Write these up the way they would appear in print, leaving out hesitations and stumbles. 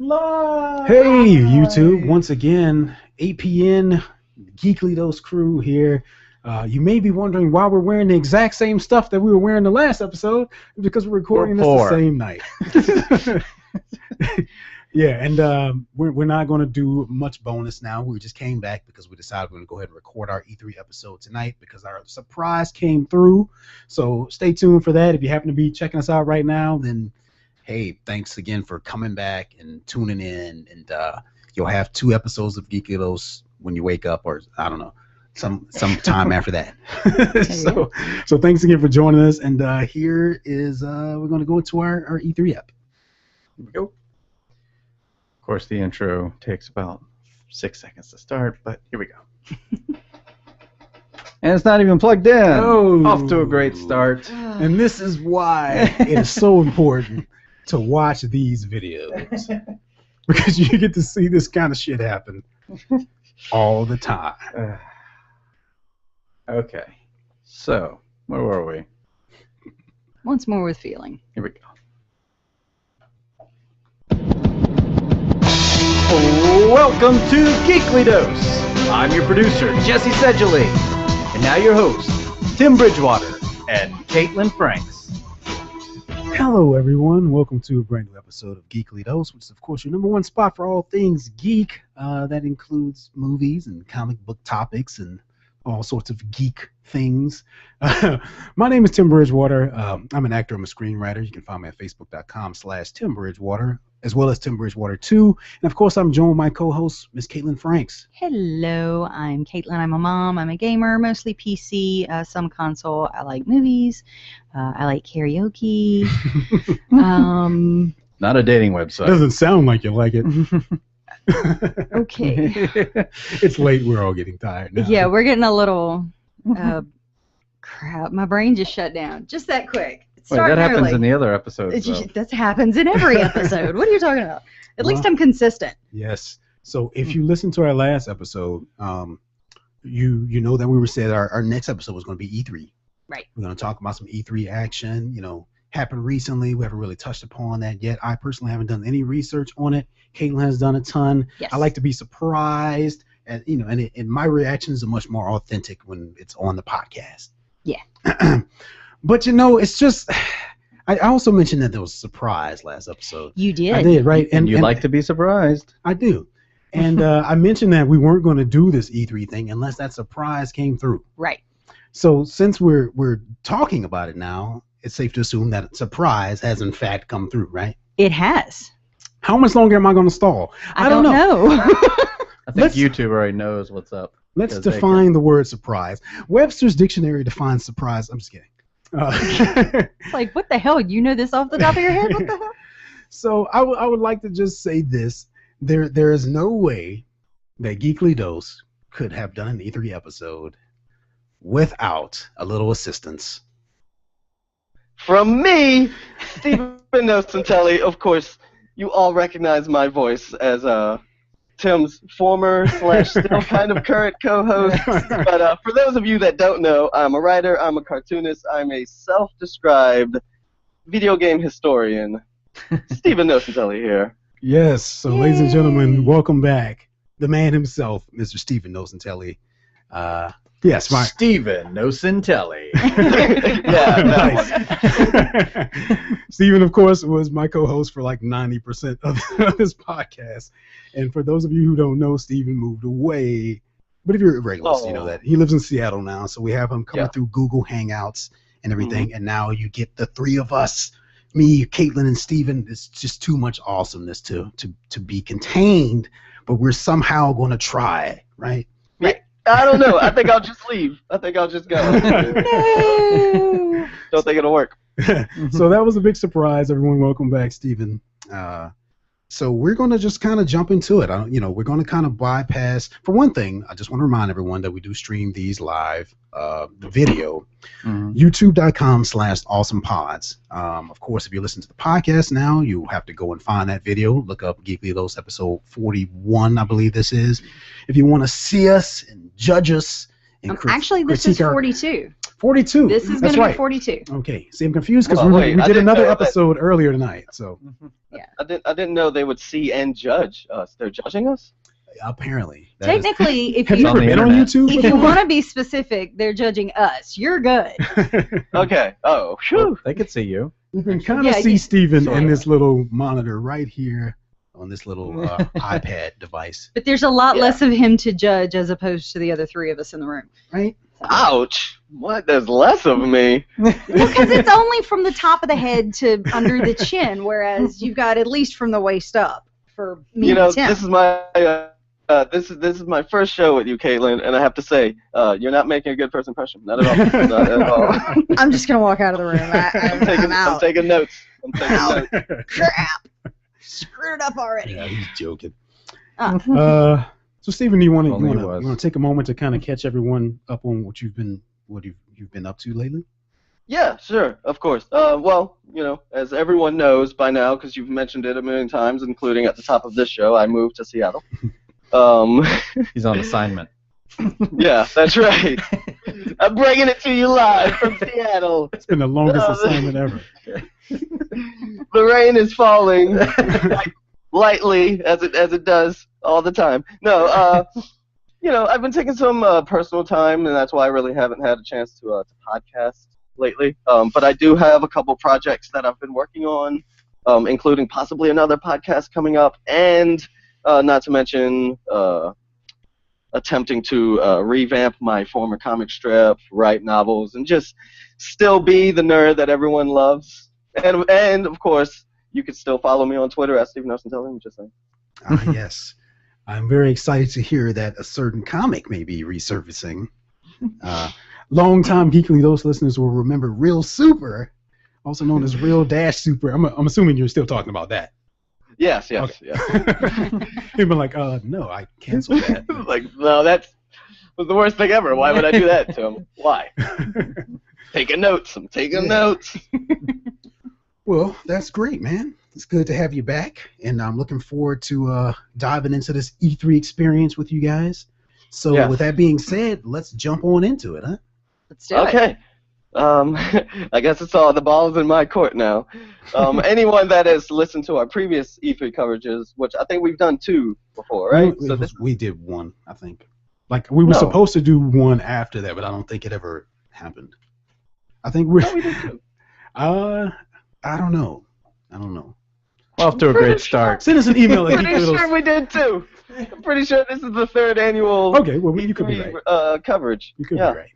Live. Hey, YouTube. Once again, 8 p.m. Geekly Dose crew here. You may be wondering why we're wearing the exact same stuff that we were wearing the last episode. Because we're recording this the same night. Yeah, and we're not going to do much bonus now. We just came back because we decided we're going to go ahead and record our E3 episode tonight because our surprise came through. So stay tuned for that. If you happen to be checking us out right now, then hey, thanks again for coming back and tuning in. And you'll have 2 episodes of Geekly Dose when you wake up, or I don't know, some time after that. So thanks again for joining us. And here is we're going to go into our E3 app. Here we go. Of course, the intro takes about 6 seconds to start, but here we go. And it's not even plugged in. Oh. Off to a great start. And this is why it is so important to watch these videos, because you get to see this kind of shit happen all the time. Okay, so where were we? Once more with feeling. Here we go. Welcome to Geekly Dose. I'm your producer, Jesse Sedgley, and now your host, Tim Bridgewater and Caitlin Franks. Hello, everyone. Welcome to a brand new episode of Geekly Dose, which is, of course, your #1 spot for all things geek. That includes movies and comic book topics and all sorts of geek things. My name is Tim Bridgewater. I'm an actor. I'm a screenwriter. You can find me at facebook.com/Tim Bridgewater, as well as Tim Bridgewater 2. And, of course, I'm joined by my co-host, Miss Caitlin Franks. Hello, I'm Caitlin. I'm a mom. I'm a gamer, mostly PC, some console. I like movies. I like karaoke. Not a dating website. Doesn't sound like you like it. Okay. It's late. We're all getting tired now. Yeah, we're getting a little... crap, my brain just shut down. Just that quick. Wait, that happens in the other episodes. That happens in every episode. What are you talking about? At least I'm consistent. Yes. So if you listen to our last episode, you know that we were saying our next episode was going to be E3. Right. We're going to talk about some E3 action, happened recently. We haven't really touched upon that yet. I personally haven't done any research on it. Caitlin has done a ton. Yes. I like to be surprised, and and my reactions are much more authentic when it's on the podcast. Yeah. But it's just, I also mentioned that there was a surprise last episode. You did. I did, right? And you like to be surprised. I do. And I mentioned that we weren't going to do this E3 thing unless that surprise came through. Right. So since we're talking about it now, it's safe to assume that surprise has in fact come through, right? It has. How much longer am I going to stall? I don't know. I think YouTube already knows what's up. Let's define the word surprise. Webster's dictionary defines surprise. I'm just kidding. It's like, what the hell? You know this off the top of your head? What the hell? So I would like to just say this. There is no way that Geekly Dose could have done an E3 episode without a little assistance from me, Stephen Nocentelli. Of course, you all recognize my voice as Tim's former / still kind of current co-host. But for those of you that don't know, I'm a writer, I'm a cartoonist, I'm a self-described video game historian. Stephen Nocentelli here. Yes, so Yay. Ladies and gentlemen, welcome back. The man himself, Mr. Stephen Nocentelli. Yes, my Stephen Nocentelli. Yeah, nice. Stephen, of course, was my co-host for like 90% of this podcast. And for those of you who don't know, Stephen moved away. But if you're regulars, you know that. He lives in Seattle now, so we have him coming through Google Hangouts and everything. Mm-hmm. And now you get the 3 of us, me, Caitlin, and Stephen. It's just too much awesomeness to be contained. But we're somehow going to try, right? I don't know. I think I'll just leave. I think I'll just go. No. Don't think it'll work. So that was a big surprise. Everyone, welcome back, Stephen. So we're going to just kind of jump into it. We're going to kind of bypass. For one thing, I just want to remind everyone that we do stream these live, video, youtube.com/awesomepods. Of course, if you listen to the podcast now, you have to go and find that video. Look up Geekly Dose episode 41, I believe this is. If you want to see us and judge us and Actually, this is critique our- 42. 42. This is going That's to right. be 42. Okay. See, I'm confused because Well, we wait, I did didn't another know that- episode earlier tonight. So I didn't know they would see and judge us. They're judging us? apparently, that is- Technically, if have you you ever on the been on internet. YouTube? if you want to be specific, they're judging us. You're good. Okay. Oh, phew. They could see you. You can kind of Yeah, see Steven sort in of. this little monitor right here on this little iPad device, But there's a lot Yeah. less of him to judge as opposed to the other three of us in the room. right? Ouch. What? There's less of me. Well, because it's only from the top of the head to under the chin, whereas you've got at least from the waist up for me You know, and Tim. this is my this is my first show with you, Caitlin, and I have to say, you're not making a good first impression. Not at all. Not at all. I'm just gonna walk out of the room. I'm I'm out. taking notes. I'm taking Out. notes. Crap. Screwed up already. Yeah, he's joking. Uh, So Steven, you want Only he was. to take a moment to kind of catch everyone up on what you've been up to lately? Yeah, sure, of course. Well, you know, as everyone knows by now, because you've mentioned it a million times, including at the top of this show, I moved to Seattle. He's on assignment. Yeah, that's right. I'm bringing it to you live from Seattle. It's been the longest assignment ever. The rain is falling lightly, as it does all the time. No, you know, I've been taking some personal time, and that's why I really haven't had a chance to podcast lately. But I do have a couple projects that I've been working on, including possibly another podcast coming up, and not to mention attempting to revamp my former comic strip, write novels, and just still be the nerd that everyone loves. And of course, you can still follow me on Twitter at Stephen Nelson. I'm just saying. Yes. I'm very excited to hear that a certain comic may be resurfacing. Long-time Geekly Dose listeners will remember Real Super, also known as Real Dash Super. I'm assuming you're still talking about that. Yes. He'd been like, no, I canceled that. Like, no, that was the worst thing ever. Why would I do that to him? Why? Taking notes. I'm taking notes. Well, that's great, man. It's good to have you back, and I'm looking forward to diving into this E3 experience with you guys. So Yes. with that being said, let's jump on into it, huh? let's do it. Okay. I guess it's all the ball's in my court now. Anyone that has listened to our previous E3 coverages, which I think we've done 2 before, right? We did one, I think. Like we were No. supposed to do one after that, but I don't think it ever happened. I think we're. No, we did 2. I don't know. Off to a great start. Send us an email at Pretty sure we did 2. I'm pretty sure this is the 3rd annual Okay, well, you could be right. Coverage. You could Yeah. be right.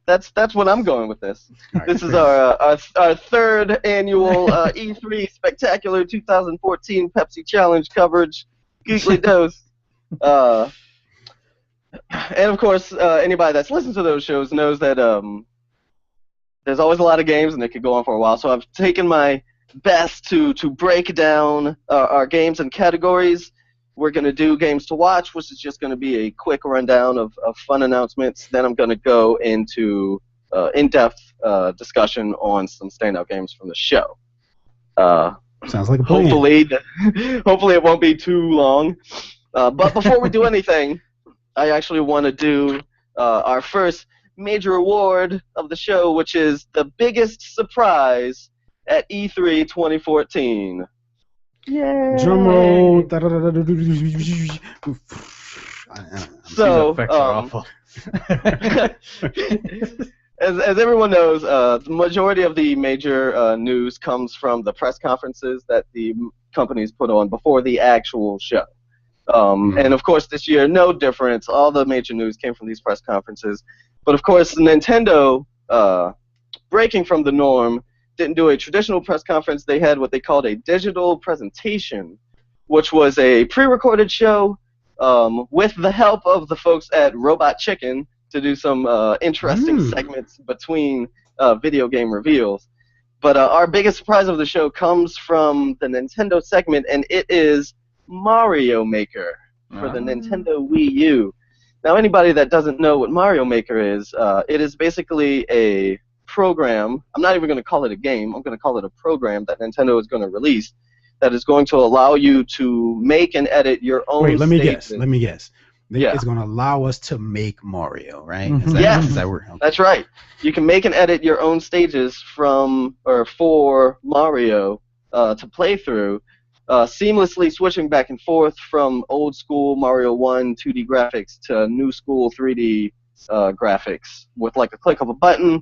That's what I'm going with this. All right, This is fair enough. our 3rd annual E3 Spectacular 2014 Pepsi Challenge coverage, Geekly Dose. And of course, anybody that's listened to those shows knows that there's always a lot of games and they could go on for a while. So I've taken my best to break down our games and categories. We're going to do games to watch, which is just going to be a quick rundown of fun announcements. Then I'm going to go into in-depth discussion on some standout games from the show. Sounds like a plan. Hopefully it won't be too long. But before we do anything, I actually want to do our first major award of the show, which is the biggest surprise at E3 2014. Yay! Drum roll. So, These effects are awful. as everyone knows, the majority of the major news comes from the press conferences that the companies put on before the actual show. And of course, this year, no difference. All the major news came from these press conferences. But of course, Nintendo, breaking from the norm, didn't do a traditional press conference. They had what they called a digital presentation, which was a pre-recorded show with the help of the folks at Robot Chicken to do some interesting segments between video game reveals. But our biggest surprise of the show comes from the Nintendo segment, and it is Mario Maker for the Nintendo Wii U. Now, anybody that doesn't know what Mario Maker is, it is basically a program. I'm not even going to call it a game. I'm going to call it a program that Nintendo is going to release that is going to allow you to make and edit your own Wait, let me stages. guess. Yeah. It's going to allow us to make Mario, right? Mhm. Is that, Yes. is that where, okay. That's right. You can make and edit your own stages from or for Mario to play through, seamlessly switching back and forth from old school Mario 1 2D graphics to new school 3D graphics with like a click of a button.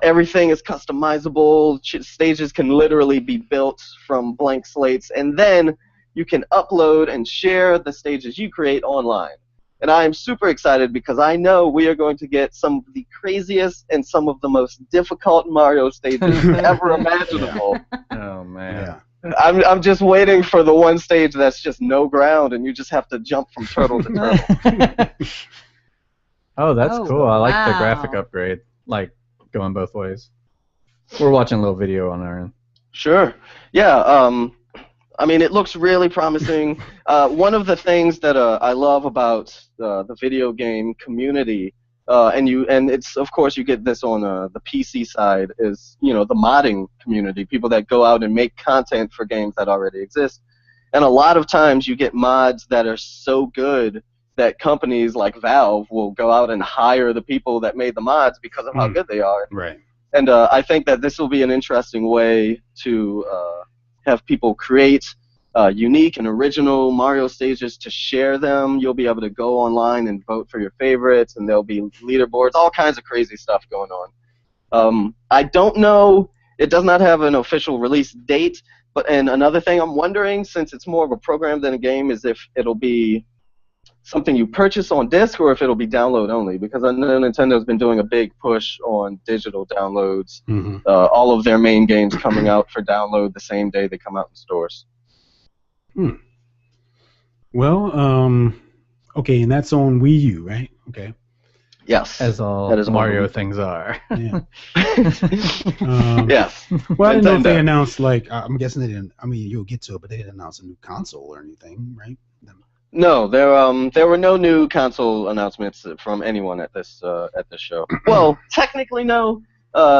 Everything is customizable. Stages can literally be built from blank slates, and then you can upload and share the stages you create online. And I am super excited because I know we are going to get some of the craziest and some of the most difficult Mario stages ever imaginable. Oh man. Yeah. I'm just waiting for the one stage that's just no ground and you just have to jump from turtle to turtle. Oh, that's Oh, cool. I like the graphic wow. upgrade, like going both ways. We're watching a little video on our end. Sure. Yeah. I mean, it looks really promising. One of the things that I love about the video game community, and it's of course you get this on the PC side, is the modding community, people that go out and make content for games that already exist. And a lot of times you get mods that are so good that companies like Valve will go out and hire the people that made the mods because of how good they are. Right. And I think that this will be an interesting way to have people create unique and original Mario stages to share them. You'll be able to go online and vote for your favorites, and there'll be leaderboards, all kinds of crazy stuff going on. I don't know. It does not have an official release date, and another thing I'm wondering, since it's more of a program than a game, is if it'll be something you purchase on disc or if it'll be download only, because I know Nintendo's been doing a big push on digital downloads. Mm-hmm. All of their main games coming out for download the same day they come out in stores. Well, okay, and that's on Wii U, right? Okay. Yes. As all That is Mario all. things are. Yeah. Yes. Well, I didn't know if they Nintendo. announced, like, I'm guessing they didn't. I mean, you'll get to it, but they didn't announce a new console or anything, right? No, there were no new console announcements from anyone at this show. Well, technically no.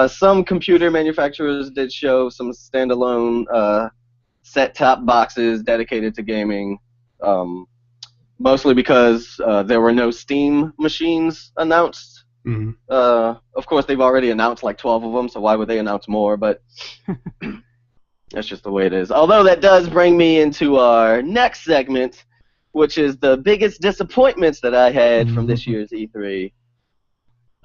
Some computer manufacturers did show some standalone set-top boxes dedicated to gaming, mostly because there were no Steam machines announced. Mm-hmm. Of course, they've already announced like 12 of them, so why would they announce more? But that's just the way it is. Although that does bring me into our next segment, which is the biggest disappointments that I had from this year's E3.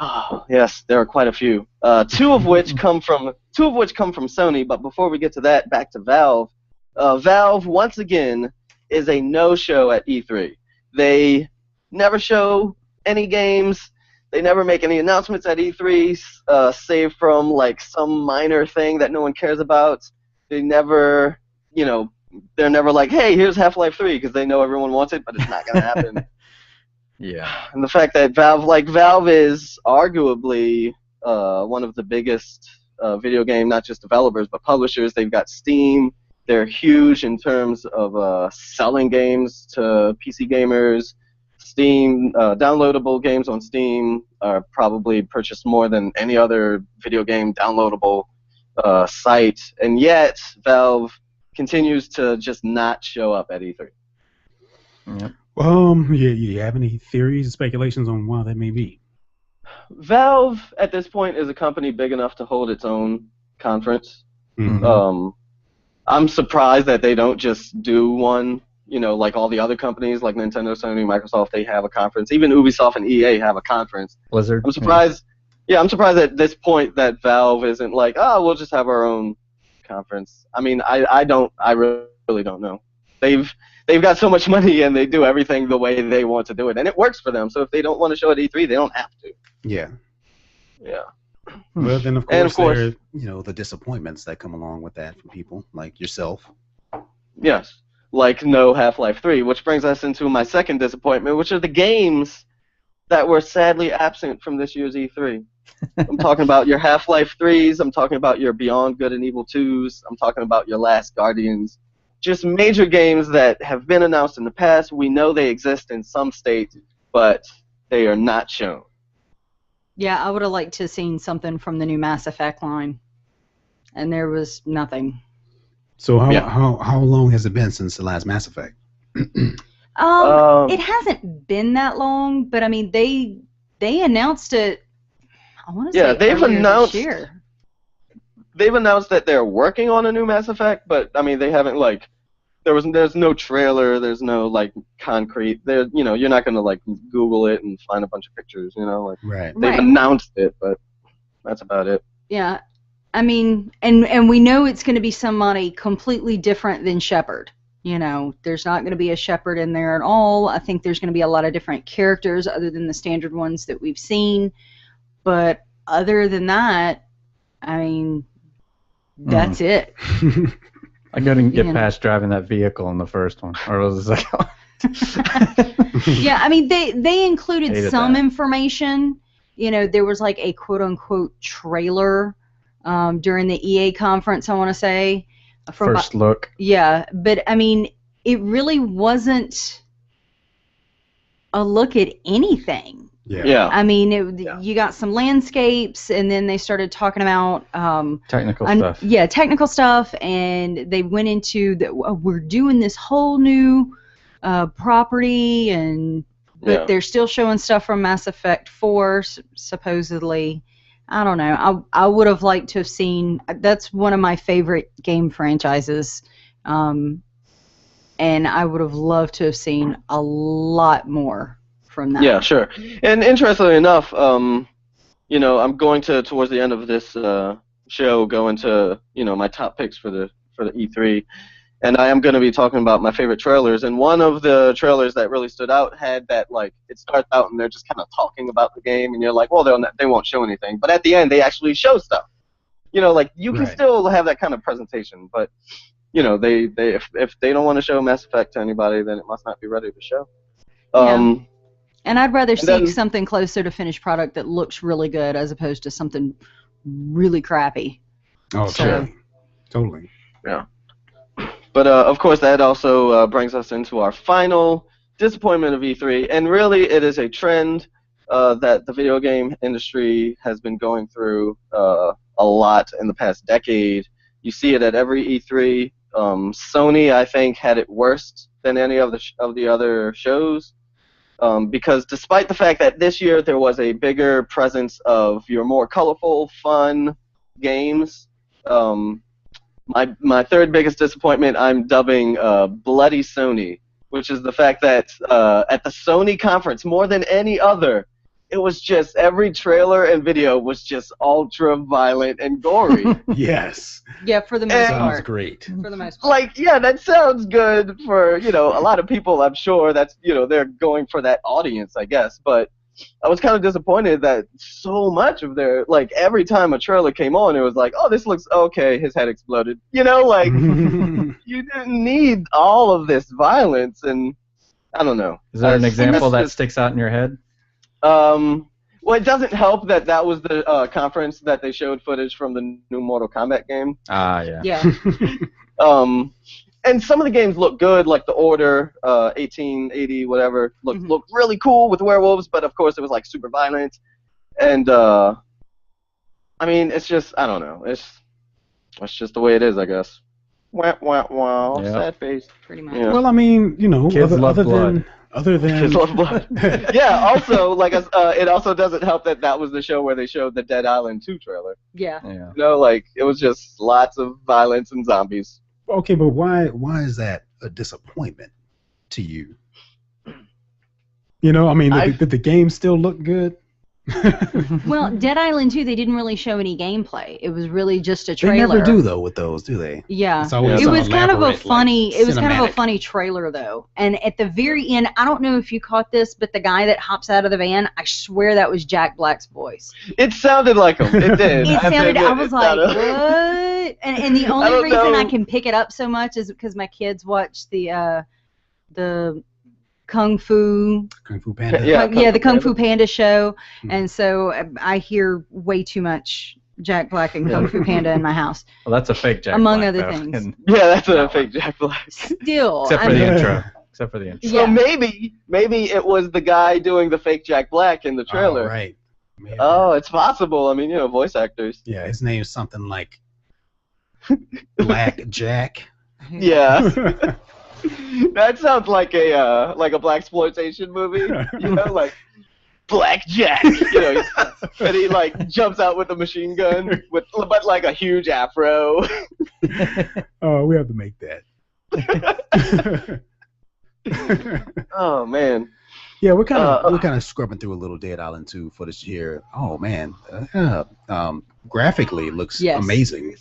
Oh, yes, there are quite a few. Two of which come from Sony. But before we get to that, back to Valve. Valve once again is a no-show at E3. They never show any games. They never make any announcements at E3, save from like some minor thing that no one cares about. They never, they're never like, hey, here's Half-Life 3, because they know everyone wants it, but it's not going to happen. Yeah. And the fact that Valve is arguably one of the biggest video game, not just developers, but publishers. They've got Steam. They're huge in terms of selling games to PC gamers. Steam, downloadable games on Steam are probably purchased more than any other video game downloadable site. And yet, Valve continues to just not show up at E3. Yep. You have any theories and speculations on why that may be? Valve, at this point, is a company big enough to hold its own conference. Mm-hmm. I'm surprised that they don't just do one, like all the other companies, like Nintendo, Sony, Microsoft, they have a conference. Even Ubisoft and EA have a conference. Blizzard. I'm surprised. Yeah, I'm surprised at this point that Valve isn't like, oh, we'll just have our own conference. I mean, I really don't know. They've got so much money and they do everything the way they want to do it, and it works for them. So if they don't want to show at E3, they don't have to. Yeah. Yeah. Well, then of And course, of course- there are the disappointments that come along with that from people like yourself. Yes. Like no Half-Life 3, which brings us into my second disappointment, which are the games that were sadly absent from this year's E3. I'm talking about your Half-Life 3s, I'm talking about your Beyond Good and Evil 2s, I'm talking about your Last Guardians. Just major games that have been announced in the past. We know they exist in some states, but they are not shown. Yeah, I would have liked to have seen something from the new Mass Effect line, and there was nothing. So Yeah. how long has it been since the last Mass Effect? It hasn't been that long, but I mean they announced it. I want to say they've earlier announced this year. They've announced that they're working on a new Mass Effect, but I mean they haven't like there's no trailer, there's no like concrete. You're not gonna like Google it and find a bunch of pictures. Like Right. they've Right. announced it, but that's about it. Yeah, I mean, and we know it's going to be somebody completely different than Shepard. There's not going to be a Shepard in there at all. I think there's going to be a lot of different characters other than the standard ones that we've seen. But other than that, I mean, that's it. I couldn't get Yeah. past driving that vehicle in the first one, or was it the second one? Yeah, I mean, they included Hated some that. information. There was like a quote-unquote trailer during the EA conference, I want to say. First look. Yeah, but I mean, it really wasn't a look at anything. Yeah. I mean, you got some landscapes, and then they started talking about Technical stuff. Yeah, technical stuff, and they went into we're doing this whole new property, but they're still showing stuff from Mass Effect 4, supposedly. I don't know. I would have liked to have seen. That's one of my favorite game franchises, and I would have loved to have seen a lot more from that. Yeah, sure. And interestingly enough, I'm going to towards the end of this show go into my top picks for the E3, and I am going to be talking about my favorite trailers. And one of the trailers that really stood out had that like it starts out and they're just kind of talking about the game, and you're like, well, they won't show anything, but at the end they actually show stuff. Like you can Right. still have that kind of presentation, but they if they don't want to show Mass Effect to anybody, then it must not be ready to show. And I'd rather see then- something closer to finished product that looks really good as opposed to something really crappy. Oh, So- totally. But of course, that also brings us into our final disappointment of E3, and really, it is a trend that the video game industry has been going through a lot in the past decade. You see it at every E3. Sony, I think, had it worse than any of the other shows, because despite the fact that this year there was a bigger presence of your more colorful, fun games. My third biggest disappointment I'm dubbing Bloody Sony, which is the fact that at the Sony conference, more than any other, it was just every trailer and video was just ultra violent and gory. Yes. Yeah, for the most Sounds part. great. For the most part. Like, yeah, that sounds good for, a lot of people, I'm sure. That's, they're going for that audience, I guess. But I was kind of disappointed that so much of like, every time a trailer came on, it was like, oh, this looks okay, his head exploded. Like, you didn't need all of this violence, and I don't know. Is there an example that just- sticks out in your head? Well, it doesn't help that that was the conference that they showed footage from the new Mortal Kombat game. Ah, yeah. Yeah. And some of the games look good, like The Order, 1880, whatever, looked Mhm. really cool with werewolves, but of course it was like super violent. And I mean, it's just, I don't know, it's just the way it is, I guess. Wah, wah, wah, Yeah. sad face. Pretty much. Yeah. Well, I mean, Kids love blood. Other than Kids love blood. Yeah, also, like, it also doesn't help that that was the show where they showed the Dead Island 2 trailer. Yeah. Yeah. Like, it was just lots of violence and zombies. Okay, but why is that a disappointment to you? I mean, did the game still look good? Well, Dead Island 2, they didn't really show any gameplay. It was really just a They trailer. never do though with those, do they? Yeah. It's always It some was kind of a elaborate, funny. like, It was kind of a cinematic. funny trailer though. And at the very end, I don't know if you caught this, but the guy that hops out of the van, I swear that was Jack Black's voice. It sounded like him. It did. It I have to sounded. admit, I it was like, sounded- what? And the only don't reason I know. can pick it up so much is because my kids watch the Kung Fu. Kung Fu Panda. Yeah. The Kung Fu Panda show, Hmm. and so I hear way too much Jack Black and Kung Fu Panda in my house. Well, that's a fake Jack Among Black, other though. things. And- Yeah, that's a fake Jack Black. Still, except I for the mean, intro. Except for the intro. Yeah. So maybe it was the guy doing the fake Jack Black in the trailer. Oh, right. Maybe. Oh, it's possible. I mean, voice actors. Yeah, his name's something like Black Jack. Yeah. That sounds like a blaxploitation movie, you know, like Blackjack, you know, and he like jumps out with a machine gun but like a huge afro. Oh, we have to make that. Oh man. Yeah, we're kind of scrubbing through a little Dead Island 2 footage here. Oh man, graphically it looks amazing.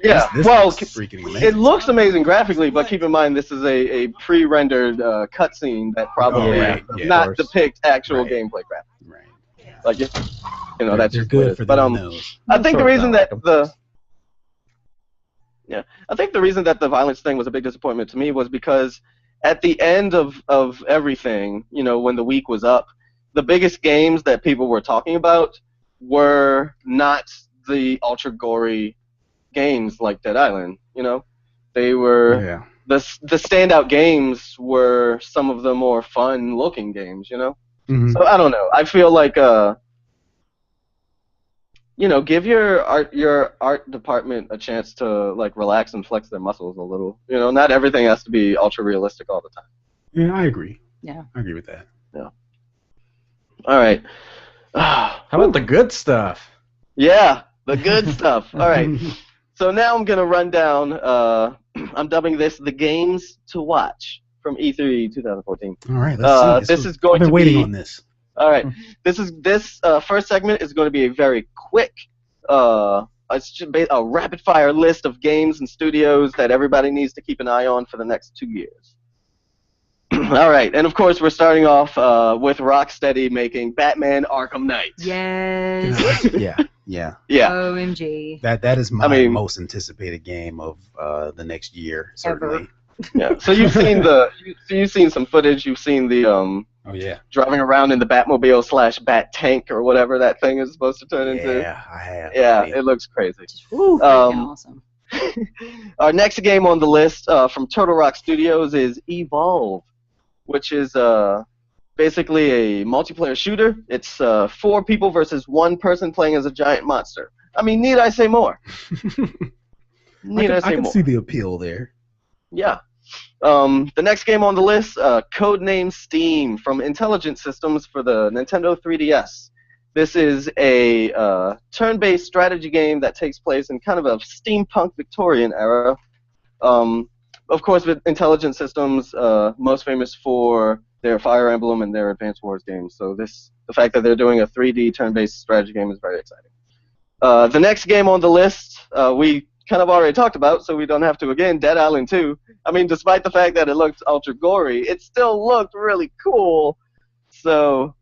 Yeah, this well, looks freaking amazing. it looks amazing graphically, but keep in mind this is a pre-rendered cutscene that probably does not depict actual gameplay graphics. Right. Yeah. Like, you know, that's they're just good for but those. I think the reason that I think the reason that the violence thing was a big disappointment to me was because at the end of everything, you know, when the week was up, the biggest games that people were talking about were not the ultra gory games like Dead Island, you know. They were the standout games were some of the more fun looking games, you know. Mm-hmm. So I don't know. I feel like you know, give your art department a chance to like relax and flex their muscles a little. You know, not everything has to be ultra realistic all the time. Yeah, I agree. Yeah. I agree with that. Yeah. All right. How about the good stuff? Yeah, the good stuff. All right. So now I'm going to run down, I'm dubbing this the games to watch from E3 2014. All right, let's see. This is going I've been to waiting on this. All right. This first segment is going to be a very quick, it's just a rapid-fire list of games and studios that everybody needs to keep an eye on for the next 2 years. All right, and of course we're starting off with Rocksteady making Batman Arkham Knight. Yes. Yeah. OMG. That is my most anticipated game of the next year, certainly. Ever. Yeah. So you've seen some footage. You've seen the driving around in the Batmobile / Bat Tank or whatever that thing is supposed to turn into. Yeah, I have. Yeah, it looks crazy. Awesome. Our next game on the list from Turtle Rock Studios is Evolve, which is basically a multiplayer shooter. It's 4 people versus 1 person playing as a giant monster. I mean, need I say more? I can see the appeal there. Yeah. The next game on the list, Codename Steam from Intelligent Systems for the Nintendo 3DS. This is a turn-based strategy game that takes place in kind of a steampunk Victorian era. Of course, with Intelligent Systems, most famous for their Fire Emblem and their Advance Wars games. So the fact that they're doing a 3D turn-based strategy game is very exciting. The next game on the list, we kind of already talked about, so we don't have to again, Dead Island 2. I mean, despite the fact that it looked ultra gory, it still looked really cool. So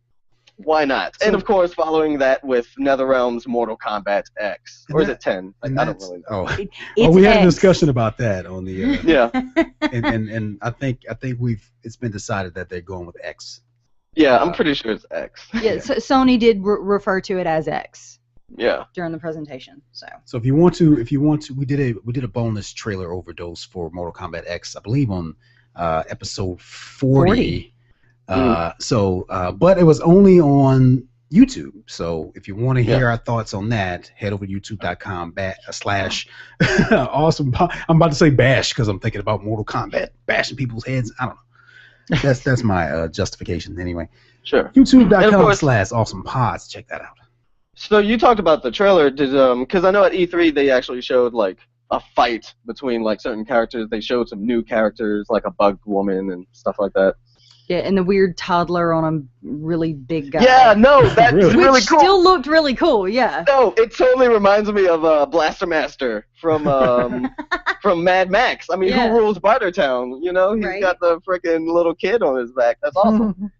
why not? And of course, following that with NetherRealm's Mortal Kombat X, or is it 10? I don't really know. We had a discussion about that on the yeah. And I think it's been decided that they're going with X. Yeah, I'm pretty sure it's X. Yeah, so Sony did refer to it as X. Yeah. During the presentation, So if you want to, we did a bonus trailer overdose for Mortal Kombat X, I believe on episode 40. But it was only on YouTube. So if you want to hear our thoughts on that, head over to youtube.com/ awesome. I'm about to say bash because I'm thinking about Mortal Kombat bashing people's heads. I don't know. That's my justification anyway. Sure. youtube.com/ awesome pods. Check that out. So you talked about the trailer, because I know at E3 they actually showed like a fight between like certain characters. They showed some new characters like a bug woman and stuff like that. Yeah, and the weird toddler on a really big guy. Yeah, no, that's really Which cool. still looked really cool, yeah. No, it totally reminds me of Blaster Master from from Mad Max. I mean, who rules Bartertown? You know, he's got the freaking little kid on his back. That's awesome.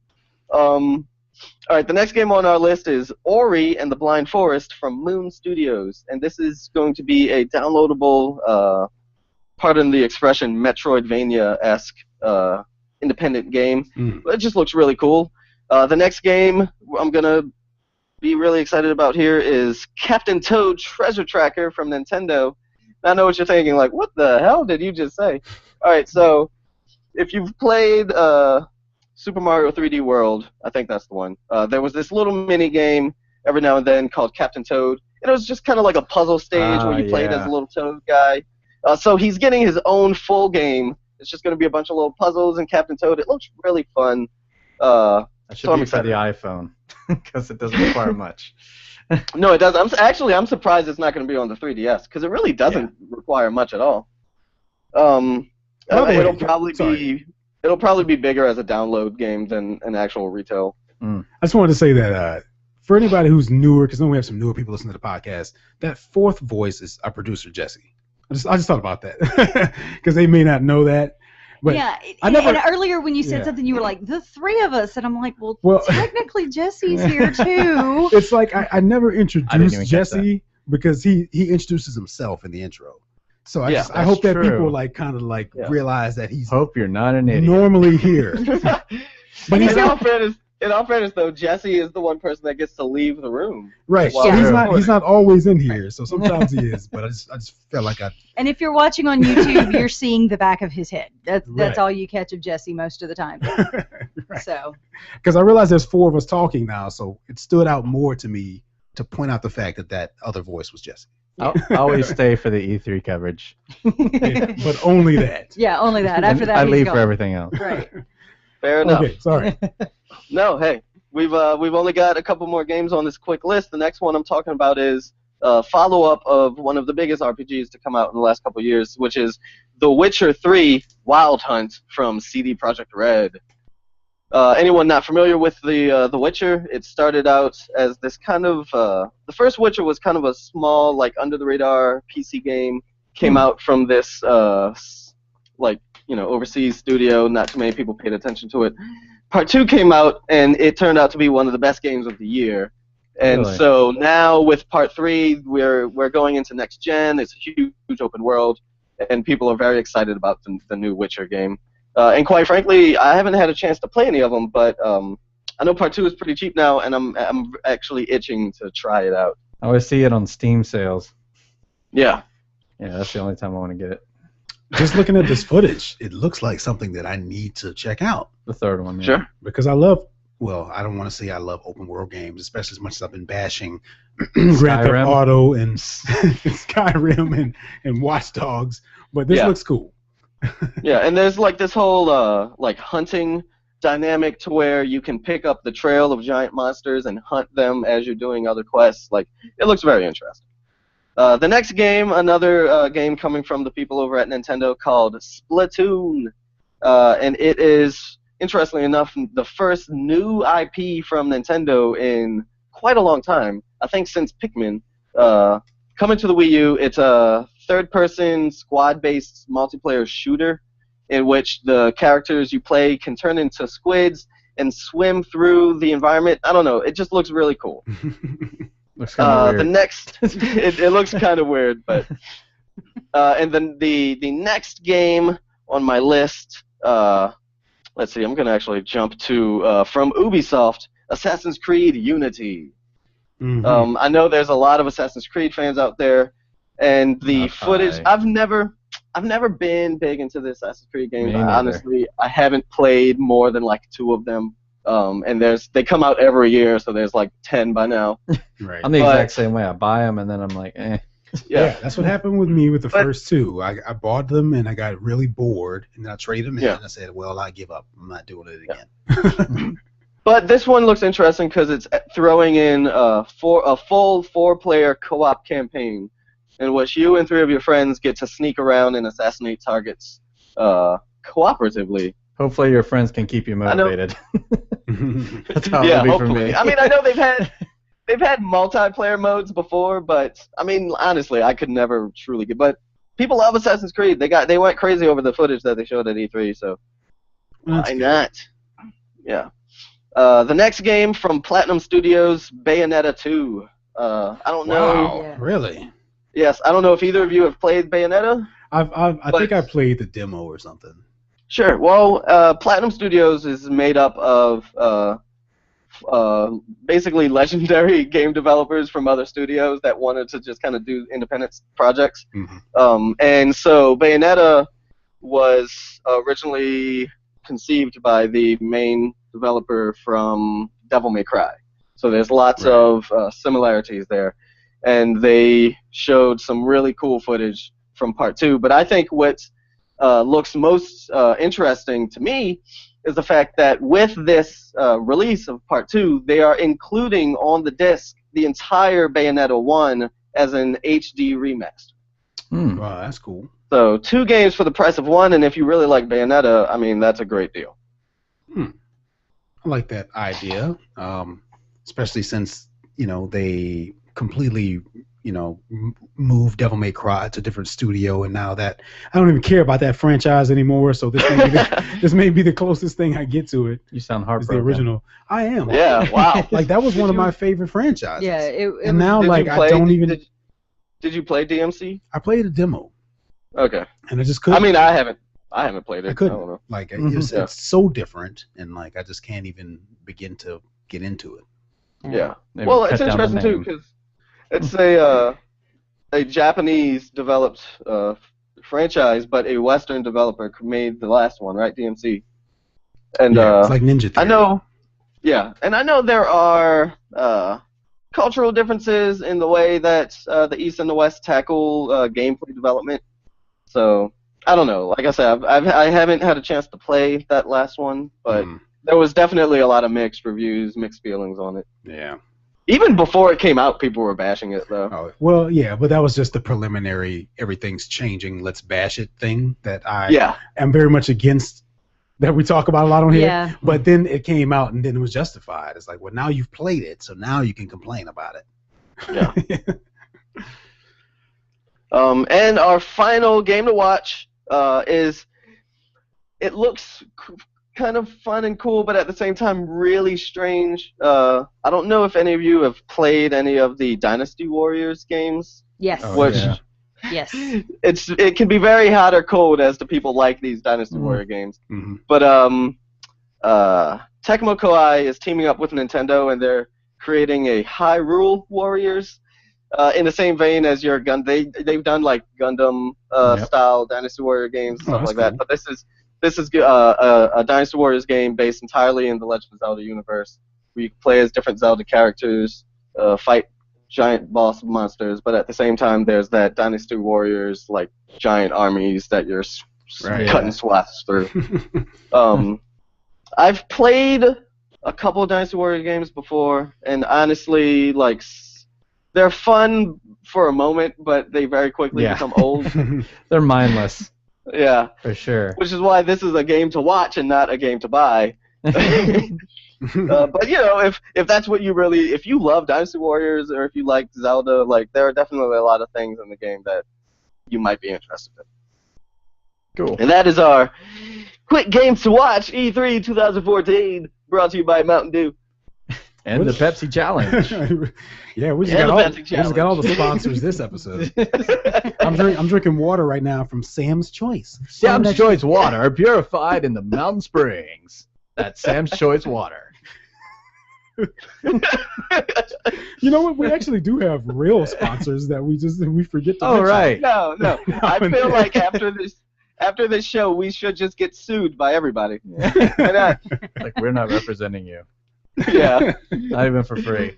All right, the next game on our list is Ori and the Blind Forest from Moon Studios, and this is going to be a downloadable, pardon the expression, Metroidvania-esque independent game. It just looks really cool. The next game I'm going to be really excited about here is Captain Toad Treasure Tracker from Nintendo. I know what you're thinking, like, what the hell did you just say? All right, so if you've played Super Mario 3D World, I think that's the one. There was this little mini game every now and then called Captain Toad, and it was just kind of like a puzzle stage where you played as a little toad guy. So he's getting his own full game It's just going to be a bunch of little puzzles and Captain Toad. It looks really fun. That should So I'm be for the excited. iPhone because it doesn't require much. No, it does. I'm surprised it's not going to be on the 3DS because it really doesn't require much at all. It'll probably be bigger as a download game than an actual retail. I just wanted to say that for anybody who's newer, because then we have some newer people listening to the podcast, that fourth voice is our producer Jesse. I just thought about that because they may not know that. But yeah, and earlier when you said something, you were like, the three of us, and I'm like, well technically Jesse's here too. It's like I never introduced Jesse because he introduces himself in the intro. So I hope that people realize that he's hope you're not an idiot. Normally here. But in all fairness, though, Jesse is the one person that gets to leave the room. Right. So he's not always in here. So sometimes he is, but I just felt like And if you're watching on YouTube, you're seeing the back of his head. That's all you catch of Jesse most of the time. Right. So. Because I realize there's four of us talking now, so it stood out more to me to point out the fact that other voice was Jesse. I'll always stay for the E3 coverage. But only that. Yeah, only that. After that, I he's leave gone. for everything else. Right. Fair enough. Okay, sorry. No, hey, we've only got a couple more games on this quick list. The next one I'm talking about is a follow-up of one of the biggest RPGs to come out in the last couple of years, which is The Witcher 3 Wild Hunt from CD Projekt Red. Anyone not familiar with The Witcher? It started out as this kind of the first Witcher was kind of a small, like under-the-radar PC game. Came out from this overseas studio. Not too many people paid attention to it. Part 2 came out, and it turned out to be one of the best games of the year. And Really? So now with Part 3, we're going into next gen. It's a huge open world, and people are very excited about the new Witcher game. And quite frankly, I haven't had a chance to play any of them, but I know Part 2 is pretty cheap now, and I'm actually itching to try it out. I always see it on Steam sales. Yeah. Yeah, that's the only time I want to get it. Just looking at this footage, it looks like something that I need to check out. The third one. Yeah. Sure. Because I love open world games, especially as much as I've been bashing Grand Theft Auto and Skyrim and Watch Dogs, but this looks cool. Yeah, and there's like this whole hunting dynamic to where you can pick up the trail of giant monsters and hunt them as you're doing other quests. Like, it looks very interesting. The next game, another game coming from the people over at Nintendo called Splatoon, and it is, interestingly enough, the first new IP from Nintendo in quite a long time. I think since Pikmin. Coming to the Wii U, it's a third-person, squad-based multiplayer shooter in which the characters you play can turn into squids and swim through the environment. I don't know. It just looks really cool. Looks kind of weird. The next, it looks kind of weird, but and then the next game on my list. Let's see. I'm gonna actually jump to from Ubisoft, Assassin's Creed Unity. Mm-hmm. I know there's a lot of Assassin's Creed fans out there, and the footage. I've never been big into the Assassin's Creed games. Honestly, I haven't played more than like 2 of them. And they come out every year, so there's like 10 by now. Right. I'm the exact same way. I buy them and then I'm like, eh. Yeah, that's what happened with me with the first 2. I bought them and I got really bored, and then I traded them in. And I said, well, I give up. I'm not doing it again. But this one looks interesting because it's throwing in a full 4-player co-op campaign in which you and 3 of your friends get to sneak around and assassinate targets cooperatively. Hopefully your friends can keep you motivated. That's how yeah, it'll be hopefully. for me. I mean, I know they've had multiplayer modes before, but I mean, honestly, I could never truly get. But people love Assassin's Creed. They went crazy over the footage that they showed at E3. So why not? Yeah. The next game from Platinum Studios, Bayonetta 2. I don't know. Wow, really? Yes, I don't know if either of you have played Bayonetta. I think I played the demo or something. Sure. Well, Platinum Studios is made up of basically legendary game developers from other studios that wanted to just kind of do independent projects. Mm-hmm. And so Bayonetta was originally conceived by the main developer from Devil May Cry. So there's lots of similarities there. And they showed some really cool footage from Part 2. But I think what looks most interesting to me is the fact that with this release of Part 2, they are including on the disc the entire Bayonetta 1 as an HD remaster. Wow, that's cool. So 2 games for the price of 1, and if you really like Bayonetta, I mean, that's a great deal. I like that idea, especially since, they completely, moved Devil May Cry to a different studio, and now that I don't even care about that franchise anymore, so this may be the closest thing I get to it. You sound It's heartbroken. the original. I am. Yeah, wow. Like, that was one of my favorite franchises. Yeah, and now, like, I don't even... Did you play DMC? I played a demo. Okay. And I just couldn't. I mean, I haven't played it. I couldn't. don't know. Like, Mhm. it's so different, and, like, I just can't even begin to get into it. Yeah. Maybe Well, cut it's down the interesting too name. because it's a Japanese developed franchise, but a Western developer made the last one, right? DMC. And Yeah, it's like Ninja Theory. I know. Yeah, and I know there are cultural differences in the way that the East and the West tackle gameplay development. So I don't know. Like I said, I haven't had a chance to play that last one, but there was definitely a lot of mixed reviews, mixed feelings on it. Yeah. Even before it came out, people were bashing it, though. Oh, well, yeah, but that was just the preliminary, everything's changing, let's bash it thing that I am very much against, that we talk about a lot on here. Yeah. But then it came out and then it was justified. It's like, well, now you've played it, so now you can complain about it. Yeah. And our final game to watch is, it looks kind of fun and cool, but at the same time really strange. I don't know if any of you have played any of the Dynasty Warriors games. Yes. Oh, Which yeah. Yes. it can be very hot or cold as to people like these Dynasty Warrior games. Mm-hmm. But Tecmo Koei is teaming up with Nintendo, and they're creating a Hyrule Warriors in the same vein as your they've done like Gundam style Dynasty Warrior games, stuff that's like that. cool. But this is a Dynasty Warriors game based entirely in the Legend of Zelda universe, where you can play as different Zelda characters, fight giant boss monsters, but at the same time there's that Dynasty Warriors like giant armies that you're cutting swaths through. I've played a couple of Dynasty Warrior games before, and honestly, like, they're fun for a moment, but they very quickly become old. They're mindless. Yeah. For sure. Which is why this is a game to watch and not a game to buy. But if that's what if you love Dynasty Warriors or if you like Zelda, like there are definitely a lot of things in the game that you might be interested in. Cool. And that is our quick games to watch E3 2014, brought to you by Mountain Dew. And the Pepsi Challenge. Yeah, we just got all the sponsors this episode. I'm drinking water right now from Sam's Choice. Sam's Choice water, purified in the mountain springs. That's Sam's Choice water. You know what? We actually do have real sponsors that we forget to mention. Right. No. I feel like after this show, we should just get sued by everybody. Why not? Like, we're not representing you. Yeah. Not even for free.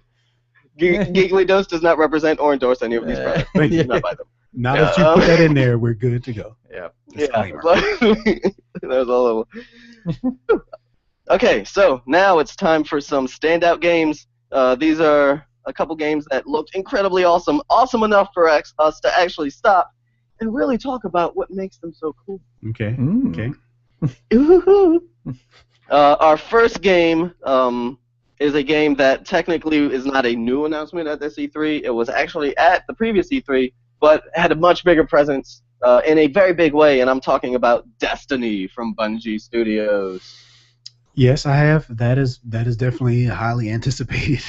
Geekly Dose does not represent or endorse any of these products. Thank you. Not by them. Now that you put that in there, we're good to go. Yeah. Disclaimer. That was all over. Okay, so now it's time for some standout games. These are a couple games that looked incredibly awesome enough for us to actually stop and really talk about what makes them so cool. Okay. Mm. Okay. Our first game is a game that technically is not a new announcement at this E3. It was actually at the previous E3, but had a much bigger presence in a very big way, and I'm talking about Destiny from Bungie Studios. Yes, I have. That is definitely highly anticipated.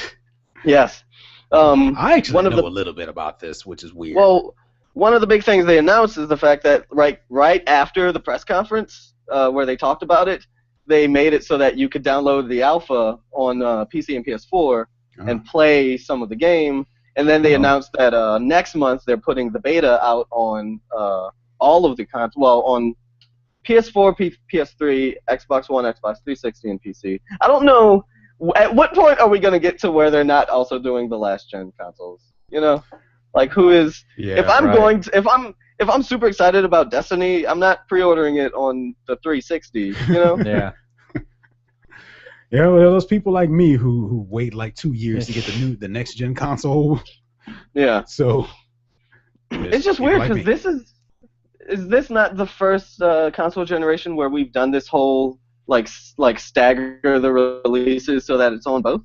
Yes. I actually know a little bit about this, which is weird. Well, one of the big things they announced is the fact that right after the press conference where they talked about it, they made it so that you could download the alpha on PC and PS4 and play some of the game. And then they announced that next month they're putting the beta out on all of the consoles. Well, on PS4, PS3, Xbox One, Xbox 360, and PC. I don't know. At what point are we going to get to where they're not also doing the last gen consoles? You know, like who is? Yeah, if I'm if I'm super excited about Destiny, I'm not pre-ordering it on the 360. You know? Yeah. Yeah, well, those people like me who wait like 2 years to get the next gen console. Yeah. So It's just weird because is this not the first console generation where we've done this whole like stagger the releases so that it's on both?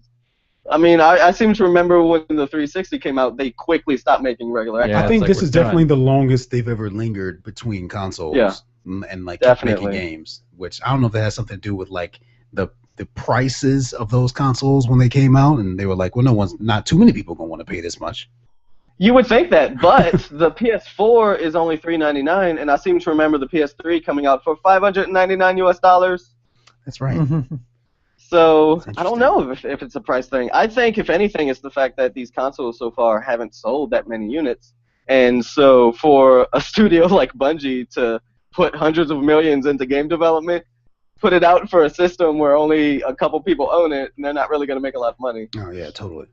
I mean, I seem to remember when the 360 came out, they quickly stopped making regular. Yeah, I think like this we're is definitely done. the longest they've ever lingered between consoles. Yeah. And like kept making Definitely. games, which I don't know if that has something to do with like the prices of those consoles when they came out, and they were like, well, not too many people gonna want to pay this much. You would think that, but the PS4 is only $399, and I seem to remember the PS3 coming out for $599 US. That's right. So That's I don't know if it's a price thing. I think if anything, it's the fact that these consoles so far haven't sold that many units, and so for a studio like Bungie to put hundreds of millions into game development, put it out for a system where only a couple people own it, and they're not really going to make a lot of money. Oh yeah, totally.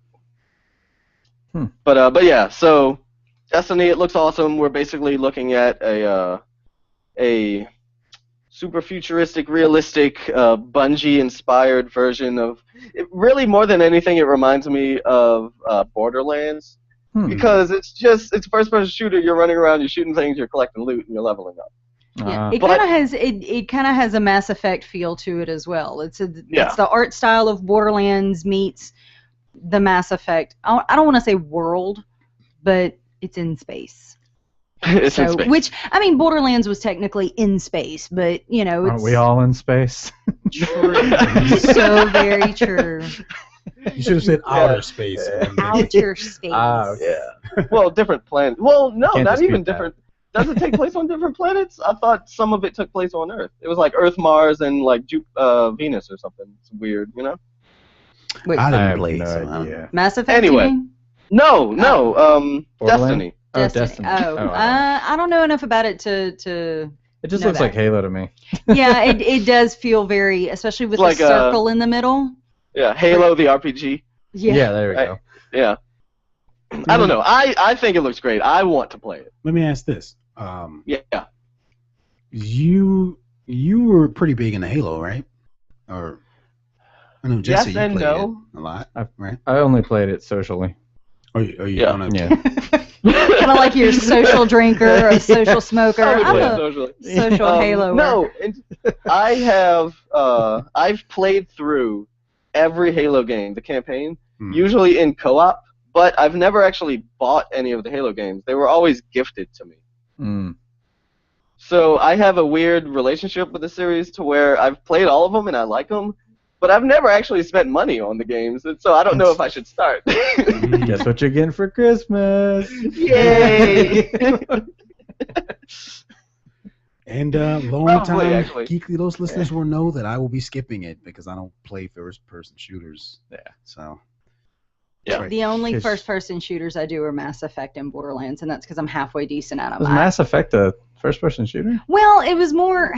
But yeah, so Destiny, it looks awesome. We're basically looking at a super futuristic, realistic, Bungie-inspired version of. It really, more than anything, it reminds me of Borderlands because it's first-person shooter. You're running around, you're shooting things, you're collecting loot, and you're leveling up. Yeah, it kind of has a Mass Effect feel to it as well. It's the art style of Borderlands meets the Mass Effect. I don't want to say world, but it's in space. It's in space. Which, I mean, Borderlands was technically in space, but you know, Aren't we all in space? True. So very true. You should have said outer space. Outer space. Yeah. Well, different planets. Well, no, Can't not dispute even that. different. Does it take place on different planets? I thought some of it took place on Earth. It was like Earth, Mars, and like Venus or something. It's weird, you know? Wait, I I didn't have play no so, huh? idea. Mass Effect? Anyway. You mean? No, Borderlands? Destiny. Oh, Destiny. Oh, I don't know enough about it to. It just know looks that. like Halo to me. Yeah, it does feel very, especially with It's the like circle in the middle. Yeah, Halo the RPG. Yeah. There we Right. go. Yeah. I don't know. I think it looks great. I want to play it. Let me ask this. Yeah. You were pretty big into Halo, right? Or I know Jesse, Yes you and played no. it a lot, right? I only played it socially. Are you Yeah. gonna? Yeah. Kind of like you're a social drinker or a social smoker. I would I'm play it a socially. social Halo. No, I have. I've played through every Halo game, the campaign, usually in co-op, but I've never actually bought any of the Halo games. They were always gifted to me. Mm. So I have a weird relationship with the series to where I've played all of them and I like them, but I've never actually spent money on the games, and so I don't know if I should start. Guess what you're getting for Christmas? Yay! And long Probably, time actually. Geekly Dose listeners will know that I will be skipping it because I don't play first-person shooters. Yeah. So. Yeah. Right. The only It's- first-person shooters I do are Mass Effect and Borderlands, and that's because I'm halfway decent at them. Was Mass Effect a first-person shooter? Well, it was more.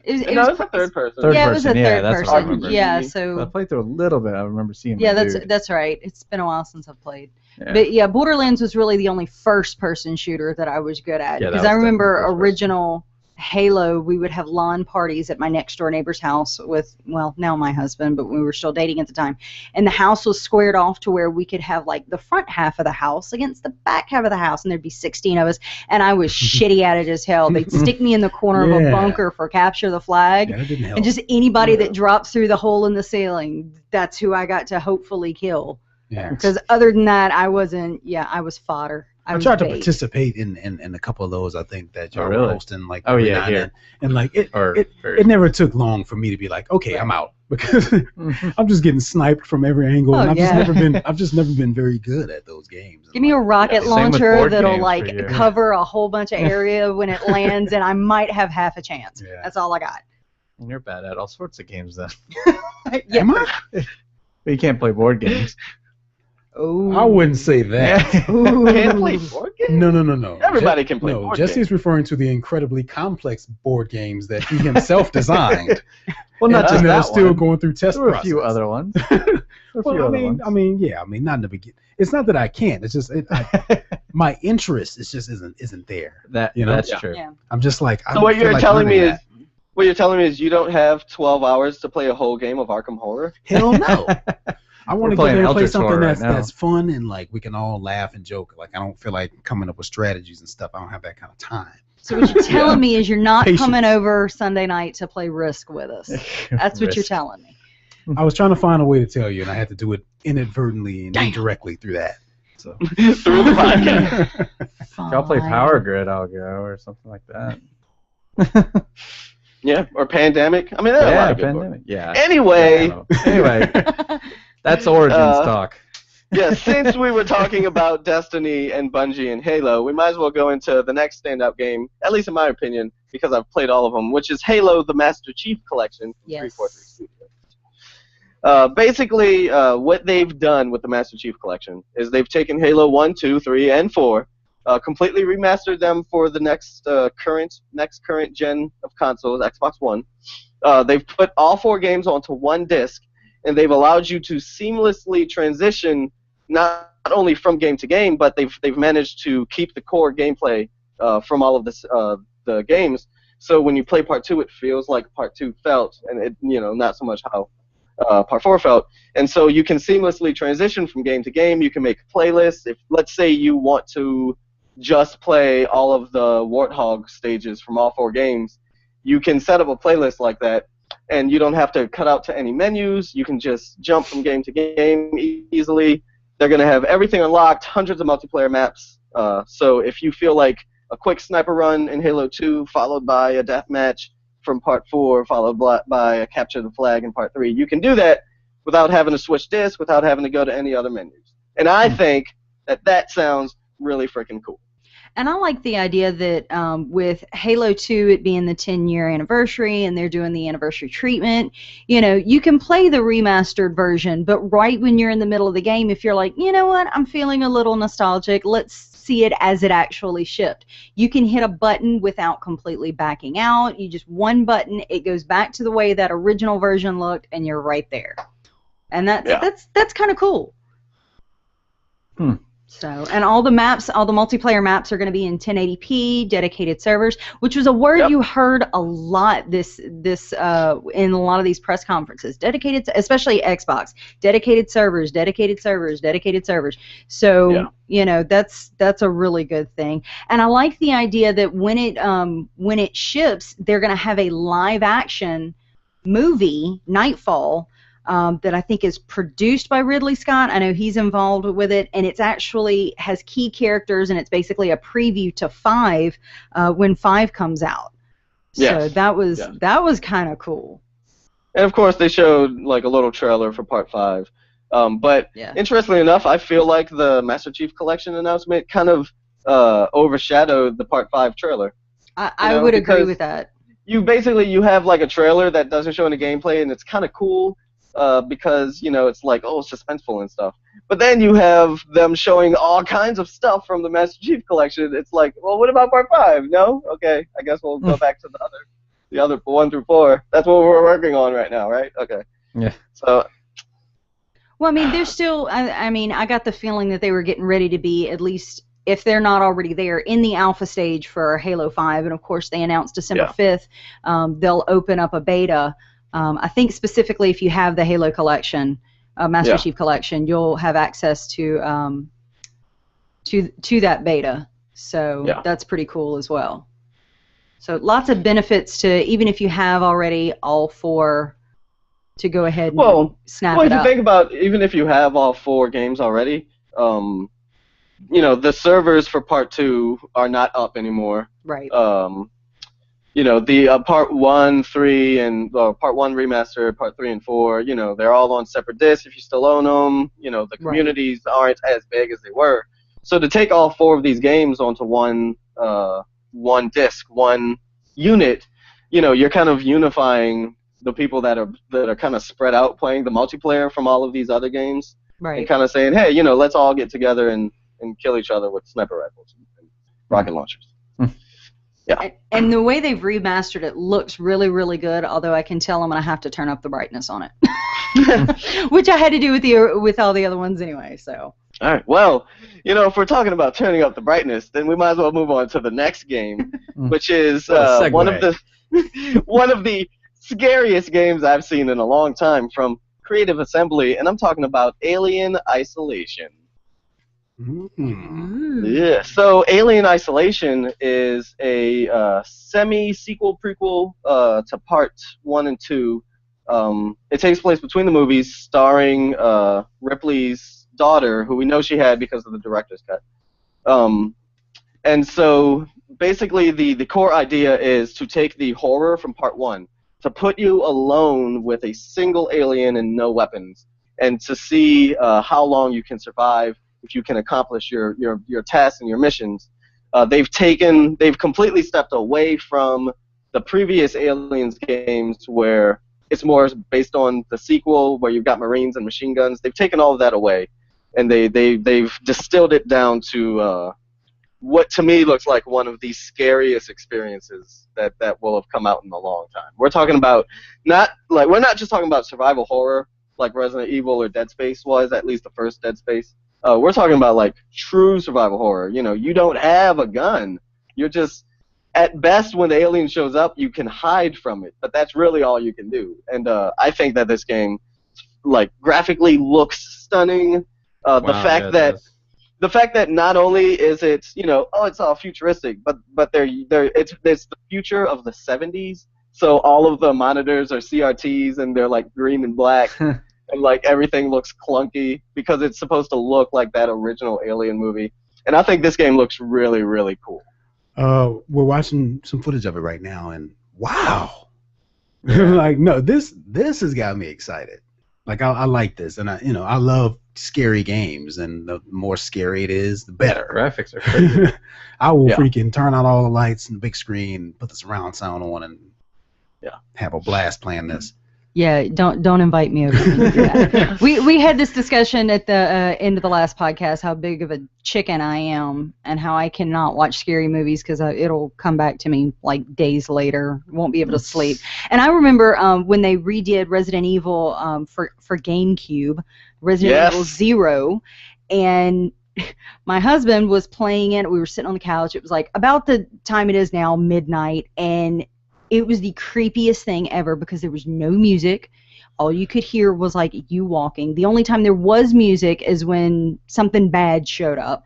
It No, was it's a third person. Third yeah, it was a person, yeah, third that's what I person. remember. Yeah, I so played through a little bit. I remember seeing. yeah, my that's dude. that's right. It's been a while since I've played. Yeah. But yeah, Borderlands was really the only first-person shooter that I was good at Yeah, that because was I remember definitely first-person. original Halo. We would have LAN parties at my next-door neighbor's house with, well, now my husband, but we were still dating at the time. And the house was squared off to where we could have like the front half of the house against the back half of the house, and there'd be 16 of us. And I was shitty at it as hell. They'd stick me in the corner of a Yeah. bunker for capture the flag. Yeah, that didn't help. And just anybody that dropped through the hole in the ceiling, that's who I got to hopefully kill. yeah. Because other than that, I wasn't. Yeah, I was fodder. I was tried to bait. participate in a couple of those. I think that y'all really? were hosting like. Oh, every yeah, now and here. then. And like it Very- never took long for me to be like, okay, I'm out because Mhm. I'm just getting sniped from every angle, Oh, and I've yeah. just never been very good at those games. Give me a rocket Same with launcher board that'll games for like you. cover a whole bunch of area when it lands, and I might have half a chance. Yeah. That's all I got. And you're bad at all sorts of games then. Yeah. Am I? But you can't play board games. Oh. I wouldn't say that. Can't play board games? No. Everybody can play No, board Jesse's games. referring to the incredibly complex board games that he himself designed. Well, not and just that are that still one. going through test There were a process. few other ones. There were a few Well, other ones. I mean, not in the beginning. It's not that I can't. It's just my interest is just isn't there. That's true. Yeah. I'm just like. So what you're telling me is you don't have 12 hours to play a whole game of Arkham Horror? Hell no. I want to go playing there and play Eldritch something Horror right that's fun and like we can all laugh and joke. Like I don't feel like coming up with strategies and stuff. I don't have that kind of time. So what you're telling me is you're not Patience. coming over Sunday night to play Risk with us. That's what you're Risk. telling me. I was trying to find a way to tell you, and I had to do it inadvertently and indirectly through that. So Through the podcast. If y'all play Fine. Power Grid, I'll go, or something like that. Yeah, or Pandemic. I mean, there are a lot of good Pandemic. ones. Yeah. Anyway, Anyway, that's Origins talk. yeah, since we were talking about Destiny and Bungie and Halo, we might as well go into the next standout game, at least in my opinion, because I've played all of them, which is Halo: The Master Chief Collection from Yes. 343 Studios. Basically, what they've done with the Master Chief Collection is they've taken Halo 1, 2, 3, and 4, completely remastered them for the next current gen of consoles, Xbox One. They've put all 4 games onto one disc, and they've allowed you to seamlessly transition not only from game to game, but they've managed to keep the core gameplay from all of the games. So when you play Part 2, it feels like Part 2 felt, and it not so much how Part 4 felt. And so you can seamlessly transition from game to game. You can make playlists. If let's say you want to just play all of the Warthog stages from all 4 games, you can set up a playlist like that, and you don't have to cut out to any menus. You can just jump from game to game easily. They're going to have everything unlocked, hundreds of multiplayer maps. So if you feel like a quick sniper run in Halo 2 followed by a deathmatch from Part 4 followed by a capture the flag in Part 3, you can do that without having to switch discs, without having to go to any other menus. And I think that sounds really freaking cool. And I like the idea that with Halo 2, it being the 10-year anniversary, and they're doing the anniversary treatment, you can play the remastered version, but right when you're in the middle of the game, if you're like, you know what, I'm feeling a little nostalgic, let's see it as it actually shipped. You can hit a button without completely backing out. You just one button, it goes back to the way that original version looked, and you're right there. And that's kind of cool. So, and all the maps, all the multiplayer maps are going to be in 1080p, dedicated servers, which was a word you heard a lot this in a lot of these press conferences. Dedicated, especially Xbox, dedicated servers, dedicated servers, dedicated servers. So, that's a really good thing. And I like the idea that when it ships, they're going to have a live action movie, Nightfall, that I think is produced by Ridley Scott. I know he's involved with it, and it's actually has key characters, and it's basically a preview to 5 when 5 comes out. Yes. So that was kind of cool. And of course, they showed like a little trailer for Part 5. But interestingly enough, I feel like the Master Chief Collection announcement kind of overshadowed the Part 5 trailer. I would agree with that. You have like a trailer that doesn't show any gameplay, and it's kind of cool. Because it's like, it's suspenseful and stuff. But then you have them showing all kinds of stuff from the Master Chief Collection. It's like, well, what about Part 5? No? Okay, I guess we'll go back to the other 1 through 4. That's what we're working on right now, right? Okay. Yeah. So. Well, I mean, there's still. I got the feeling that they were getting ready to be, at least if they're not already there, in the alpha stage for Halo 5. And of course, they announced December 5th. They'll open up a beta. I think specifically if you have the Halo collection, Master Chief collection, you'll have access to that beta. So that's pretty cool as well. So lots of benefits to, even if you have already all 4, to go ahead and snap it up. Well, if you think about, even if you have all 4 games already, the servers for Part 2 are not up anymore. Right. The Part 1, 3, and Part 1 remaster, Part 3 and 4, they're all on separate discs if you still own them. The communities aren't as big as they were. So to take all 4 of these games onto one disc, one unit, you're kind of unifying the people that are kind of spread out playing the multiplayer from all of these other games. Right. And kind of saying, hey, let's all get together and kill each other with sniper rifles and rocket launchers. Yeah. And the way they've remastered it looks really, really good, although I can tell I'm going to have to turn up the brightness on it. Which I had to do with all the other ones anyway, so. All right. Well, if we're talking about turning up the brightness, then we might as well move on to the next game, which is What a one of segue. the one of the scariest games I've seen in a long time from Creative Assembly, and I'm talking about Alien Isolation. Yeah. So Alien Isolation is a semi-sequel prequel to Part 1 and 2. It takes place between the movies, starring Ripley's daughter, who we know she had because of the director's cut. And so basically the core idea is to take the horror from Part 1, to put you alone with a single alien and no weapons, and to see how long you can survive if you can accomplish your tasks and your missions. They've completely stepped away from the previous Aliens games where it's more based on the sequel where you've got Marines and machine guns. They've taken all of that away, and they've distilled it down to what to me looks like one of the scariest experiences that will have come out in a long time. We're talking about we're not just talking about survival horror like Resident Evil or Dead Space was, at least the first Dead Space. We're talking about like true survival horror. You don't have a gun. You're just, at best, when the alien shows up, you can hide from it, but that's really all you can do. And I think that this game, like, graphically looks stunning. Wow, The fact that not only is it, it's all futuristic, but it's the future of the 70s. So all of the monitors are CRTs and they're like green and black. And like everything looks clunky because it's supposed to look like that original Alien movie. And I think this game looks really, really cool. We're watching some footage of it right now, and wow, like no, this has got me excited. Like I like this, and I love scary games, and the more scary it is, the better. Graphics are crazy. I will freaking turn out all the lights and the big screen, put the surround sound on, and have a blast playing this. Yeah, don't invite me over. Yeah. We had this discussion at the end of the last podcast, how big of a chicken I am and how I cannot watch scary movies because it'll come back to me like days later. Won't be able to sleep. And I remember when they redid Resident Evil for GameCube, Resident Evil 0, and my husband was playing it. We were sitting on the couch. It was like about the time it is now, midnight, and it was the creepiest thing ever because there was no music. All you could hear was like you walking. The only time there was music is when something bad showed up.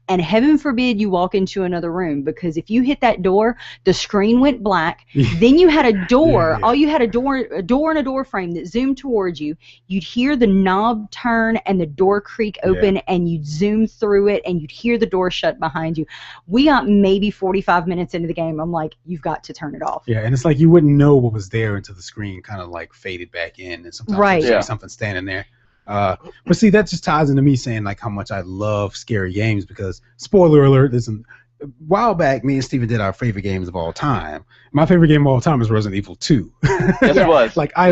And heaven forbid you walk into another room, because if you hit that door, the screen went black. Then you had a door. All you had a door and a door frame that zoomed towards you. You'd hear the knob turn and the door creak open, and you'd zoom through it and you'd hear the door shut behind you. We got maybe 45 minutes into the game. I'm like, you've got to turn it off. Yeah, and it's like you wouldn't know what was there until the screen kind of like faded back in, and sometimes you see something standing there. But see, that just ties into me saying like how much I love scary games, because spoiler alert, a while back me and Steven did our favorite games of all time. My favorite game of all time is Resident Evil 2. Yes, it was. Like I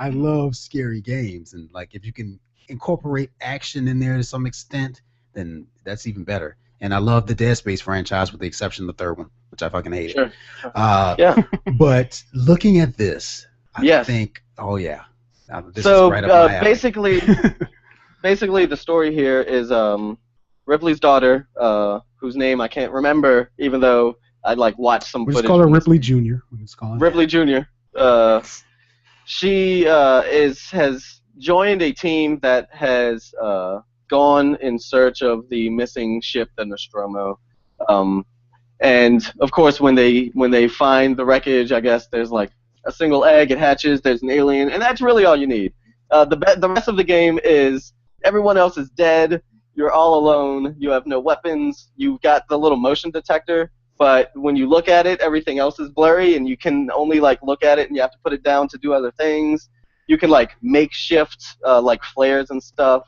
love scary games, and like if you can incorporate action in there to some extent, then that's even better. And I love the Dead Space franchise with the exception of the third one, which I fucking hated. Sure. But looking at this, I think, this is right up my alley. basically the story here is Ripley's daughter, whose name I can't remember, even though I'd like watch some footage. We'll just call her Ripley Jr. Ripley Jr. She has joined a team that has gone in search of the missing ship, the Nostromo. And of course, when they find the wreckage, I guess there's like a single egg, it hatches, there's an alien, and that's really all you need. The rest of the game is everyone else is dead, you're all alone, you have no weapons, you've got the little motion detector, but when you look at it, everything else is blurry, and you can only like look at it and you have to put it down to do other things. You can like makeshift like flares and stuff.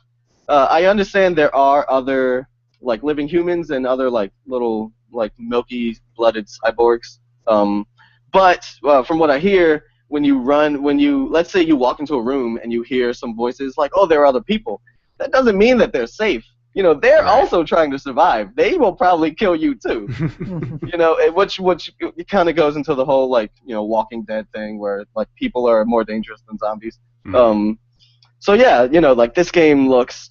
I understand there are other like living humans and other like little like milky-blooded cyborgs. But from what I hear, let's say you walk into a room and you hear some voices like, oh, there are other people. That doesn't mean that they're safe. They're also trying to survive. They will probably kill you too. Which kind of goes into the whole like, Walking Dead thing where like people are more dangerous than zombies. So yeah, like this game looks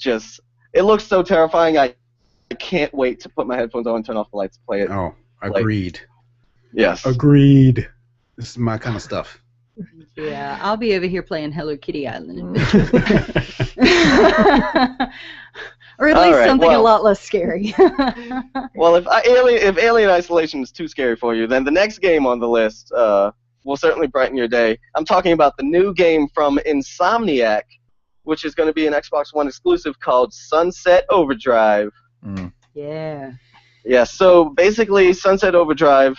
it looks so terrifying. I can't wait to put my headphones on and turn off the lights and play it. Oh, agreed. Yes. Agreed. This is my kind of stuff. Yeah, I'll be over here playing Hello Kitty Island. Or at least something a lot less scary. Well, if Alien Isolation is too scary for you, then the next game on the list will certainly brighten your day. I'm talking about the new game from Insomniac, which is going to be an Xbox One exclusive called Sunset Overdrive. Yeah. Yeah, so basically Sunset Overdrive,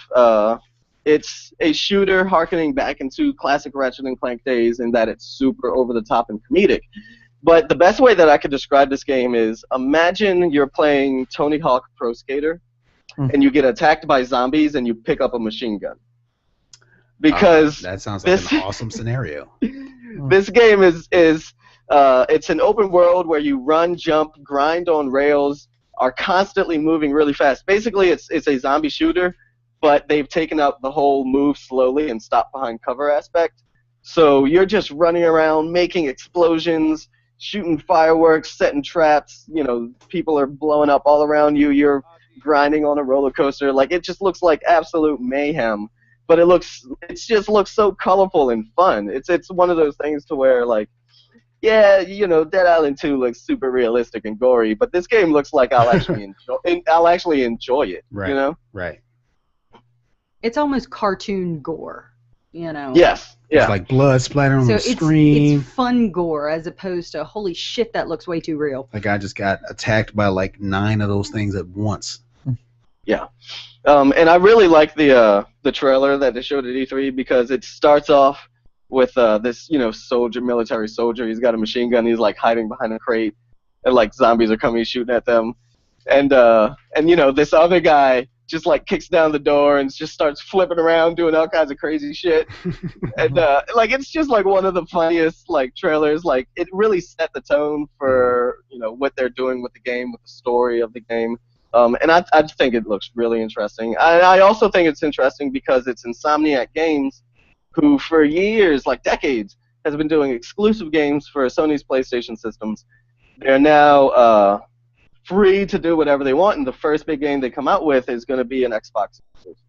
it's a shooter harkening back into classic Ratchet & Clank days in that it's super over-the-top and comedic. But the best way that I could describe this game is, imagine you're playing Tony Hawk Pro Skater, and you get attacked by zombies, and you pick up a machine gun. Because that sounds like an awesome scenario. This game is it's an open world where you run, jump, grind on rails, are constantly moving really fast. Basically, it's a zombie shooter, but they've taken out the whole move slowly and stop behind cover aspect. So you're just running around, making explosions, shooting fireworks, setting traps. You know, people are blowing up all around you. You're grinding on a roller coaster. Like, it just looks like absolute mayhem. But it just looks so colorful and fun. It's one of those things to where, like, yeah, you know, Dead Island 2 looks super realistic and gory, but this game looks like I'll actually enjoy it. Right. You know? Right. It's almost cartoon gore, you know. Yes. Yeah. It's like blood splattering on the So screen. it's fun gore as opposed to holy shit, that looks way too real. Like I just got attacked by like 9 of those things at once. Yeah. And I really like the trailer that they showed at E3 because it starts off with this, you know, military soldier. He's got a machine gun. He's like hiding behind a crate, and like zombies are coming shooting at them. And you know, this other guy just like kicks down the door and just starts flipping around doing all kinds of crazy shit. And like it's just like one of the funniest like trailers. Like it really set the tone for, you know, what they're doing with the game, with the story of the game. And I think it looks really interesting. I also think it's interesting because it's Insomniac Games, who for years, like decades, has been doing exclusive games for Sony's PlayStation systems. They're now free to do whatever they want, and the first big game they come out with is going to be an Xbox exclusive.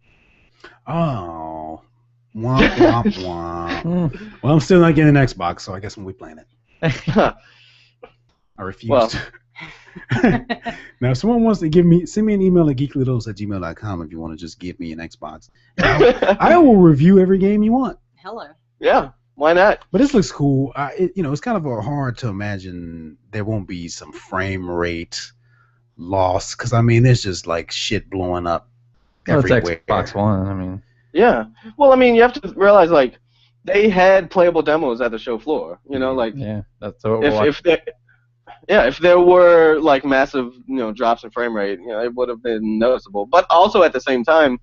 Oh. Womp, womp, womp. Well, I'm still not getting an Xbox, so I guess when we playing it. I refuse. Well. Now, if someone wants to send me an email at geeklydose@gmail.com if you want to just give me an Xbox. I will review every game you want. Hello. Yeah, why not? But this looks cool. You know, it's kind of hard to imagine there won't be some frame rate loss because I mean, there's just like shit blowing up everywhere. It's Xbox One. I mean. Yeah. Well, I mean, you have to realize like they had playable demos at the show floor. You know, like yeah, that's what if there were like massive, you know, drops in frame rate, you know, it would have been noticeable. But also at the same time,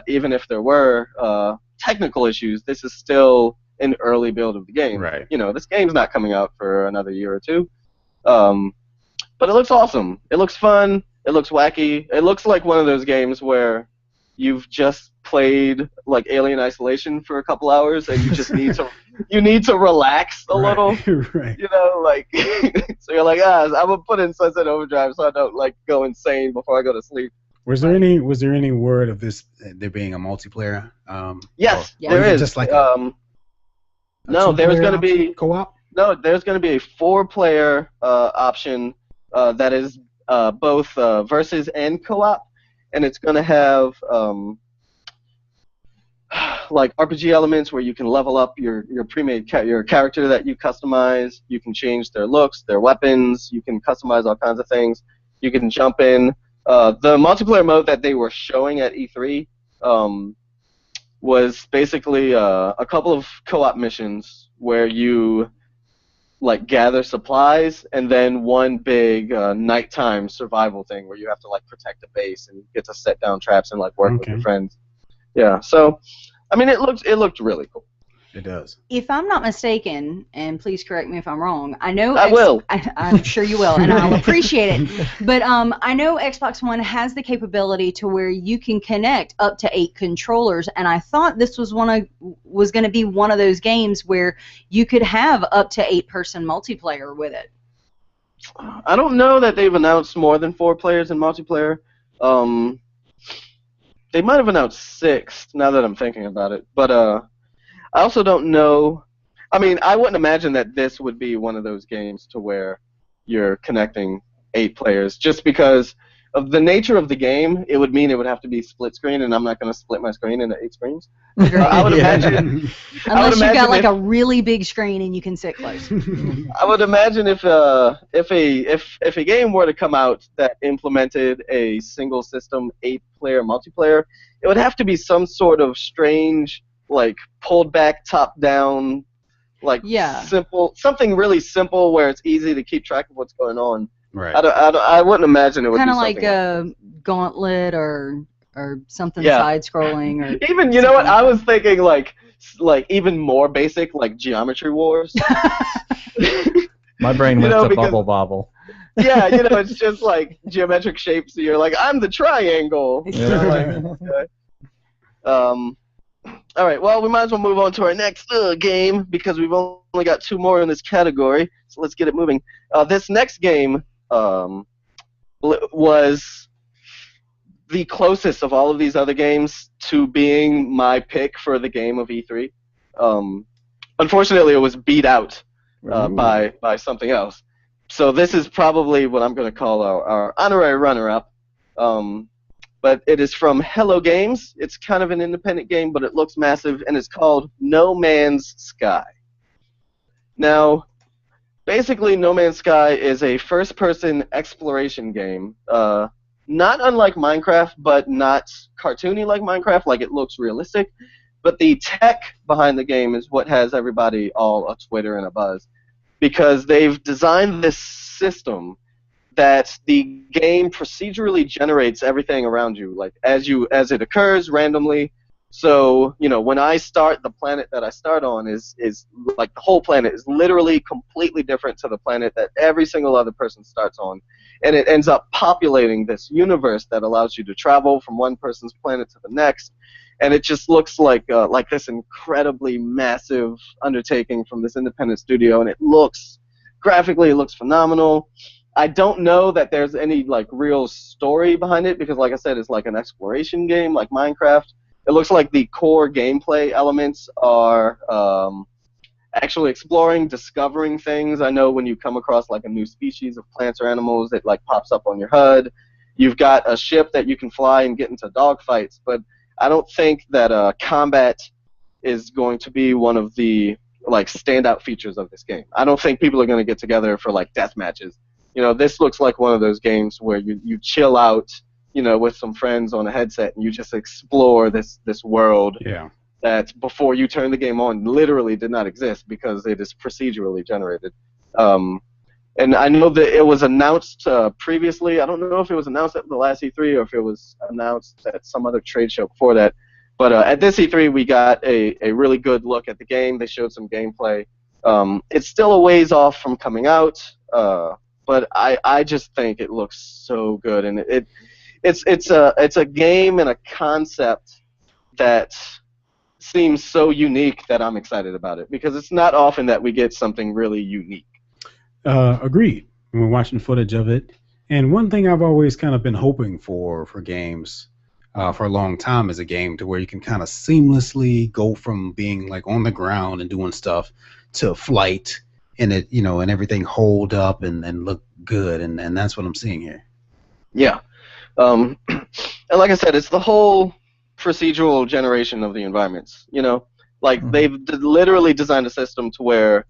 even if there were technical issues, this is still an early build of the game. Right. You know, this game's not coming out for another year or two. But it looks awesome. It looks fun. It looks wacky. It looks like one of those games where you've just played like Alien Isolation for a couple hours and you just need to relax a little. Right. You know, like so you're like, I'm gonna put in Sunset Overdrive so I don't like go insane before I go to sleep. Was there any word of this there being a multiplayer? Yes, there is. Just like no, there's going to be co-op. No, there's going to be a 4-player option that is both versus and co-op, and it's going to have like RPG elements where you can level up your pre-made your character that you customize. You can change their looks, their weapons. You can customize all kinds of things. You can jump in. The multiplayer mode that they were showing at E3 was basically a couple of co-op missions where you like gather supplies, and then one big nighttime survival thing where you have to like protect the base and get to set down traps and like work with your friends. Yeah, so I mean it looked really cool. It does. If I'm not mistaken, and please correct me if I'm wrong, I know I will. I'm sure you will, and I'll appreciate it. But I know Xbox One has the capability to where you can connect up to 8 controllers, and I thought this was going to be one of those games where you could have up to 8-person multiplayer with it. I don't know that they've announced more than 4 players in multiplayer. They might have announced 6 now that I'm thinking about it. But I also don't know. I mean, I wouldn't imagine that this would be one of those games to where you're connecting 8 players, just because of the nature of the game. It would mean it would have to be split screen, and I'm not going to split my screen into 8 screens. I would imagine. Unless you got like a really big screen and you can sit close. I would imagine if a game were to come out that implemented a single system 8-player multiplayer, it would have to be some sort of strange, like pulled back, top down, like simple, something really simple where it's easy to keep track of what's going on. Right. I wouldn't imagine it would kind be of like a Gauntlet or something side scrolling or even you know what I was thinking like even more basic like Geometry Wars. My brain went to Bubble Bobble. Yeah, it's just like geometric shapes. So you're like, I'm the triangle. All right, well, we might as well move on to our next game because we've only got 2 more in this category. So let's get it moving. This next game was the closest of all of these other games to being my pick for the game of E3. Unfortunately, it was beat out by something else. So this is probably what I'm going to call our honorary runner-up. But it is from Hello Games. It's kind of an independent game, but it looks massive, and it's called No Man's Sky. Now, basically, No Man's Sky is a first-person exploration game. Not unlike Minecraft, but not cartoony like Minecraft, like it looks realistic. But the tech behind the game is what has everybody all a Twitter and a buzz. Because they've designed this system that the game procedurally generates everything around you, like as it occurs randomly. So, when I start, the planet that I start on is like the whole planet is literally completely different to the planet that every single other person starts on. And it ends up populating this universe that allows you to travel from one person's planet to the next. And it just looks like this incredibly massive undertaking from this independent studio, and graphically it looks phenomenal. I don't know that there's any real story behind it because, like I said, it's like an exploration game like Minecraft. It looks like the core gameplay elements are actually exploring, discovering things. I know when you come across like a new species of plants or animals, it pops up on your HUD. You've got a ship that you can fly and get into dogfights, but I don't think that combat is going to be one of the standout features of this game. I don't think people are going to get together for death matches. This looks like one of those games where you chill out, with some friends on a headset and you just explore this world that before you turn the game on literally did not exist because it is procedurally generated. And I know that it was announced previously. I don't know if it was announced at the last E3 or if it was announced at some other trade show before that. But at this E3, we got a really good look at the game. They showed some gameplay. It's still a ways off from coming out, but I just think it looks so good, and it's a game and a concept that seems so unique that I'm excited about it because it's not often that we get something really unique. Agreed. We're watching footage of it, and one thing I've always kind of been hoping for games for a long time is a game to where you can kind of seamlessly go from being on the ground and doing stuff to flight, and it and everything hold up and look good, and that's what I'm seeing here. Yeah, and like I said, it's the whole procedural generation of the environments. They've literally designed a system to where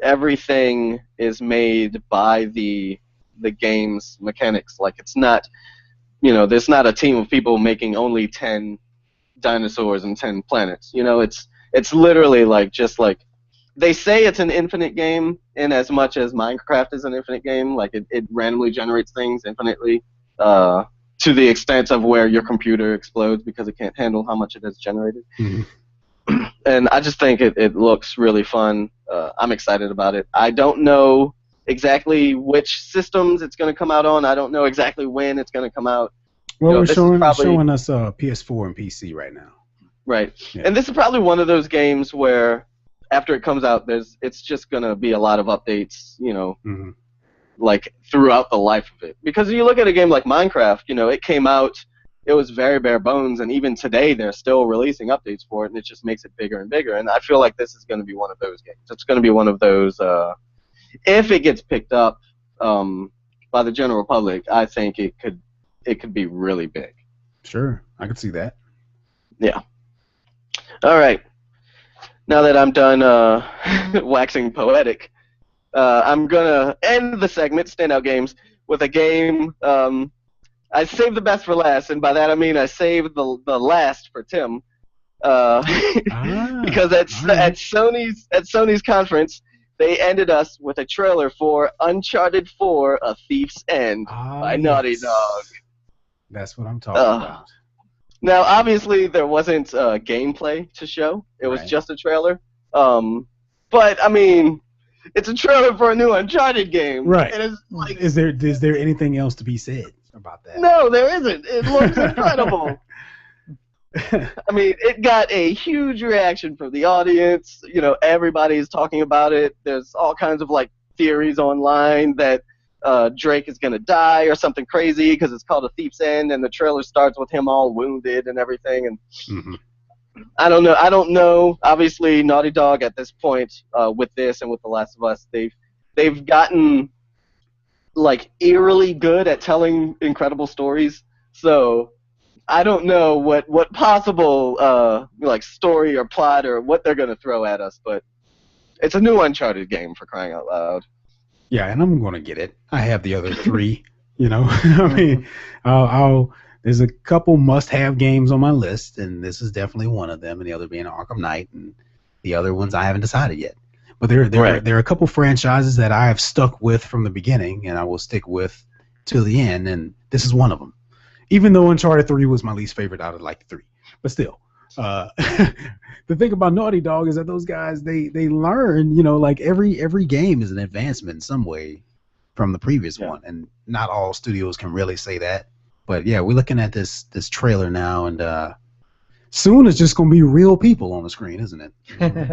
everything is made by the game's mechanics. It's not, there's not a team of people making only 10 dinosaurs and 10 planets. It's literally they say it's an infinite game in as much as Minecraft is an infinite game. It randomly generates things infinitely to the extent of where your computer explodes because it can't handle how much it has generated. Mm-hmm. And I just think it looks really fun. I'm excited about it. I don't know exactly which systems it's going to come out on. I don't know exactly when it's going to come out. Well, we're showing us PS4 and PC right now. Right. Yeah. And this is probably one of those games where after it comes out, it's just going to be a lot of updates, Mm-hmm. like throughout the life of it. Because you look at a game like Minecraft, you know, it came out, it was very bare bones, and even today they're still releasing updates for it, and it just makes it bigger and bigger. And I feel like this is going to be one of those games. It's going to be one of those, if it gets picked up by the general public, I think it could be really big. Sure, I could see that. Yeah. All right. Now that I'm done waxing poetic, I'm going to end the segment, Standout Games, with a game. I saved the best for last, and by that I mean I saved the last for Tim. Because at Sony's conference, they ended us with a trailer for Uncharted 4: A Thief's End by Naughty Dog. That's what I'm talking about. Now, obviously, there wasn't gameplay to show. It was just a trailer. But, I mean, it's a trailer for a new Uncharted game. Right. It is, like, is there anything else to be said about that? No, there isn't. It looks incredible. I mean, it got a huge reaction from the audience. You know, everybody's talking about it. There's all kinds of, like, theories online that Drake is going to die or something crazy because it's called A Thief's End, and the trailer starts with him all wounded and everything. And I don't know. Obviously, Naughty Dog at this point, with this and with The Last of Us, they've gotten, like, eerily good at telling incredible stories. So I don't know what possible like story or plot or what they're gonna throw at us, but it's a new Uncharted game, for crying out loud. Yeah, and I'm gonna get it. I have the other three. You know, I mean, there's a couple must-have games on my list, and this is definitely one of them, and the other being Arkham Knight, and the other ones I haven't decided yet. But there are a couple franchises that I have stuck with from the beginning, and I will stick with till the end, and this is one of them. Even though Uncharted 3 was my least favorite out of like the 3, but still, the thing about Naughty Dog is that those guys they learn, you know, like every game is an advancement in some way from the previous one, and not all studios can really say that. But yeah, we're looking at this trailer now, and soon it's just gonna be real people on the screen, isn't it?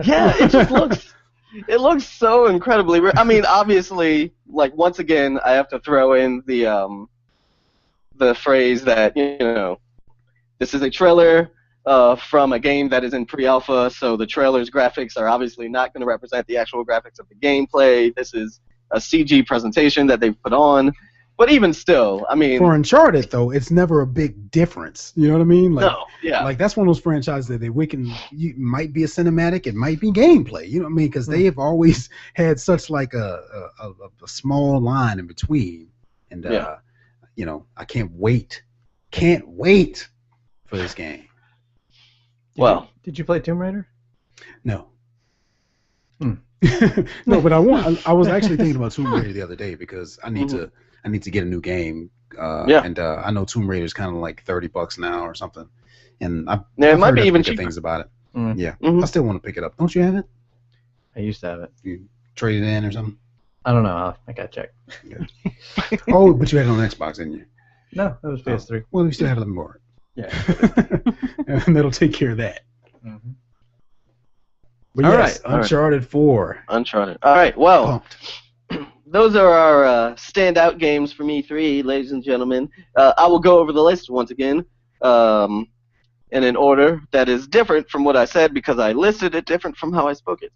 Yeah, it just looks so incredibly real. I mean, obviously, like, once again, I have to throw in the phrase that, you know, this is a trailer from a game that is in pre-alpha, so the trailer's graphics are obviously not going to represent the actual graphics of the gameplay. This is a CG presentation that they've put on. But even still, I mean, for Uncharted though, it's never a big difference. You know what I mean? Like, no, yeah. Like that's one of those franchises that it might be a cinematic, it might be gameplay. You know what I mean? Because they have always had such like a small line in between, and you know, I can't wait for this game. Did you play Tomb Raider? No. No, but I was actually thinking about Tomb Raider the other day because I need to get a new game. And I know Tomb Raider is kind of like $30 now or something, and I've might be heard even good cheaper. things about it. Mm. Yeah, I still want to pick it up. Don't you have it? I used to have it. You trade it in or something? I don't know. I gotta check. Yeah. Oh, but you had it on Xbox, didn't you? No, it was PS3. Well, you still have it on board. Yeah. And that'll take care of that. Mm-hmm. But All yes, right. Uncharted 4. Uncharted. All right, well, Pumped. those are our standout games from E3, ladies and gentlemen. I will go over the list once again in an order that is different from what I said because I listed it different from how I spoke it.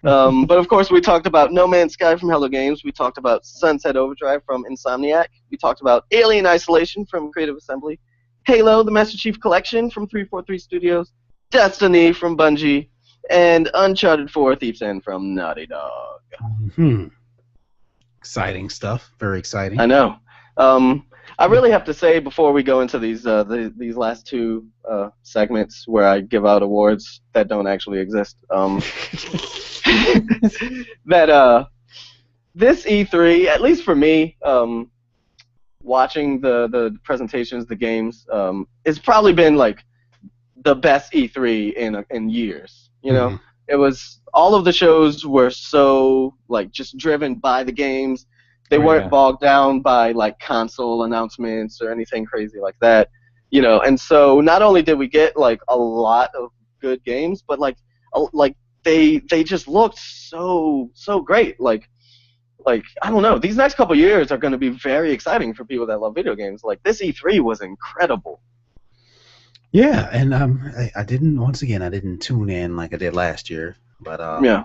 But of course, we talked about No Man's Sky from Hello Games. We talked about Sunset Overdrive from Insomniac. We talked about Alien Isolation from Creative Assembly. Halo, the Master Chief Collection from 343 Studios. Destiny from Bungie. And Uncharted 4: Thief's End from Naughty Dog. Exciting stuff. Very exciting. I know. I really have to say before we go into these last two segments where I give out awards that don't actually exist, that this E3, at least for me, watching the presentations, the games, it's probably been like the best E3 in years. You know, it was, all of the shows were so like just driven by the games. They weren't bogged down by like console announcements or anything crazy like that, you know. And so not only did we get like a lot of good games, but like they just looked so great. Like like, I don't know, these next couple years are going to be very exciting for people that love video games. Like, this E3 was incredible. Yeah, and I didn't tune in like I did last year, but Yeah.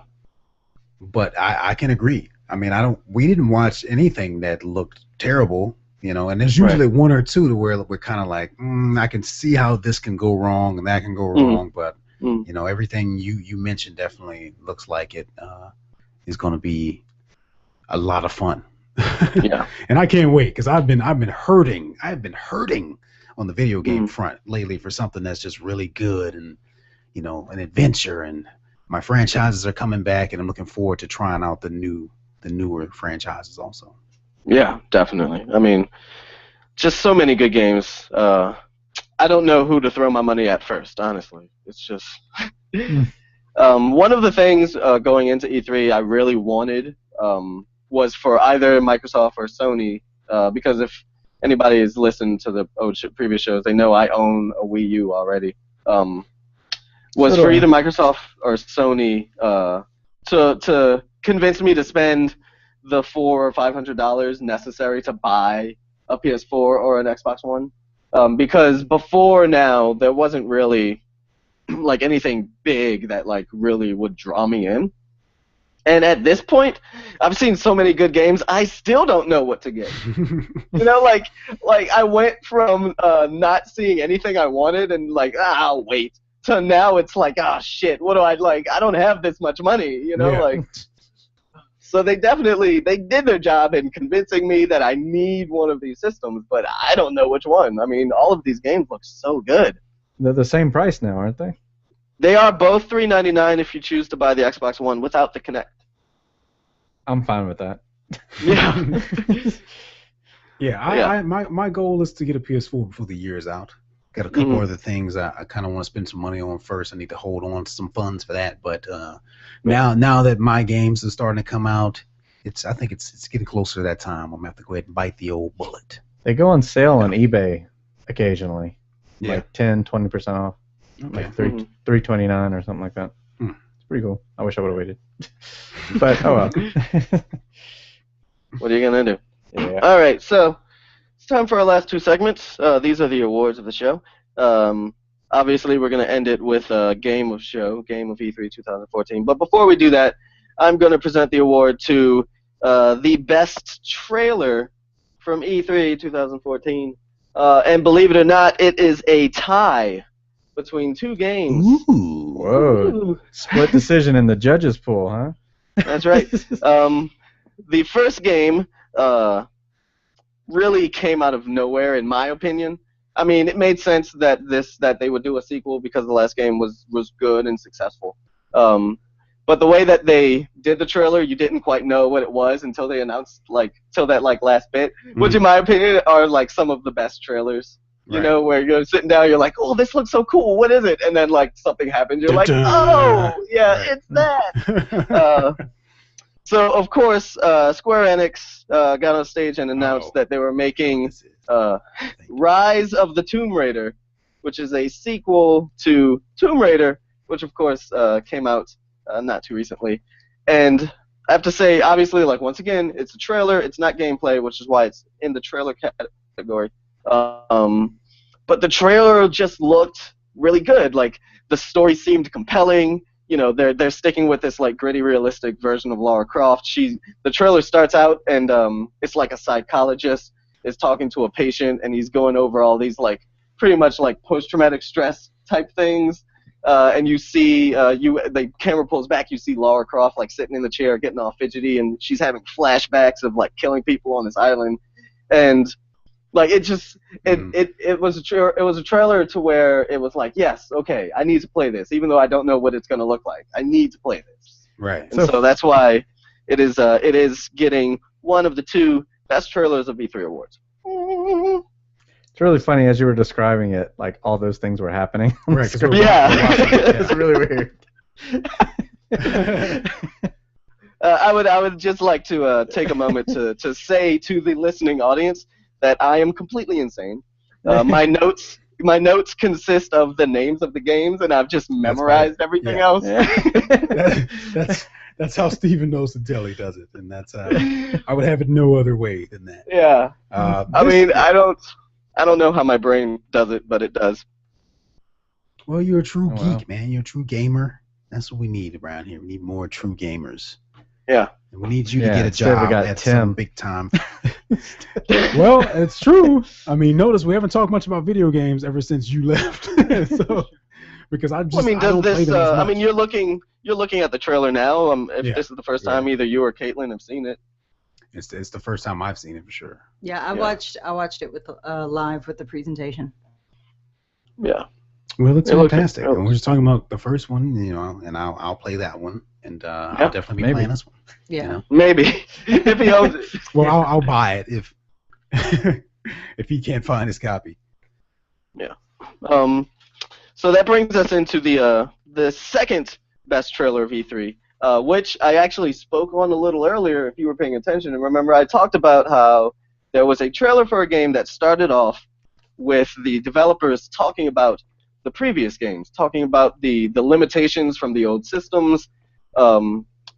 But I can agree. I mean, we didn't watch anything that looked terrible, you know, and there's usually one or two to where we're kind of like, I can see how this can go wrong and that can go wrong, but you know, everything you mentioned definitely looks like it is going to be a lot of fun. Yeah. And I can't wait because I've been hurting on the video game front lately for something that's just really good and, you know, an adventure, and my franchises are coming back and I'm looking forward to trying out the newer franchises also. Yeah, definitely. I mean, just so many good games. I don't know who to throw my money at first, honestly. It's just one of the things going into E3 I really wanted was for either Microsoft or Sony, because if anybody has listened to the previous shows, they know I own a Wii U already. Was for either Microsoft or Sony to convince me to spend the $400 or $500 necessary to buy a PS4 or an Xbox One, because before now there wasn't really like anything big that like really would draw me in. And at this point, I've seen so many good games, I still don't know what to get. You know, like I went from not seeing anything I wanted and like, I'll wait, to now it's like, shit, what do I like? I don't have this much money, you know, like. So they did their job in convincing me that I need one of these systems, but I don't know which one. I mean, all of these games look so good. They're the same price now, aren't they? They are both $399 if you choose to buy the Xbox One without the Kinect. I'm fine with that. Yeah. My goal is to get a PS4 before the year is out. Got a couple other things I kind of want to spend some money on first. I need to hold on to some funds for that. But now that my games are starting to come out, I think it's getting closer to that time. I'm gonna have to go ahead and bite the old bullet. They go on sale on eBay occasionally, like 10-20% off, like $329 or something like that. It's pretty cool. I wish I would have waited, but oh well. What are you gonna do? Yeah. All right, so it's time for our last two segments. These are the awards of the show. Obviously, we're going to end it with a Game of E3 2014. But before we do that, I'm going to present the award to the best trailer from E3 2014. And believe it or not, it is a tie between two games. Ooh. Whoa. Ooh. Split decision in the judges' pool, huh? That's right. The first game really came out of nowhere, in my opinion. I mean, it made sense that they would do a sequel because the last game was good and successful. But the way that they did the trailer, you didn't quite know what it was until they announced, till that last bit, which in my opinion are like some of the best trailers. You know, where you're sitting down, you're like, oh, this looks so cool. What is it? And then something happens. You're like, oh, yeah, it's that. So, of course, Square Enix got on stage and announced that they were making Rise of the Tomb Raider, which is a sequel to Tomb Raider, which, of course, came out not too recently. And I have to say, obviously, once again, it's a trailer. It's not gameplay, which is why it's in the trailer category. But the trailer just looked really good. The story seemed compelling. You know, they're sticking with this gritty, realistic version of Lara Croft. The trailer starts out and it's like a psychologist is talking to a patient and he's going over all these pretty much post-traumatic stress type things. And you see the camera pulls back. You see Lara Croft sitting in the chair, getting all fidgety, and she's having flashbacks of killing people on this island, and it was a trailer to where it was yes, okay, I need to play this, even though I don't know what it's going to look like. I need to play this. Right. And so that's why it is getting one of the two best trailers of E3 awards. It's really funny as you were describing it, all those things were happening. Right. It's really weird. I would just like to take a moment to say to the listening audience that I am completely insane. My notes consist of the names of the games, and I've just memorized everything else. That's That's how Stephen Nocentelli does it, and that's I would have it no other way than that. Yeah. I mean, I don't know how my brain does it, but it does. Well, you're a true geek, man. You're a true gamer. That's what we need around here. We need more true gamers. Yeah. And we need you to get a job at Tim. some big time. Well, it's true. I mean, notice we haven't talked much about video games ever since you left. So, because I mean, does this? I mean, you're looking at the trailer now. If this is the first time either you or Caitlin have seen it. It's the first time I've seen it for sure. Yeah, I watched it with live with the presentation. Yeah. Well, it's fantastic. And we're just talking about the first one, and I'll play that one, and I'll definitely be playing this one. Yeah. Maybe if he owns it. Well, I'll buy it if if he can't find his copy. Yeah. So that brings us into the second best trailer of E3, which I actually spoke on a little earlier. If you were paying attention, and remember, I talked about how there was a trailer for a game that started off with the developers talking about the previous games, talking about the limitations from the old systems,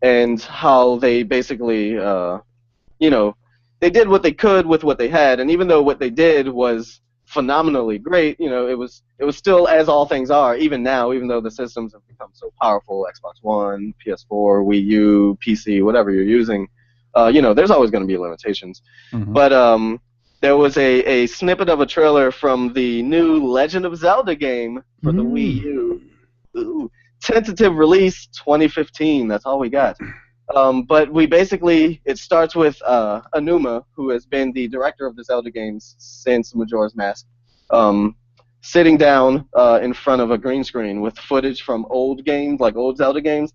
and how they basically, they did what they could with what they had, and even though what they did was phenomenally great, it was still, as all things are, even now, even though the systems have become so powerful, Xbox One, PS4, Wii U, PC, whatever you're using, there's always going to be limitations. Mm-hmm. But there was a snippet of a trailer from the new Legend of Zelda game for the Wii U. Ooh. Tentative release 2015. That's all we got. But it starts with Anuma, who has been the director of the Zelda games since Majora's Mask, sitting down in front of a green screen with footage from old games, like old Zelda games,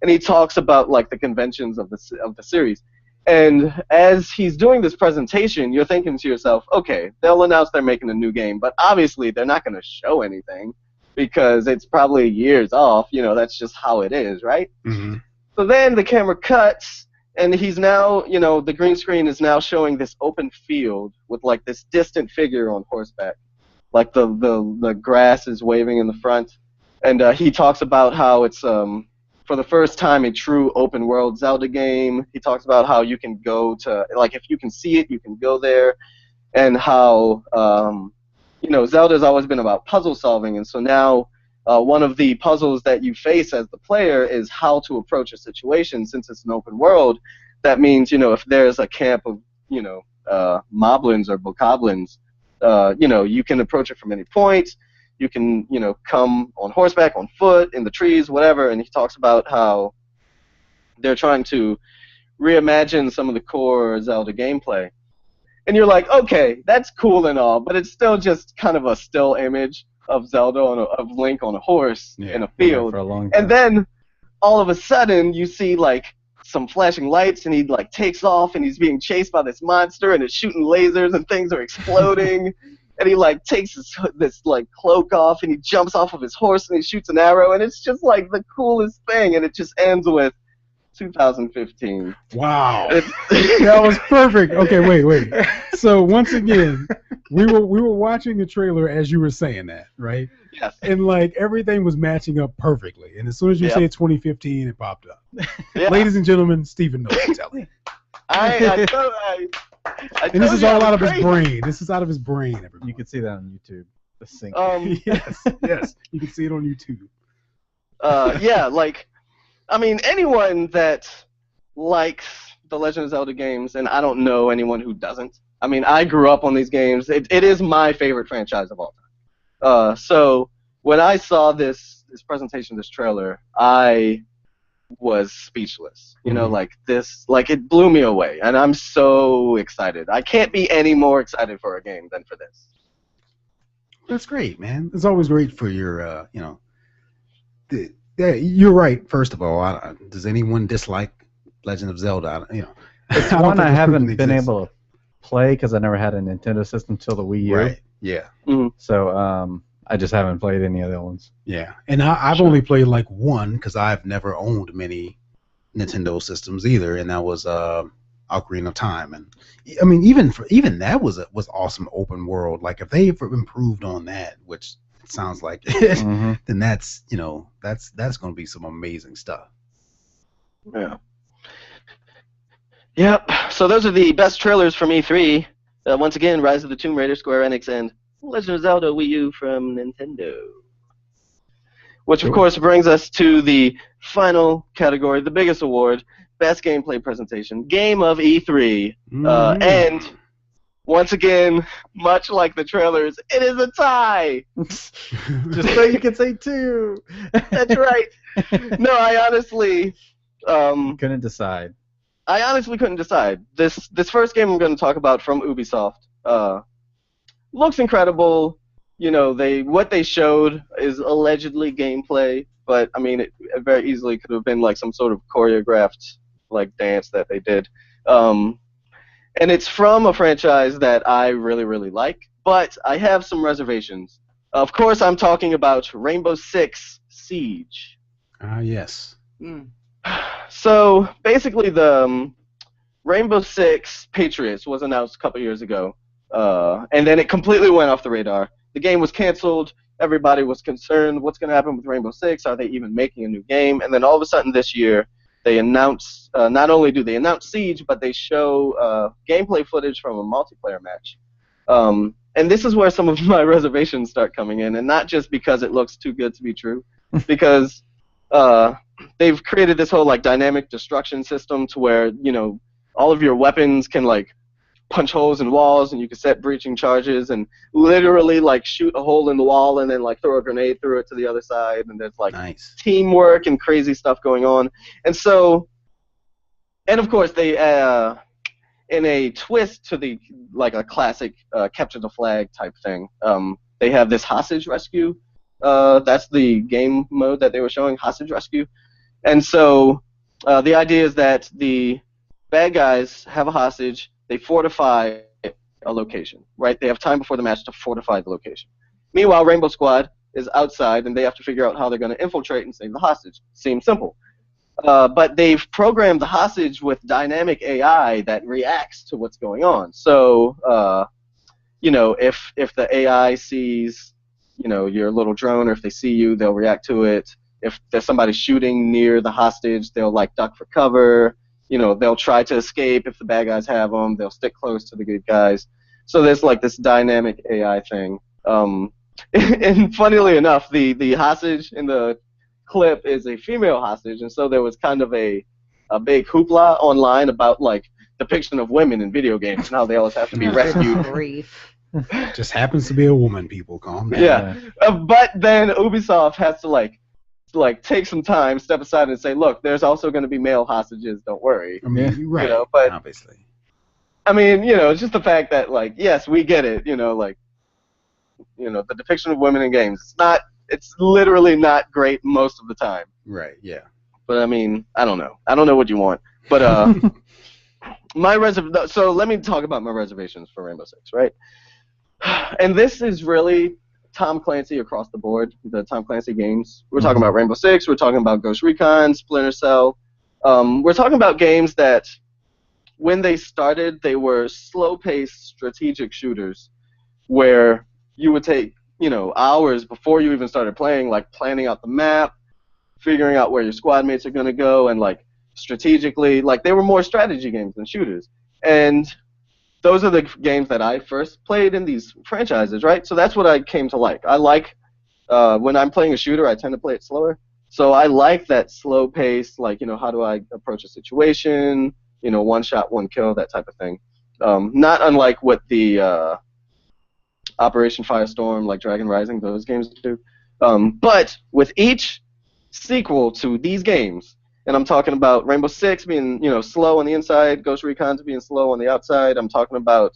and he talks about like the conventions of the series. And as he's doing this presentation, you're thinking to yourself, okay, they'll announce they're making a new game, but obviously they're not going to show anything because it's probably years off. That's just how it is, right? Mm-hmm. So then the camera cuts, and he's now, the green screen is now showing this open field with like this distant figure on horseback. Like the grass is waving in the front. And he talks about how it's, for the first time, a true open world Zelda game. He talks about how you can go to, like, if you can see it, you can go there. And how, Zelda's always been about puzzle solving. And so now, one of the puzzles that you face as the player is how to approach a situation. Since it's an open world, that means, if there's a camp of, moblins or bokoblins, you can approach it from any point. You can, come on horseback, on foot, in the trees, whatever. And he talks about how they're trying to reimagine some of the core Zelda gameplay. And you're like, okay, that's cool and all, but it's still just kind of a still image of Zelda of Link on a horse in a field. For a long time. And then all of a sudden you see like some flashing lights, and he like takes off, and he's being chased by this monster, and it's shooting lasers, and things are exploding. And he like takes this like cloak off, and he jumps off of his horse, and he shoots an arrow, and it's just like the coolest thing. And it just ends with 2015. Wow, that was perfect. Okay, wait. So once again, we were watching the trailer as you were saying that, right? Yes. And like everything was matching up perfectly. And as soon as you said 2015, it popped up. Yeah. Ladies and gentlemen, Stephen Nocentelli. And this is all out of his brain. This is out of his brain. Everybody. You can see that on YouTube. The sync. Yes, you can see it on YouTube. Anyone that likes the Legend of Zelda games, and I don't know anyone who doesn't. I mean, I grew up on these games. It is my favorite franchise of all time. So when I saw this presentation, this trailer, I was speechless. It blew me away, and I'm so excited. I can't be any more excited for a game than for this. That's great, man. It's always great for your, you're right. First of all, does anyone dislike Legend of Zelda? It's one I haven't been able to play because I never had a Nintendo system till the Wii U. Right. Yeah. Mm-hmm. So I just haven't played any of the other ones. Yeah, and I've only played like one because I've never owned many Nintendo systems either, and that was Ocarina of Time. And I mean, even that was awesome open world. Like if they improved on that, which it sounds like it, then that's going to be some amazing stuff. Yeah. Yep. So those are the best trailers from E3. Once again, Rise of the Tomb Raider, Square Enix, and Legend of Zelda Wii U from Nintendo. Which, of course, brings us to the final category, the biggest award, Best Gameplay Presentation, Game of E3. And, once again, much like the trailers, it is a tie! Just so you can say 2! That's right! No, I honestly... couldn't decide. I honestly couldn't decide. This first game I'm going to talk about from Ubisoft looks incredible. You know, what they showed is allegedly gameplay, but I mean, it very easily could have been like some sort of choreographed like dance that they did. And it's from a franchise that I really, really like, but I have some reservations. Of course, I'm talking about Rainbow Six Siege. Yes. So basically, the Rainbow Six Patriots was announced a couple years ago, and then it completely went off the radar. The game was canceled. Everybody was concerned, what's going to happen with Rainbow Six? Are they even making a new game? And then all of a sudden this year, they announce, not only do they announce Siege, but they show gameplay footage from a multiplayer match. And this is where some of my reservations start coming in, and not just because it looks too good to be true, because they've created this whole like dynamic destruction system to where, you know, all of your weapons can like punch holes in walls, and you can set breaching charges and literally like shoot a hole in the wall and then like throw a grenade through it to the other side, and there's like teamwork and crazy stuff going on. And so, and of course they in a twist to the like a classic capture the flag type thing, they have this hostage rescue. That's the game mode that they were showing, hostage rescue. And so the idea is that the bad guys have a hostage. They fortify a location, right? They have time before the match to fortify the location. Meanwhile, Rainbow Squad is outside, and they have to figure out how they're going to infiltrate and save the hostage. Seems simple. But they've programmed the hostage with dynamic AI that reacts to what's going on. So, you know, if the AI sees, you know, your little drone, or if they see you, they'll react to it. If there's somebody shooting near the hostage, they'll like duck for cover. You know, they'll try to escape if the bad guys have them. They'll stick close to the good guys. So there's like this dynamic AI thing. And funnily enough, the hostage in the clip is a female hostage, and so there was kind of a big hoopla online about like depiction of women in video games and how they always have to be rescued. Just happens to be a woman, people. Calm down. Yeah, but then Ubisoft has to like take some time, step aside, and say, look, there's also going to be male hostages. Don't worry. I mean, you're right. You know, but obviously, I mean, you know, it's just the fact that like, yes, we get it. You know, like, you know, the depiction of women in games. It's literally not great most of the time. Right. Yeah. But I mean, I don't know. I don't know what you want. But so let me talk about my reservations for Rainbow Six, right? And this is really Tom Clancy across the board, the Tom Clancy games. We're talking about Rainbow Six, we're talking about Ghost Recon, Splinter Cell. We're talking about games that, when they started, they were slow-paced strategic shooters where you would take, you know, hours before you even started playing, like planning out the map, figuring out where your squad mates are going to go, and like strategically, like they were more strategy games than shooters. And those are the games that I first played in these franchises, right? So that's what I came to like. I like, when I'm playing a shooter, I tend to play it slower. So I like that slow pace, like, you know, how do I approach a situation, you know, one shot, one kill, that type of thing. Not unlike what the Operation Firestorm, like Dragon Rising, those games do. But with each sequel to these games, and I'm talking about Rainbow Six being, you know, slow on the inside, Ghost Recon being slow on the outside. I'm talking about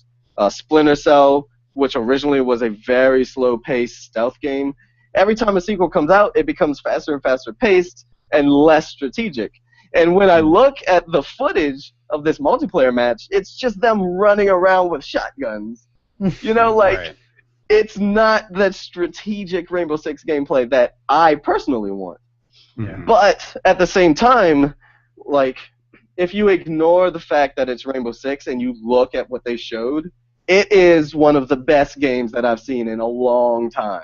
Splinter Cell, which originally was a very slow-paced stealth game. Every time a sequel comes out, it becomes faster and faster paced and less strategic. And when I look at the footage of this multiplayer match, it's just them running around with shotguns. You know, like, right. It's not that strategic Rainbow Six gameplay that I personally want. Yeah. But at the same time, like, if you ignore the fact that it's Rainbow Six and you look at what they showed, it is one of the best games that I've seen in a long time.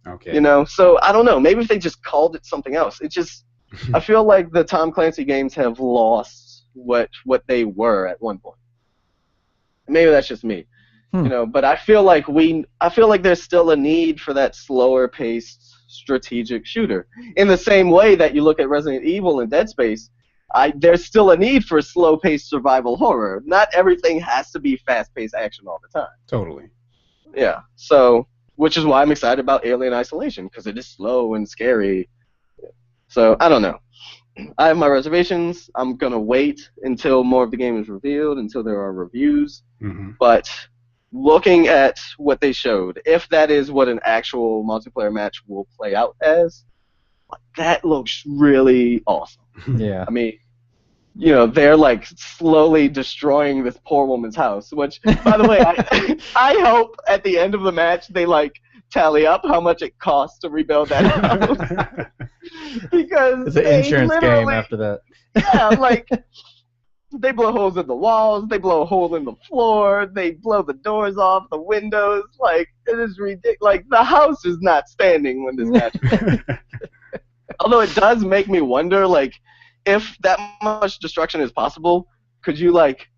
Okay. You know, so I don't know. Maybe if they just called it something else. It just, I feel like the Tom Clancy games have lost what they were at one point. Maybe that's just me, but I feel like there's still a need for that slower paced strategic shooter. In the same way that you look at Resident Evil and Dead Space, there's still a need for slow paced survival horror. Not everything has to be fast paced action all the time. Totally. Yeah. So, which is why I'm excited about Alien Isolation, because it is slow and scary. So I don't know. I have my reservations. I'm going to wait until more of the game is revealed, until there are reviews. Mm-hmm. But looking at what they showed, if that is what an actual multiplayer match will play out as, that looks really awesome. Yeah. I mean, they're like slowly destroying this poor woman's house, which, by the way, I hope at the end of the match they like tally up how much it costs to rebuild that house. Because it's an insurance game after that. Yeah, like they blow holes in the walls, they blow a hole in the floor, they blow the doors off, the windows. Like, it is ridiculous. Like, the house is not standing when this match is. Although it does make me wonder, like, if that much destruction is possible, could you like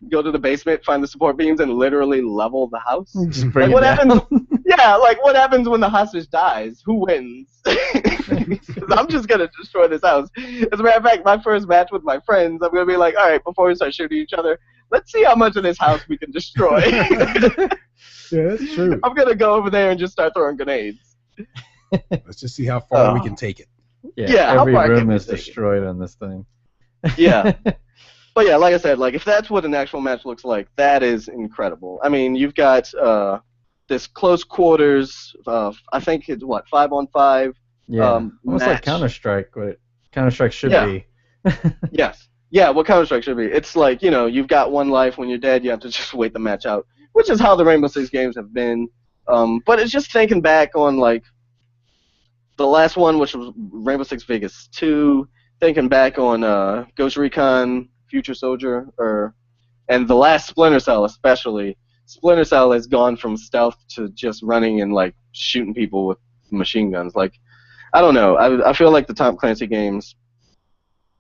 go to the basement, find the support beams, and literally level the house? Just bring like, it down. happens? Yeah, like what happens when the hostage dies? Who wins? 'Cause I'm just gonna destroy this house. As a matter of fact, my first match with my friends, I'm gonna be like, all right, before we start shooting each other, let's see how much of this house we can destroy. Yeah, that's true. I'm gonna go over there and just start throwing grenades. Let's just see how far we can take it. Yeah, how every far room can we is take it? destroyed on this thing. Yeah. But yeah, like I said, like if that's what an actual match looks like, that is incredible. I mean, you've got this close quarters, I think it's 5-on-5. Yeah, almost match. like Counter-Strike, what Counter-Strike should be. Yes. Yeah, what Counter-Strike should be. It's like, you've got one life. When you're dead, you have to just wait the match out, which is how the Rainbow Six games have been. But it's just thinking back on, like, the last one, which was Rainbow Six Vegas 2, thinking back on Ghost Recon Future Soldier, and the last Splinter Cell especially. Splinter Cell has gone from stealth to just running and like shooting people with machine guns. Like, I don't know. I feel like the Tom Clancy games,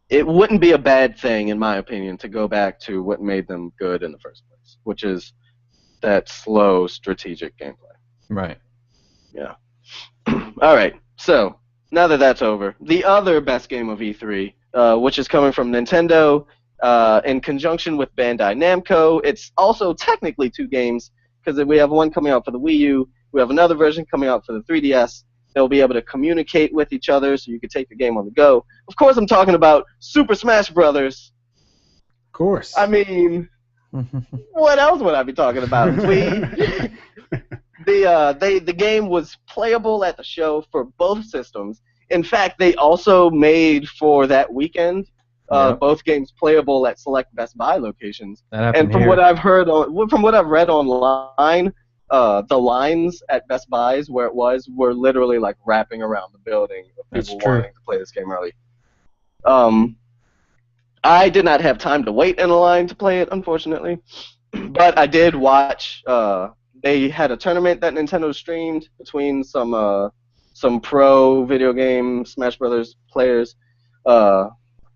it wouldn't be a bad thing, in my opinion, to go back to what made them good in the first place, which is that slow strategic gameplay. Right. Yeah. All right. So now that that's over, the other best game of E3, which is coming from Nintendo, in conjunction with Bandai Namco. It's also technically two games, because we have one coming out for the Wii U, we have another version coming out for the 3DS. They'll be able to communicate with each other, so you can take the game on the go. Of course, I'm talking about Super Smash Brothers. Of course. I mean, what else would I be talking about? The game was playable at the show for both systems. In fact, they also made for that weekend both games playable at select Best Buy locations. And from what I've read online, the lines at Best Buys where it was were literally like wrapping around the building of people wanting to play this game early. I did not have time to wait in a line to play it, unfortunately, but I did watch. They had a tournament that Nintendo streamed between some pro video game Smash Brothers players.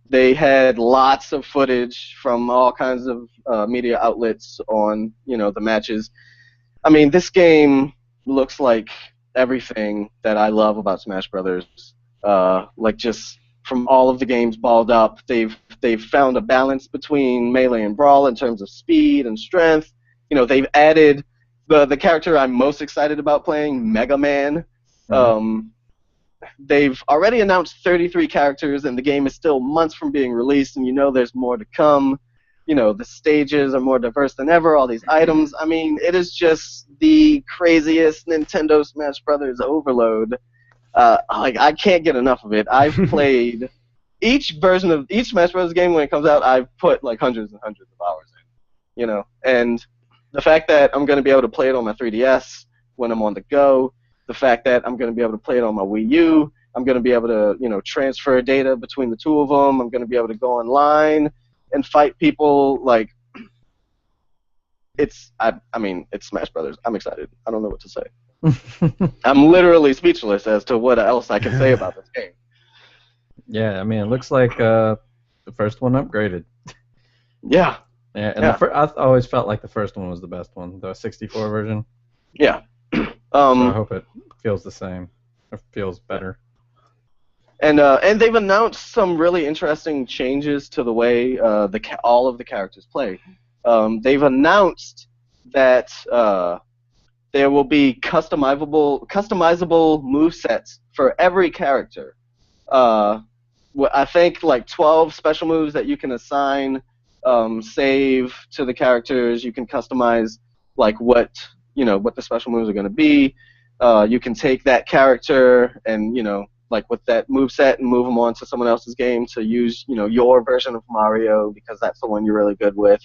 They had lots of footage from all kinds of media outlets on, the matches. I mean, this game looks like everything that I love about Smash Brothers. Like just from all of the games balled up, they've found a balance between Melee and Brawl in terms of speed and strength. They've added the character I'm most excited about playing, Mega Man. They've already announced 33 characters, and the game is still months from being released, and there's more to come. The stages are more diverse than ever, all these items. I mean, it is just the craziest Nintendo Smash Brothers overload. I can't get enough of it. I've played each version of each Smash Brothers game when it comes out, I've put like hundreds and hundreds of hours in, and the fact that I'm going to be able to play it on my 3DS when I'm on the go, the fact that I'm going to be able to play it on my Wii U, I'm going to be able to, transfer data between the two of them, I'm going to be able to go online and fight people. Like, it's Smash Brothers. I'm excited. I don't know what to say. I'm literally speechless as to what else I can say about this game. Yeah, I mean, it looks like the first one upgraded. Yeah. Yeah, and I always felt like the first one was the best one, the 64 version. Yeah. So I hope it feels the same, or feels better. And they've announced some really interesting changes to the way all of the characters play. They've announced that there will be customizable movesets for every character. I think like 12 special moves that you can assign, save to the characters. You can customize like what the special moves are going to be. You can take that character and like with that moveset and move them on to someone else's game to use your version of Mario because that's the one you're really good with.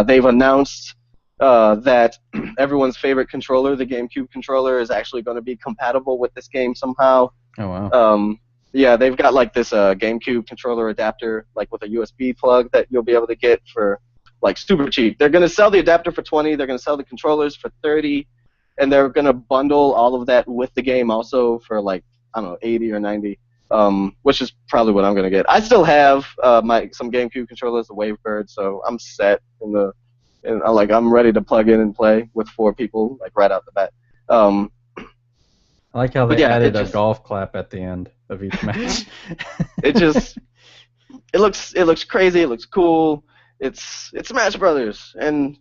They've announced that everyone's favorite controller, the GameCube controller, is actually going to be compatible with this game somehow. Oh wow. Yeah, they've got like this GameCube controller adapter, like with a USB plug that you'll be able to get for like super cheap. They're going to sell the adapter for $20. They're going to sell the controllers for $30, and they're going to bundle all of that with the game also for like I don't know $80 or $90, which is probably what I'm going to get. I still have some GameCube controllers, the Wavebird, so I'm set I'm ready to plug in and play with 4 people like right out the bat. I like how they added a golf clap at the end of each match. it looks crazy. It looks cool. It's Smash Brothers, and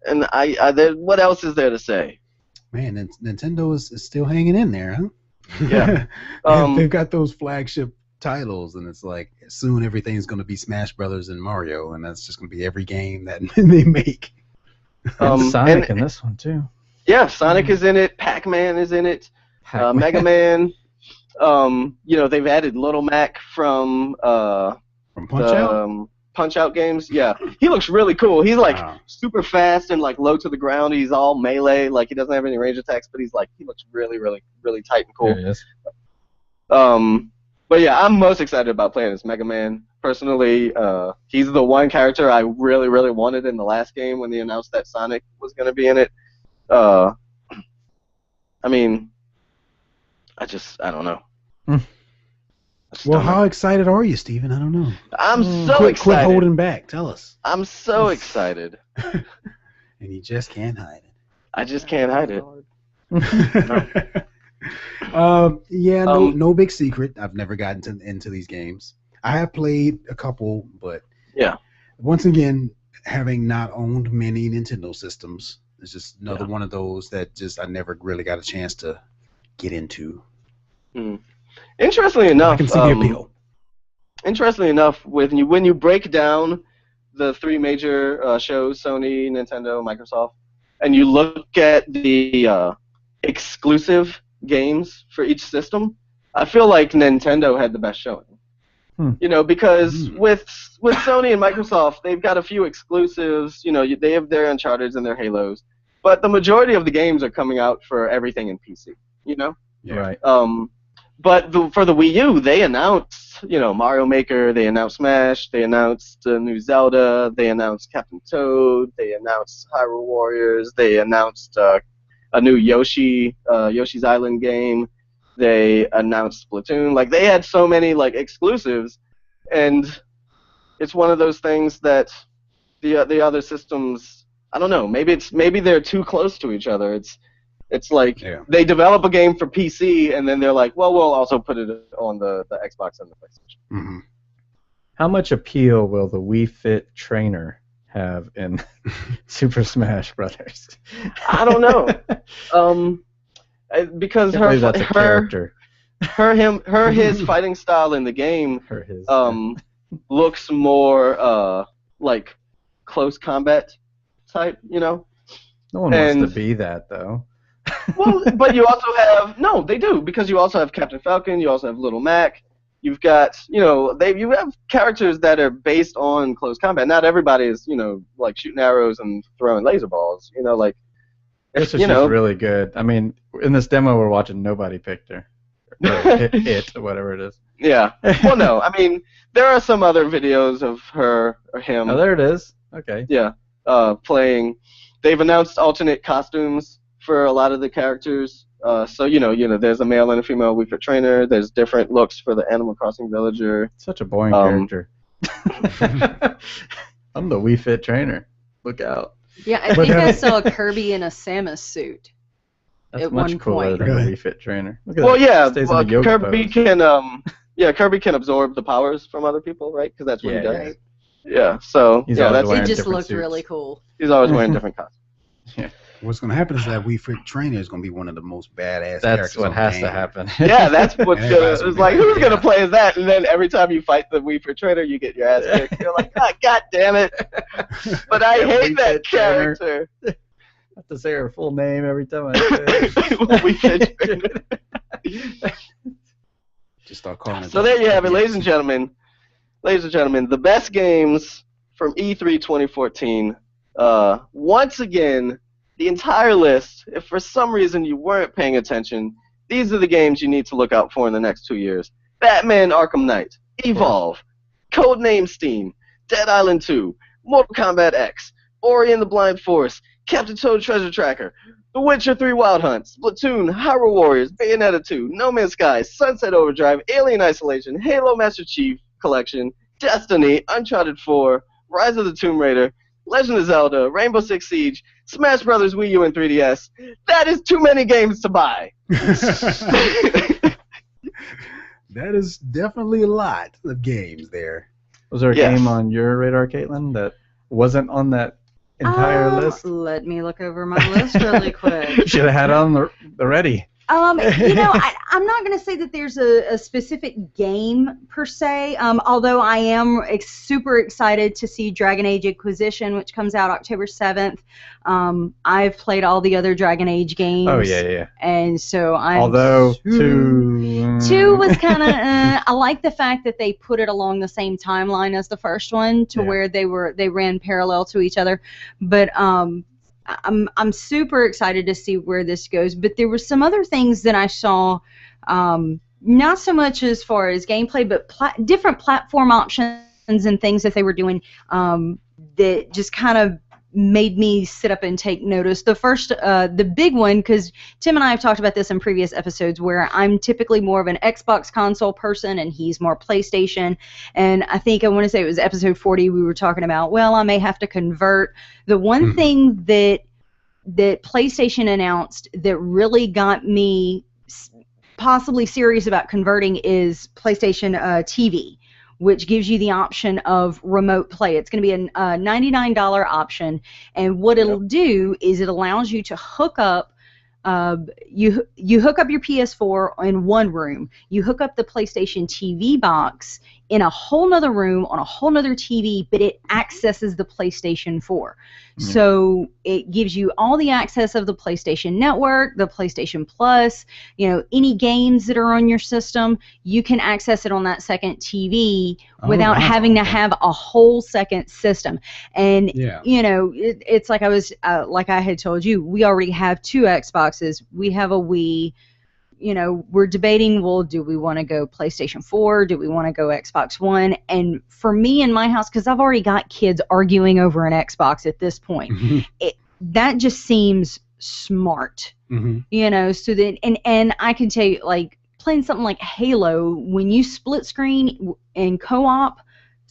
what else is there to say? Man, Nintendo is still hanging in there, huh? Yeah. They've got those flagship titles, and it's like soon everything's going to be Smash Brothers and Mario, and that's just going to be every game that they make. Sonic in this one too. Yeah, Sonic is in it. Pac-Man is in it. Mega Man. They've added Little Mac from Punch-Out games. Yeah, he looks really cool. He's like super fast and like low to the ground. He's all melee, like he doesn't have any range attacks, but he looks really, really, really tight and cool. There he is. But yeah, I'm most excited about playing as Mega Man. Personally, he's the one character I really, really wanted in the last game when they announced that Sonic was going to be in it. I mean, I don't know. Well, how excited are you, Steven? I don't know. I'm so excited. Quit holding back. Tell us. I'm so excited. And you just can't hide it. I just can't hide it. No big secret. I've never gotten into these games. I have played a couple, but yeah. Once again, having not owned many Nintendo systems, it's just another one of those that I never really got a chance to get into. Interestingly enough, I can see the appeal. Interestingly enough, when you break down the 3 major shows, Sony, Nintendo, Microsoft, and you look at the exclusive games for each system, I feel like Nintendo had the best showing. Because with Sony and Microsoft, they've got a few exclusives. They have their Uncharted's and their Halos, but the majority of the games are coming out for everything in PC. Yeah. Right. But for the Wii U, they announced, Mario Maker, they announced Smash, they announced the new Zelda, they announced Captain Toad, they announced Hyrule Warriors, they announced a new Yoshi's Island game, they announced Splatoon. Like, they had so many, like, exclusives, and it's one of those things that the other systems, I don't know, maybe they're too close to each other. It's like they develop a game for PC, and then they're like, well, we'll also put it on the Xbox and the PlayStation. Mm-hmm. How much appeal will the Wii Fit trainer have in Super Smash Brothers? I don't know. Because his fighting style in the game looks more like close combat type, No one wants to be that, though. Well, but you also have they do, because you also have Captain Falcon, you also have Little Mac, you've got you have characters that are based on close combat. Not everybody is like shooting arrows and throwing laser balls. This is just really good. I mean, in this demo we're watching, nobody picked her. Or whatever it is. Yeah. Well, no. I mean, there are some other videos of her or him. Oh, there it is. Okay. Yeah. Playing. They've announced alternate costumes for a lot of the characters. So there's a male and a female Wii Fit trainer. There's different looks for the Animal Crossing villager. Such a boring character. I'm the Wii Fit trainer. Look out. Yeah, I think I saw Kirby in a Samus suit. That's at much one cooler point. than Really? a Wii Fit trainer. Look at Well, that. yeah, Stays in the yoga Kirby pose. Kirby can absorb the powers from other people, right? Because that's what he does. Right. Yeah, so He's yeah, always that's wearing It just different looked suits. really cool. he's always wearing different costumes. What's going to happen is that Wii Fit Trainer is going to be one of the most badass That's characters what on the has game. to happen. Yeah, that's what's Yeah, gonna. that's It's what like we who's got, gonna yeah. play as that? And then every time you fight the Wii Fit trainer, you get your ass kicked. You're like, God damn it! But I Yeah, hate Wii that Fit trainer. character. I have to say her full name every time I say it. Wii Fit trainer. Just start calling it. So there you have it, ladies and gentlemen. Ladies and gentlemen, the best games from E3 2014. Once again, the entire list, if for some reason you weren't paying attention, these are the games you need to look out for in the next 2 years. Batman Arkham Knight, Evolve, Codename Steam, Dead Island 2, Mortal Kombat X, Ori and the Blind Forest, Captain Toad Treasure Tracker, The Witcher 3 Wild Hunt, Splatoon, Hyrule Warriors, Bayonetta 2, No Man's Sky, Sunset Overdrive, Alien Isolation, Halo Master Chief Collection, Destiny, Uncharted 4, Rise of the Tomb Raider, Legend of Zelda, Rainbow Six Siege, Smash Brothers Wii U and 3DS. That is too many games to buy. That is definitely a lot of games there. Was there a Yes. game on your radar, Caitlin, that wasn't on that entire list? Let me look over my list really quick. You should have had it on the ready. I'm not going to say that there's a specific game per se, although I am super excited to see Dragon Age Inquisition, which comes out October 7th. I've played all the other Dragon Age games. Oh, yeah. And so I'm... Although, two was kind of... I like the fact that they put it along the same timeline as the first one, to where they ran parallel to each other. But... I'm super excited to see where this goes, but there were some other things that I saw, not so much as far as gameplay, but different platform options and things that they were doing that just kind of made me sit up and take notice. The first, the big one, because Tim and I have talked about this in previous episodes, where I'm typically more of an Xbox console person and he's more PlayStation. And I want to say it was episode 40, we were talking about, well, I may have to convert. The one thing that PlayStation announced that really got me possibly serious about converting is PlayStation TV, which gives you the option of remote play. It's going to be a $99 option, and what it'll do is it allows you to hook up. You hook up your PS4 in one room. You hook up the PlayStation TV box in a whole nother room on a whole nother TV, but it accesses the PlayStation 4. So it gives you all the access of the PlayStation Network, the PlayStation Plus, any games that are on your system, you can access it on that second TV without having to have a whole second system. And it's like like I had told you, we already have 2 Xboxes. We have a Wii. We're debating, well, do we want to go PlayStation 4? Do we want to go Xbox One? And for me in my house, because I've already got kids arguing over an Xbox at this point, that just seems smart. So that, and I can tell you, like, playing something like Halo, when you split screen and co-op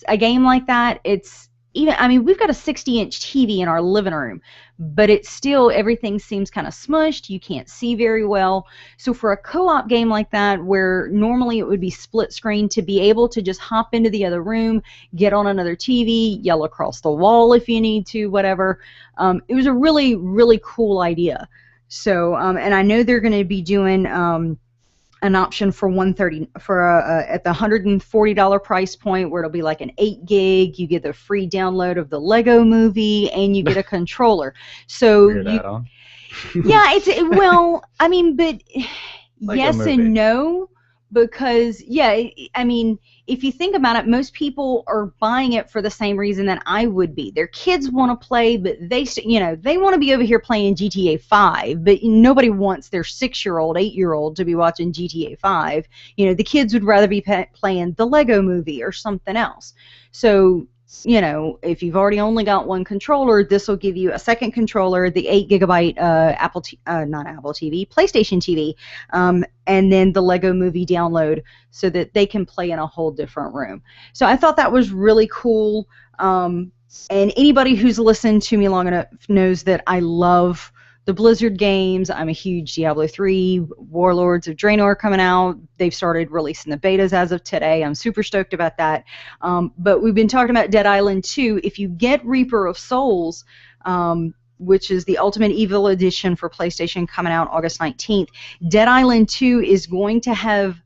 a game like that, it's even, we've got a 60-inch TV in our living room, but it's still, everything seems kind of smushed. You can't see very well. So for a co-op game like that, where normally it would be split screen, to be able to just hop into the other room, get on another TV, yell across the wall if you need to, whatever. It was a really, really cool idea. So, and I know they're going to be doing an option for $130 at the $140 price point, where it'll be like an 8 gig. You get the free download of the Lego Movie, and you get a controller. So but yes and no, because if you think about it, most people are buying it for the same reason that I would be. Their kids want to play, but they want to be over here playing GTA 5, but nobody wants their 6-year-old, 8-year-old to be watching GTA 5. The kids would rather be playing the Lego Movie or something else. So you know, if you've already only got one controller, this will give you a second controller, the 8 gigabyte PlayStation TV, and then the Lego Movie download so that they can play in a whole different room. So I thought that was really cool. And anybody who's listened to me long enough knows that I love the Blizzard games. I'm a huge Diablo 3, Warlords of Draenor coming out. They've started releasing the betas as of today. I'm super stoked about that. But we've been talking about Dead Island 2. If you get Reaper of Souls, which is the Ultimate Evil Edition for PlayStation coming out August 19th, Dead Island 2 is going to have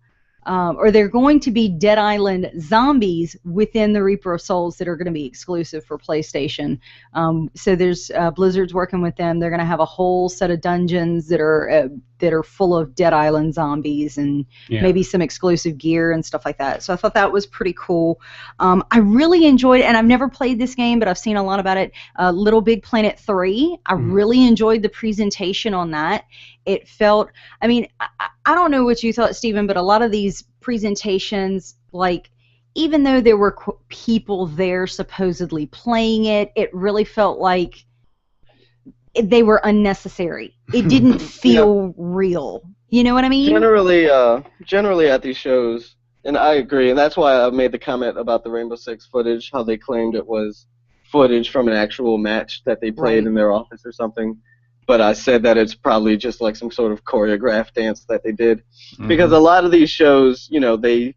or they're going to be Dead Island zombies within the Reaper of Souls that are going to be exclusive for PlayStation. So there's Blizzard's working with them. They're going to have a whole set of dungeons that are full of Dead Island zombies and maybe some exclusive gear and stuff like that. So I thought that was pretty cool. I really enjoyed, and I've never played this game, but I've seen a lot about it, Little Big Planet 3. I really enjoyed the presentation on that. It felt, I mean, I don't know what you thought, Stephen, but a lot of these presentations, like, even though there were people there supposedly playing it, it really felt like they were unnecessary. It didn't feel real. You know what I mean? Generally at these shows, and I agree, and that's why I made the comment about the Rainbow Six footage, how they claimed it was footage from an actual match that they played in their office or something. But I said that it's probably just like some sort of choreographed dance that they did. Because a lot of these shows, you know, they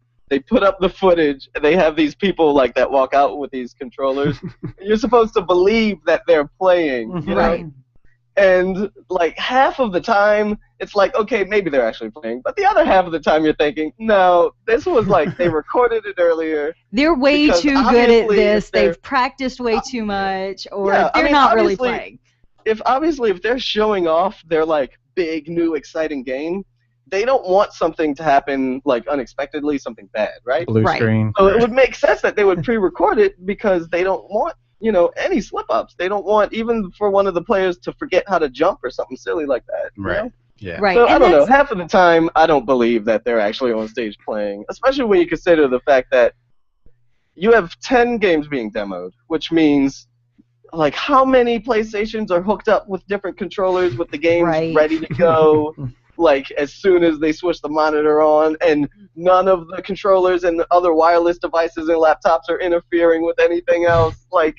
put up the footage, and they have these people like that walk out with these controllers. You're supposed to believe that they're playing, you know? And like half of the time, it's like, okay, maybe they're actually playing. But the other half of the time, you're thinking, no, this was like they recorded it earlier. They're way too good at this. They've practiced way too much, or they're not really playing. If they're showing off their like big new exciting game, they don't want something to happen like unexpectedly, something bad, right? Blue screen. So it would make sense that they would pre-record it because they don't want, you know, any slip-ups. They don't want even for one of the players to forget how to jump or something silly like that. Right. You know? Yeah. Right. So I don't know. Half of the time, I don't believe that they're actually on stage playing, especially when you consider the fact that you have 10 games being demoed, which means like how many PlayStations are hooked up with different controllers with the games ready to go like as soon as they switch the monitor on, and none of the controllers and other wireless devices and laptops are interfering with anything else. Like,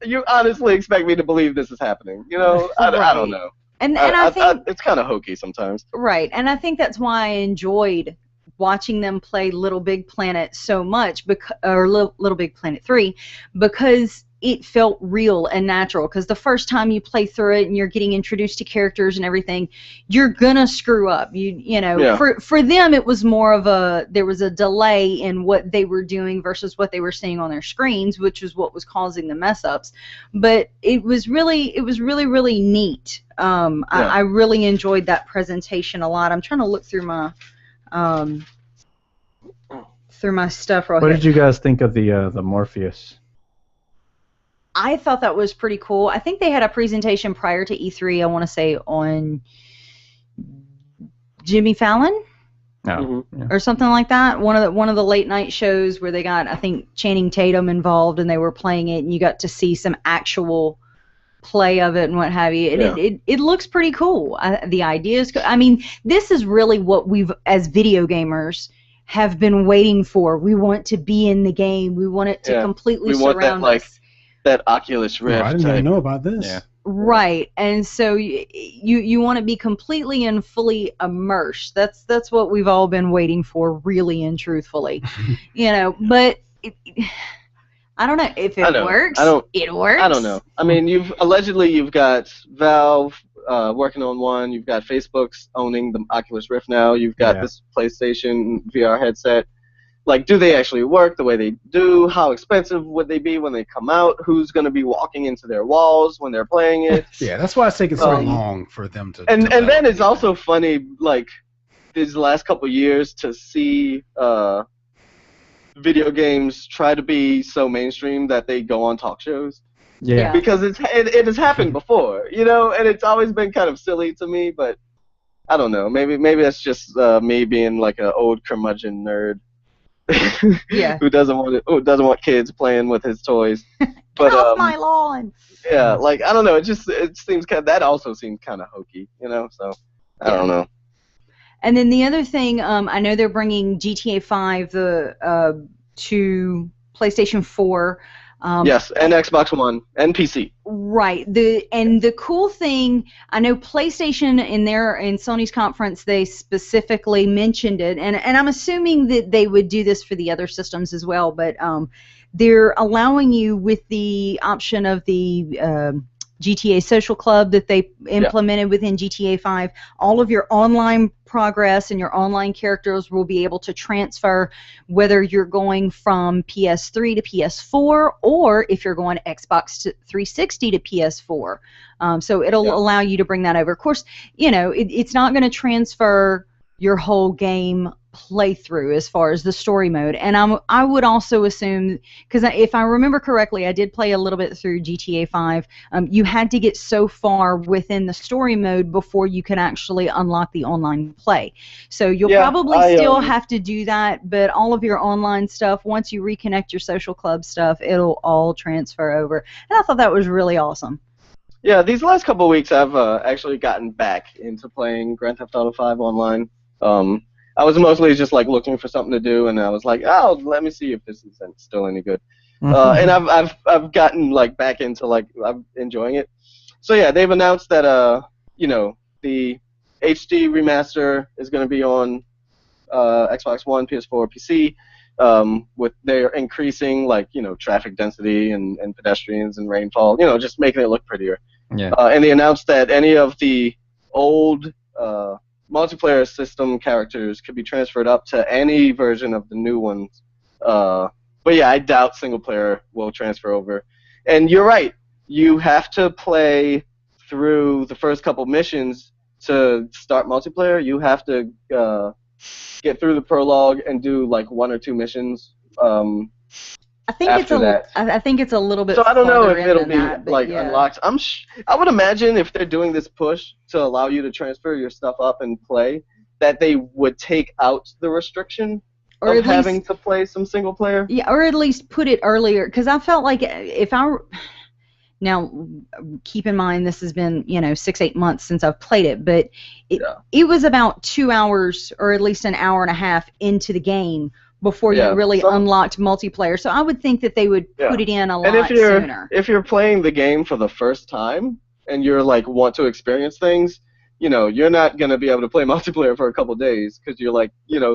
you honestly expect me to believe this is happening? You know, I don't know. And I think it's kind of hokey sometimes. Right, and I think that's why I enjoyed watching them play Little Big Planet so much, or Little Big Planet 3, because it felt real and natural. Because the first time you play through it and you're getting introduced to characters and everything, you're gonna screw up. You know, for them it was more of there was a delay in what they were doing versus what they were seeing on their screens, which was what was causing the mess ups. But it was really neat. I really enjoyed that presentation a lot. I'm trying to look through my stuff real quick. What did you guys think of the Morpheus? I thought that was pretty cool. I think they had a presentation prior to E3, I want to say on Jimmy Fallon or something like that. One of the late night shows where they got, I think, Channing Tatum involved and they were playing it, and you got to see some actual play of it and what have you. It looks pretty cool. The idea is good. I mean, this is really what we've, as video gamers, have been waiting for. We want to be in the game. We want it to completely surround us. That Oculus Rift. I didn't even know about this. Yeah. Right, and so you want to be completely and fully immersed. That's what we've all been waiting for, really and truthfully. You know, but I don't know if it works. It works. I don't know. I mean, you've got Valve working on one. You've got Facebook's owning the Oculus Rift now. You've got this PlayStation VR headset. Like, do they actually work the way they do? How expensive would they be when they come out? Who's going to be walking into their walls when they're playing it? Yeah, that's why it's taking so long for them to. And then it's also funny, like, these last couple of years to see video games try to be so mainstream that they go on talk shows. Yeah. Because it has happened before, you know, and it's always been kind of silly to me, but I don't know. Maybe that's just me being like an old curmudgeon nerd. Yeah. who doesn't want kids playing with his toys. But, Get off my lawn. Yeah, like I don't know. It seems that also seems kind of hokey, So I don't know. And then the other thing, I know they're bringing GTA 5 to PlayStation 4. Yes, and Xbox One and PC. Right. The cool thing, I know PlayStation in Sony's conference, they specifically mentioned it, and I'm assuming that they would do this for the other systems as well, but they're allowing you with the option of the GTA Social Club that they implemented within GTA 5, all of your online progress and your online characters will be able to transfer whether you're going from PS3 to PS4 or if you're going Xbox 360 to PS4. So it'll allow you to bring that over. Of course, it's not going to transfer your whole game playthrough as far as the story mode, and I would also assume, because if I remember correctly, I did play a little bit through GTA 5. You had to get so far within the story mode before you could actually unlock the online play. So you'll probably still have to do that, but all of your online stuff, once you reconnect your social club stuff, it'll all transfer over. And I thought that was really awesome. Yeah, these last couple of weeks I've actually gotten back into playing Grand Theft Auto 5 online. I was mostly just like looking for something to do, and I was like, oh, let me see if this is still any good. And I've gotten like back into I'm enjoying it. So yeah, they've announced that the HD remaster is going to be on Xbox One, PS4, PC. They're increasing traffic density and pedestrians and rainfall, just making it look prettier. Yeah. And they announced that any of the old multiplayer system characters could be transferred up to any version of the new ones. But yeah, I doubt single player will transfer over. And you're right, you have to play through the first couple missions to start multiplayer. You have to get through the prologue and do like one or two missions. I think it's a little bit. So I don't know if it'll be that, unlocked. I would imagine if they're doing this push to allow you to transfer your stuff up and play, that they would take out the restriction of having to play some single player. Yeah, or at least put it earlier, because I felt like now, keep in mind this has been 6-8 months since I've played it, but it was about 2 hours or at least an hour and a half into the game before you really unlocked multiplayer. So I would think that they would put it in a lot sooner. If you're playing the game for the first time and you're want to experience things, you're not going to be able to play multiplayer for a couple days because you're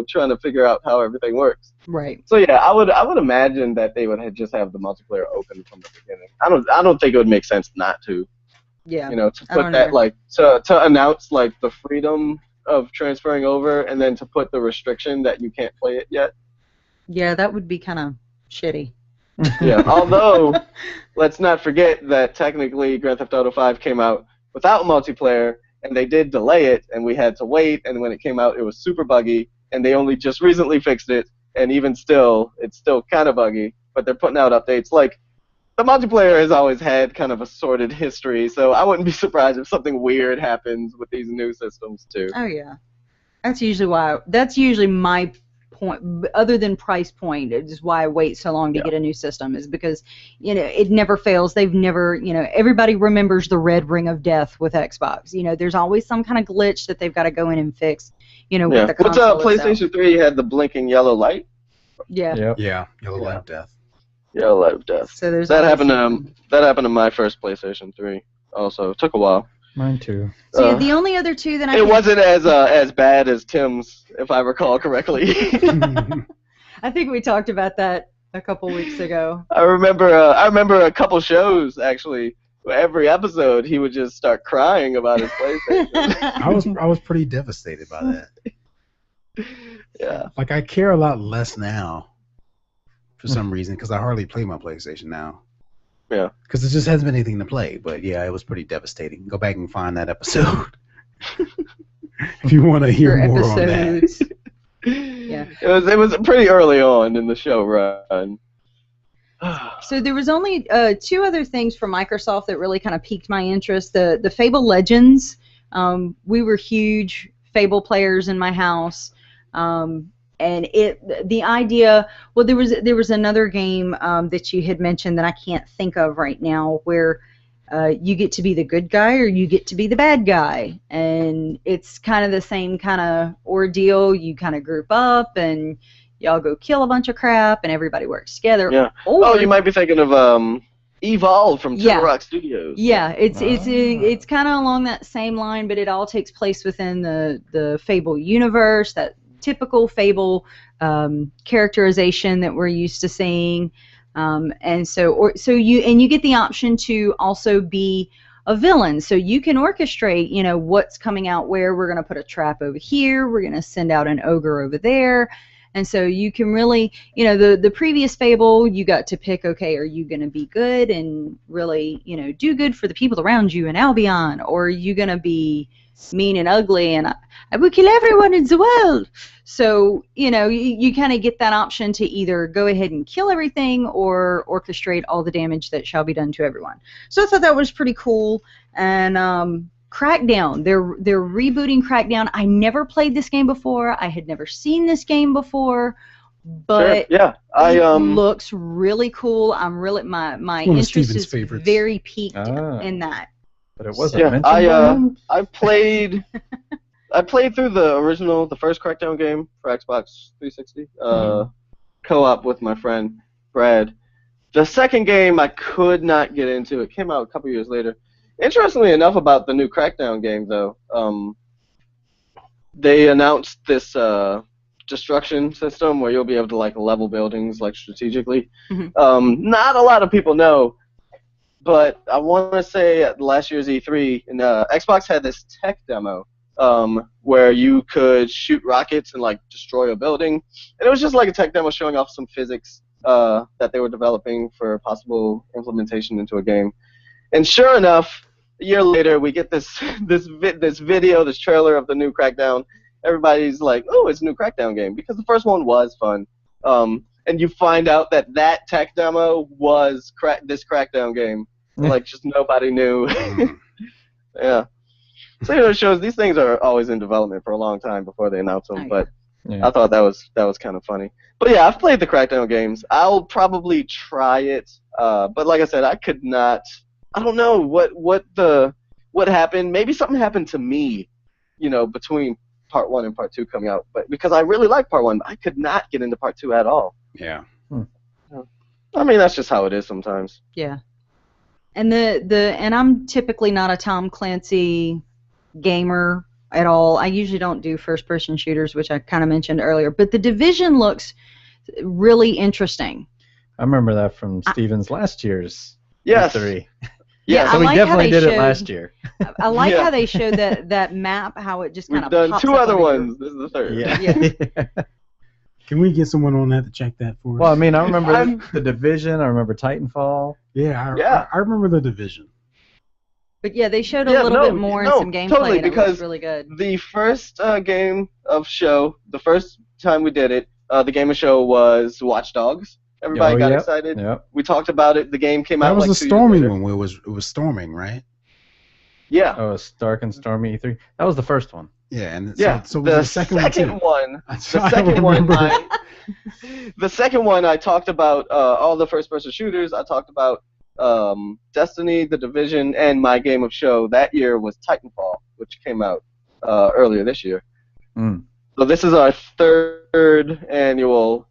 trying to figure out how everything works. Right. So yeah, I would imagine that they would just have the multiplayer open from the beginning. I don't think it would make sense not to. Yeah. To put that to announce the freedom of transferring over and then to put the restriction that you can't play it yet. Yeah, that would be kind of shitty. Yeah, although, let's not forget that technically Grand Theft Auto 5 came out without multiplayer, and they did delay it, and we had to wait, and when it came out, it was super buggy, and they only just recently fixed it, and even still, it's still kind of buggy, but they're putting out updates. The multiplayer has always had kind of a sordid history, so I wouldn't be surprised if something weird happens with these new systems, too. Oh, yeah. That's usually my point, other than price point, is why I wait so long to get a new system, is because it never fails. They've never, everybody remembers the red ring of death with Xbox. There's always some kind of glitch that they've got to go in and fix. With the console PlayStation 3 had the blinking yellow light. Yeah. Yep. Yeah. Yellow light of death. Yellow light of death. So there's that happened to my first PlayStation 3. Also, it took a while. Mine too. So the only other two that it wasn't as bad as Tim's, if I recall correctly. I think we talked about that a couple weeks ago. I remember a couple shows actually. Every episode, he would just start crying about his PlayStation. I was pretty devastated by that. Yeah. I care a lot less now, for some reason, because I hardly play my PlayStation now. Yeah. Because it just hasn't been anything to play. But yeah, it was pretty devastating. Go back and find that episode if you want to hear more on that. Yeah. It was pretty early on in the show run. So there was only 2 other things from Microsoft that really kind of piqued my interest. The Fable Legends. We were huge Fable players in my house. the idea, well, there was another game that you had mentioned that I can't think of right now, where you get to be the good guy or you get to be the bad guy, and it's kind of the same kind of ordeal. You kind of group up and y'all go kill a bunch of crap, and everybody works together. Yeah. Oh, you might be thinking of Evolve from Turtle Rock Studios. Yeah, it's kind of along that same line, but it all takes place within the Fable universe, that typical Fable characterization that we're used to seeing. And so you get the option to also be a villain, so you can orchestrate, what's coming out where. We're going to put a trap over here, we're going to send out an ogre over there. And so you can really, the previous Fable, you got to pick, okay, are you going to be good and really, do good for the people around you in Albion, or are you going to be mean and ugly and I will kill everyone in the world? So, you kind of get that option to either go ahead and kill everything or orchestrate all the damage that shall be done to everyone. So I thought that was pretty cool. And Crackdown, they're rebooting Crackdown. I never played this game before. I had never seen this game before, but it looks really cool. I'm really my interest is very piqued in that. But it wasn't mentioned. I played through the first Crackdown game for Xbox 360, co-op with my friend Brad. The second game I could not get into. It came out a couple years later. Interestingly enough, about the new Crackdown game, though, they announced this destruction system where you'll be able to level buildings strategically. Not a lot of people know, but I want to say at last year's E3, Xbox had this tech demo where you could shoot rockets and destroy a building, and it was just a tech demo showing off some physics that they were developing for possible implementation into a game. And sure enough, a year later, we get this video, this trailer of the new Crackdown. Everybody's like, "Oh, it's a new Crackdown game," because the first one was fun. And you find out that tech demo was this Crackdown game. Just nobody knew. Yeah. So it shows these things are always in development for a long time before they announce them. But I thought that was kind of funny. But yeah, I've played the Crackdown games. I'll probably try it. But like I said, I could not. I don't know what happened. Maybe something happened to me, between part 1 and part 2 coming out. But because I really like part 1, I could not get into part 2 at all. Yeah. I mean, that's just how it is sometimes. Yeah. And and I'm typically not a Tom Clancy gamer at all. I usually don't do first-person shooters, which I kind of mentioned earlier. But The Division looks really interesting. I remember that from Steven's last year's E3. Yeah, so we definitely did it last year. I like how they showed that map, how it just kind of We've done pops 2 up other on ones. This is the third. Yeah. Can we get someone on that to check that for us? Well, I mean, I remember The Division. I remember Titanfall. Yeah, I remember The Division. But yeah, they showed a little bit more in some gameplay, totally, and it because looks really good. The first game of show, the first time we did it, the game of show was Watch Dogs. Everybody got excited. Yep. We talked about it. The game came out. That was a storming one. Where it was storming, right? Yeah. Oh, Stark and Stormy E3. That was the first one. Yeah, and so the second one. The second one, I talked about all the first-person shooters. I talked about Destiny, The Division, and my game of show that year was Titanfall, which came out earlier this year. So this is our third annual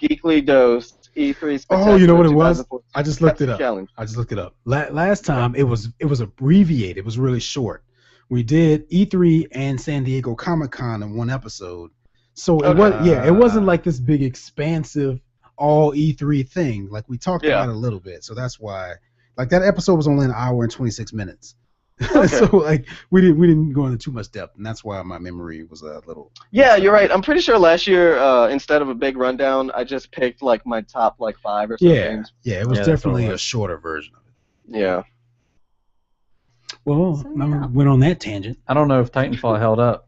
Geekly Dose E3 Spectacular. Oh, you know what it was? I just looked it up. Challenge. I just looked it up. Last time it was abbreviated. It was really short. We did E3 and San Diego Comic-Con in one episode. So it wasn't like this big expansive all E3 thing. Like we talked about it a little bit. So that's why that episode was only an hour and 26 minutes. Okay. So we didn't go into too much depth, and that's why my memory was a little. Yeah, you're right. I'm pretty sure last year instead of a big rundown, I just picked my top 5 or something. Yeah, it was definitely a shorter version of it. Yeah. Well, I went on that tangent. I don't know if Titanfall held up.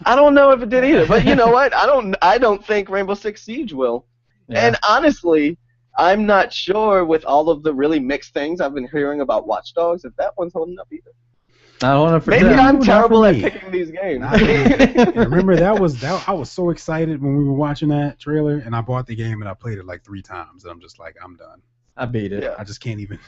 I don't know if it did either, but you know what? I don't think Rainbow Six Siege will. Yeah. And honestly, I'm not sure with all of the really mixed things I've been hearing about Watch Dogs if that one's holding up either. I want to forget. Maybe I'm terrible at me. picking these games. Remember that I was so excited when we were watching that trailer, and I bought the game and I played it like 3 times, and I'm just like, I'm done. I beat it. Yeah. I just can't even.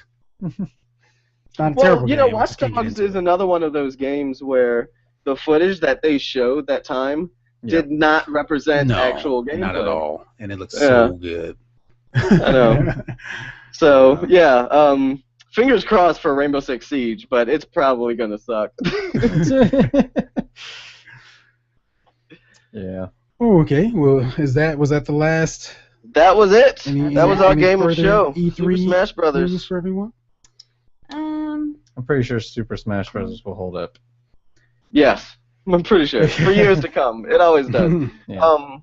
It's not a Well, terrible you know, game. I Watch just can't get Dogs into is it. another one of those games where the footage that they showed that time did not represent actual gameplay. Not at all, and it looks so good. I know. So yeah, fingers crossed for Rainbow Six Siege, but it's probably gonna suck. Yeah. Oh, okay. Well, was that the last? That was it. That was our any game of further show. E3 Super Smash news Brothers. for everyone? I'm pretty sure Super Smash Bros. Will hold up. Yes, I'm pretty sure for years to come. It always does. Yeah.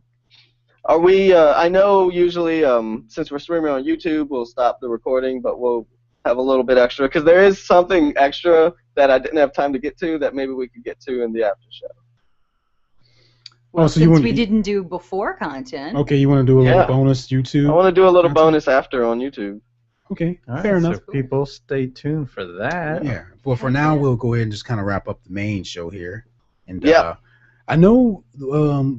Are we? I know usually, since we're streaming on YouTube, we'll stop the recording, but we'll have a little bit extra because there is something extra that I didn't have time to get to that maybe we could get to in the after show. Well, so since we didn't do before content. Okay, you want to do a little bonus YouTube? I want to do a little bonus after on YouTube. Okay, All right, fair enough. So people stay tuned for that. Yeah. Well, for now, we'll go ahead and just kind of wrap up the main show here. And Yeah. I know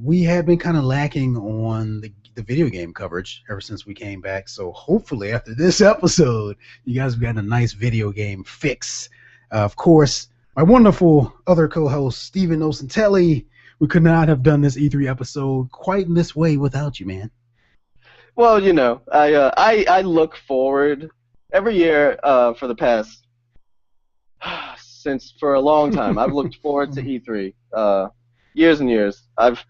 we have been kind of lacking on the video game coverage ever since we came back. So hopefully after this episode, you guys have gotten a nice video game fix. Of course, my wonderful other co-host, Stephen Nocentelli. We could not have done this E3 episode quite in this way without you, man. Well, you know, I look forward every year for the past for a long time. I've looked forward to E3 years and years. I've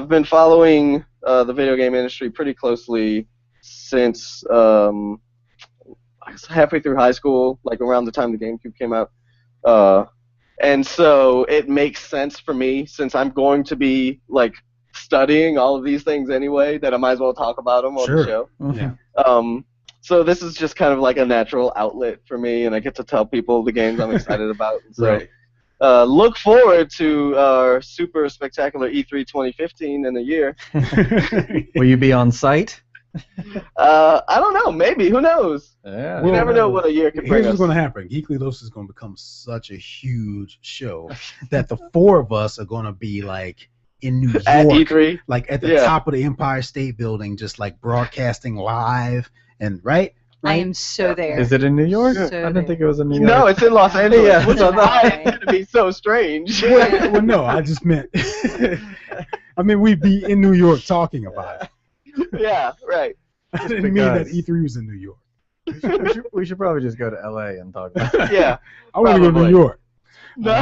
been following the video game industry pretty closely since halfway through high school, like around the time the GameCube came out. And so it makes sense for me, since I'm going to be like studying all of these things anyway, that I might as well talk about them on the show. Yeah. So this is just kind of like a natural outlet for me, and I get to tell people the games I'm excited about. So look forward to our super spectacular E3 2015 in a year. Will you be on site? I don't know. Maybe. Who knows? Yeah. You never know what a year could bring Here's what's us. going to happen. Geekly Dose is going to become such a huge show that the 4 of us are going to be like in New York, at E3, like at the top of the Empire State Building, just like broadcasting live, and right. I am so there. Is it in New York? So I didn't think it was in New York. No, it's in Los Angeles. Yeah, Which is that's why right. it's going to be so strange. Well, no, I just meant. I mean, we'd be in New York talking about it. Yeah, right. I didn't mean that because- E3 was in New York. we should probably just go to LA and talk about it. Yeah. I want to go to Probably. New York. No.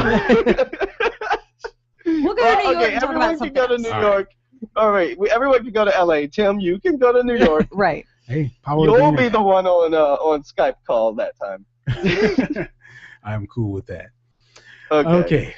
We'll go to New York Okay, and talk everyone about can something go to else. New York. All right, everyone can go to LA. Tim, you can go to New York. Right. Hey, power You'll of be the the one on Skype call that time. internet. I am cool with that. Okay.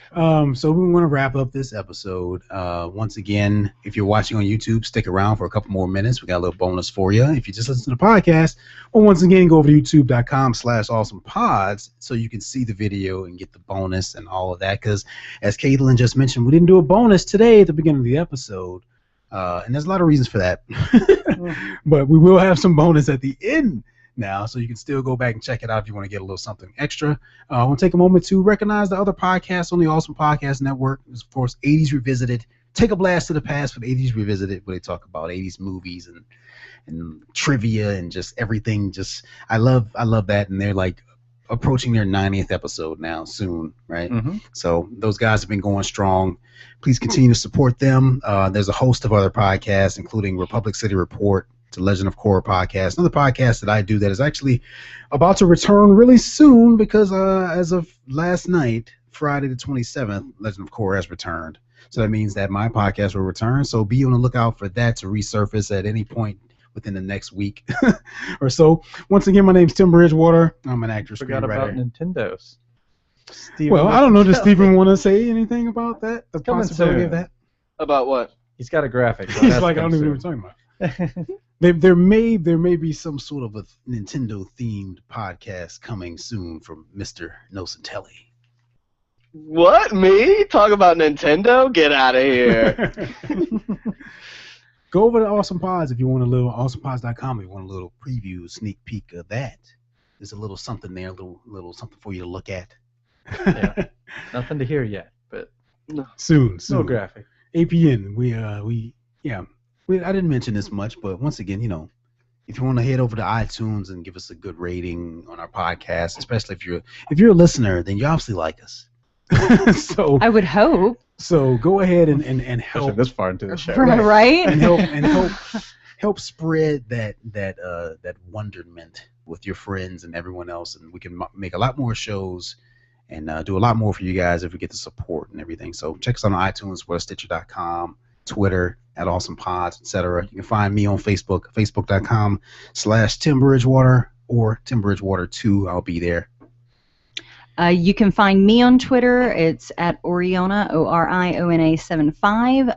So we want to wrap up this episode. Once again, if you're watching on YouTube, stick around for a couple more minutes. We got a little bonus for you. If you just listen to the podcast, well, once again, go over to youtube.com/awesomepods so you can see the video and get the bonus and all of that. Because as Caitlin just mentioned, we didn't do a bonus today at the beginning of the episode. And there's a lot of reasons for that. But we will have some bonus at the end now, so you can still go back and check it out if you want to get a little something extra. I want to take a moment to recognize the other podcasts on the Awesome Podcast Network. There's, of course, 80s Revisited. Take a blast to the past with 80s Revisited, where they talk about 80s movies and trivia and just everything. I love that, and they're like approaching their 90th episode now soon, right? Mm-hmm. So those guys have been going strong. Please continue to support them. There's a host of other podcasts, including Republic City Report, the Legend of Korra podcast, another podcast that I do that is actually about to return really soon because as of last night, Friday the 27th, Legend of Korra has returned. So that means that my podcast will return. So be on the lookout for that to resurface at any point within the next week or so. Once again, my name's Tim Bridgewater. I'm an actor, Forgot about screenwriter. Nintendo's. Well, I don't know. Does Steven want to say anything about that? The coming possibility soon. of that? About what? He's got a graphic. so He's that's like, I don't coming even know what you're talking about. soon. There may be some sort of a Nintendo themed podcast coming soon from Mr. Nocentelli. What? Me? Talk about Nintendo? Get out of here. Go over to Awesome Pods if you want a little awesomepods.com if you want a little preview, sneak peek of that. There's a little something there, a little something for you to look at. Yeah. Nothing to hear yet, but soon. No graphic. APN. I didn't mention this much, but once again, if you want to head over to iTunes and give us a good rating on our podcast, especially if you're a listener, then you obviously like us. So I would hope. So go ahead and help. Especially this far into the show, right? And help spread that wonderment with your friends and everyone else, and we can make a lot more shows and do a lot more for you guys if we get the support and everything. So check us out on iTunes, Stitcher.com, Twitter @AwesomePods, etc. You can find me on Facebook, Facebook.com/Tim Bridgewater or Tim Bridgewater 2. I'll be there. You can find me on Twitter. It's @Oriona, ORIONA 75.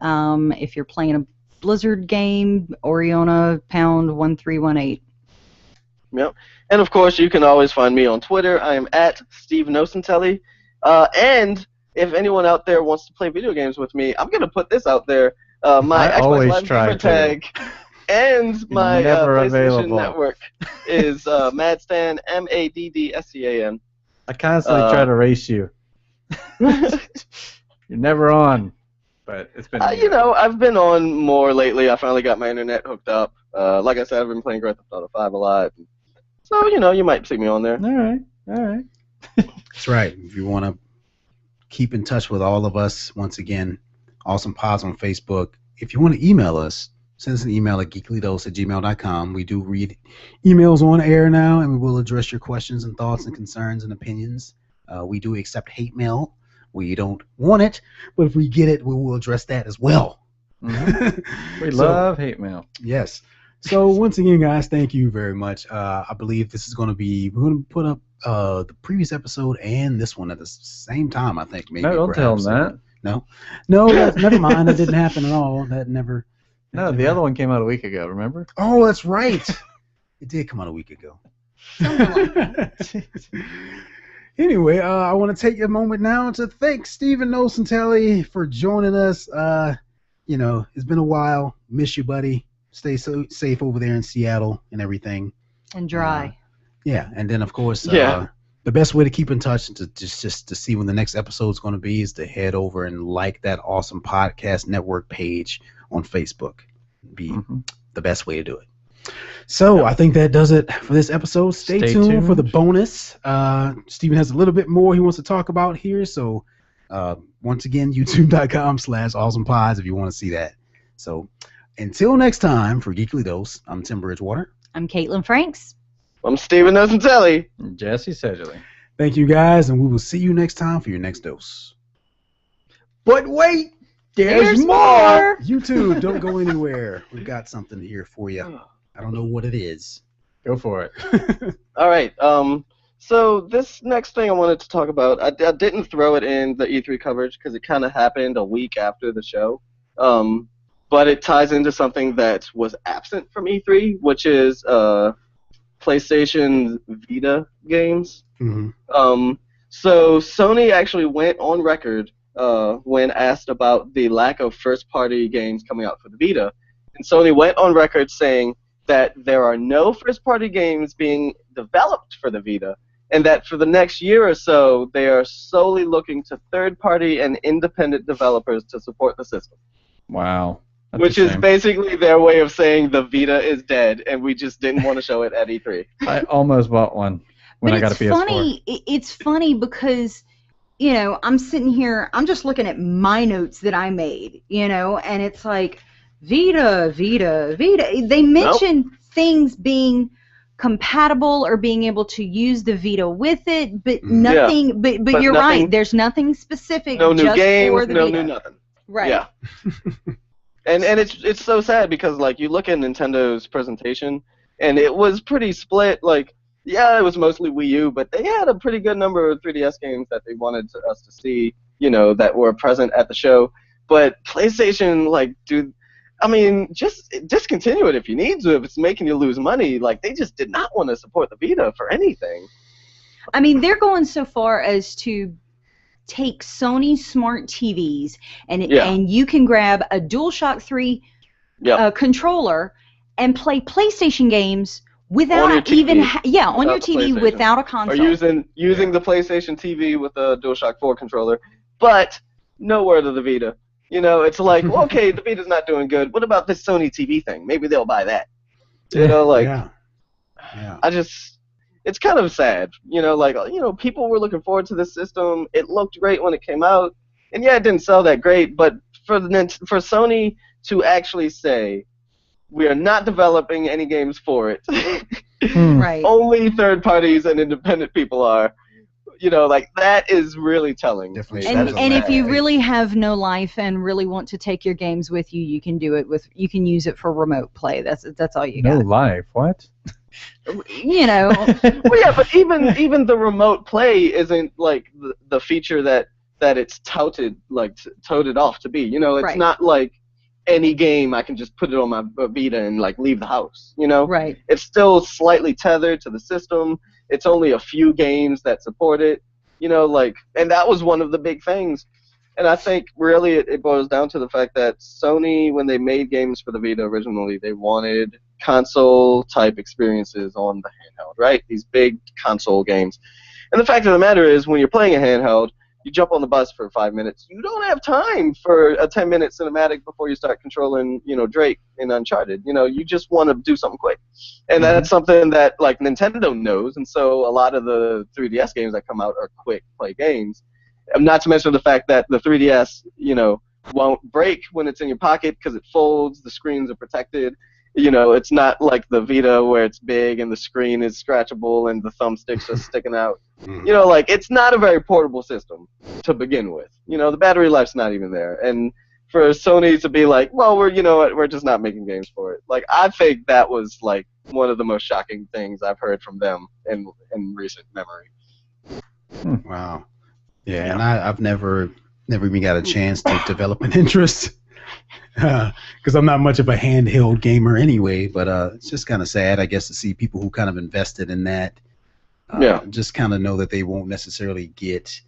If you're playing a Blizzard game, Oriona #1318. Yep. And of course, you can always find me on Twitter. I am @SteveNocentelli. And if anyone out there wants to play video games with me, I'm gonna put this out there. My Xbox Live gamer tag and my PlayStation Network is Madstan, MADDSCAN. I constantly try to race you. You're never on, but it's been. I've been on more lately. I finally got my internet hooked up. Like I said, I've been playing Grand Theft Auto 5 a lot. So, you might see me on there. All right. That's right. If you want to keep in touch with all of us, once again, Awesome Pods on Facebook. If you want to email us, send us an email at geeklydose@gmail.com. We do read emails on air now, and we will address your questions and thoughts and concerns and opinions. We do accept hate mail. We don't want it, but if we get it, we will address that as well. Mm-hmm. We love hate mail. Yes. So once again, guys, thank you very much. I believe this is going to be, we're going to put up the previous episode and this one at the same time, I think. Maybe. No, don't tell them that. No, never mind. That didn't happen at all. That never. No, the other one came out a week ago, remember? Oh, that's right. It did come out a week ago. Anyway, I want to take a moment now to thank Steven Nocentelli for joining us. It's been a while. Miss you, buddy. Stay so safe over there in Seattle and everything. And dry. Yeah, and then of course, the best way to keep in touch to just to see when the next episode is going to be is to head over and like that Awesome Podcast Network page on Facebook. Be the best way to do it. So I think that does it for this episode. Stay tuned for the bonus. Steven has a little bit more he wants to talk about here. So once again, youtube.com/awesomepods if you want to see that. So until next time, for Geekly Dose, I'm Tim Bridgewater. I'm Caitlin Franks. I'm Steven Nocentelli. Jesse Sedgley. Thank you, guys, and we will see you next time for your next dose. But wait! There's more! YouTube, don't go anywhere. We've got something here for you. I don't know what it is. Go for it. All right. So this next thing I wanted to talk about, I didn't throw it in the E3 coverage because it kind of happened a week after the show. But it ties into something that was absent from E3, which is PlayStation Vita games. Mm-hmm. So Sony actually went on record when asked about the lack of first-party games coming out for the Vita. And Sony went on record saying that there are no first-party games being developed for the Vita, and that for the next year or so, they are solely looking to third-party and independent developers to support the system. Wow. That's which is basically their way of saying the Vita is dead, and we just didn't want to show it at E3. I almost bought one when I got a PS4. It's funny because, I'm sitting here, I'm just looking at my notes that I made, and it's like, Vita. They mention things being compatible or being able to use the Vita with it, but nothing. Yeah. But you're nothing, right. There's nothing specific. No new just games. For the no Vita. new nothing. Right. Yeah. and it's so sad because you look at Nintendo's presentation and it was pretty split. It was mostly Wii U, but they had a pretty good number of 3DS games that they wanted us to see, that were present at the show. But PlayStation, just discontinue it if you need to. If it's making you lose money, they just did not want to support the Vita for anything. I mean, they're going so far as to take Sony smart TVs and you can grab a DualShock 3 controller and play PlayStation games Without even on your TV without a console. Or using the PlayStation TV with a DualShock 4 controller, but no word of the Vita. You know, it's like, well, okay, the Vita's not doing good. What about this Sony TV thing? Maybe they'll buy that. You know, like, it's kind of sad. You know, like, people were looking forward to this system. It looked great when it came out, and yeah, it didn't sell that great. But for Sony to actually say, we are not developing any games for it. Right. Only third parties and independent people are. You know, like, that is really telling. And if you really have no life and really want to take your games with you, you can do it you can use it for remote play. That's all you got. No life, what? You know. Well, yeah, but even the remote play isn't like the feature that it's toted off to be. You know, it's not like any game I can just put it on my Vita and like leave the house. You know, right? It's still slightly tethered to the system. It's only a few games that support it, you know, like, and that was one of the big things. And I think really it boils down to the fact that Sony, when they made games for the Vita originally, they wanted console-type experiences on the handheld, right? These big console games. And the fact of the matter is, when you're playing a handheld, you jump on the bus for 5 minutes. You don't have time for a 10-minute cinematic before you start controlling, Drake in Uncharted. You know, you just want to do something quick. And that's something that, like, Nintendo knows, and so a lot of the 3DS games that come out are quick play games. Not to mention the fact that the 3DS, won't break when it's in your pocket because it folds, the screens are protected. You know, it's not like the Vita where it's big and the screen is scratchable and the thumbstick's just sticking out. You know, like, it's not a very portable system to begin with. You know, the battery life's not even there. And for Sony to be like, well, we're just not making games for it. Like, I think that was, like, one of the most shocking things I've heard from them in recent memory. Wow. Yeah, and I've never even got a chance to develop an interest. Because I'm not much of a handheld gamer anyway, but it's just kind of sad, I guess, to see people who kind of invested in that just kind of know that they won't necessarily get,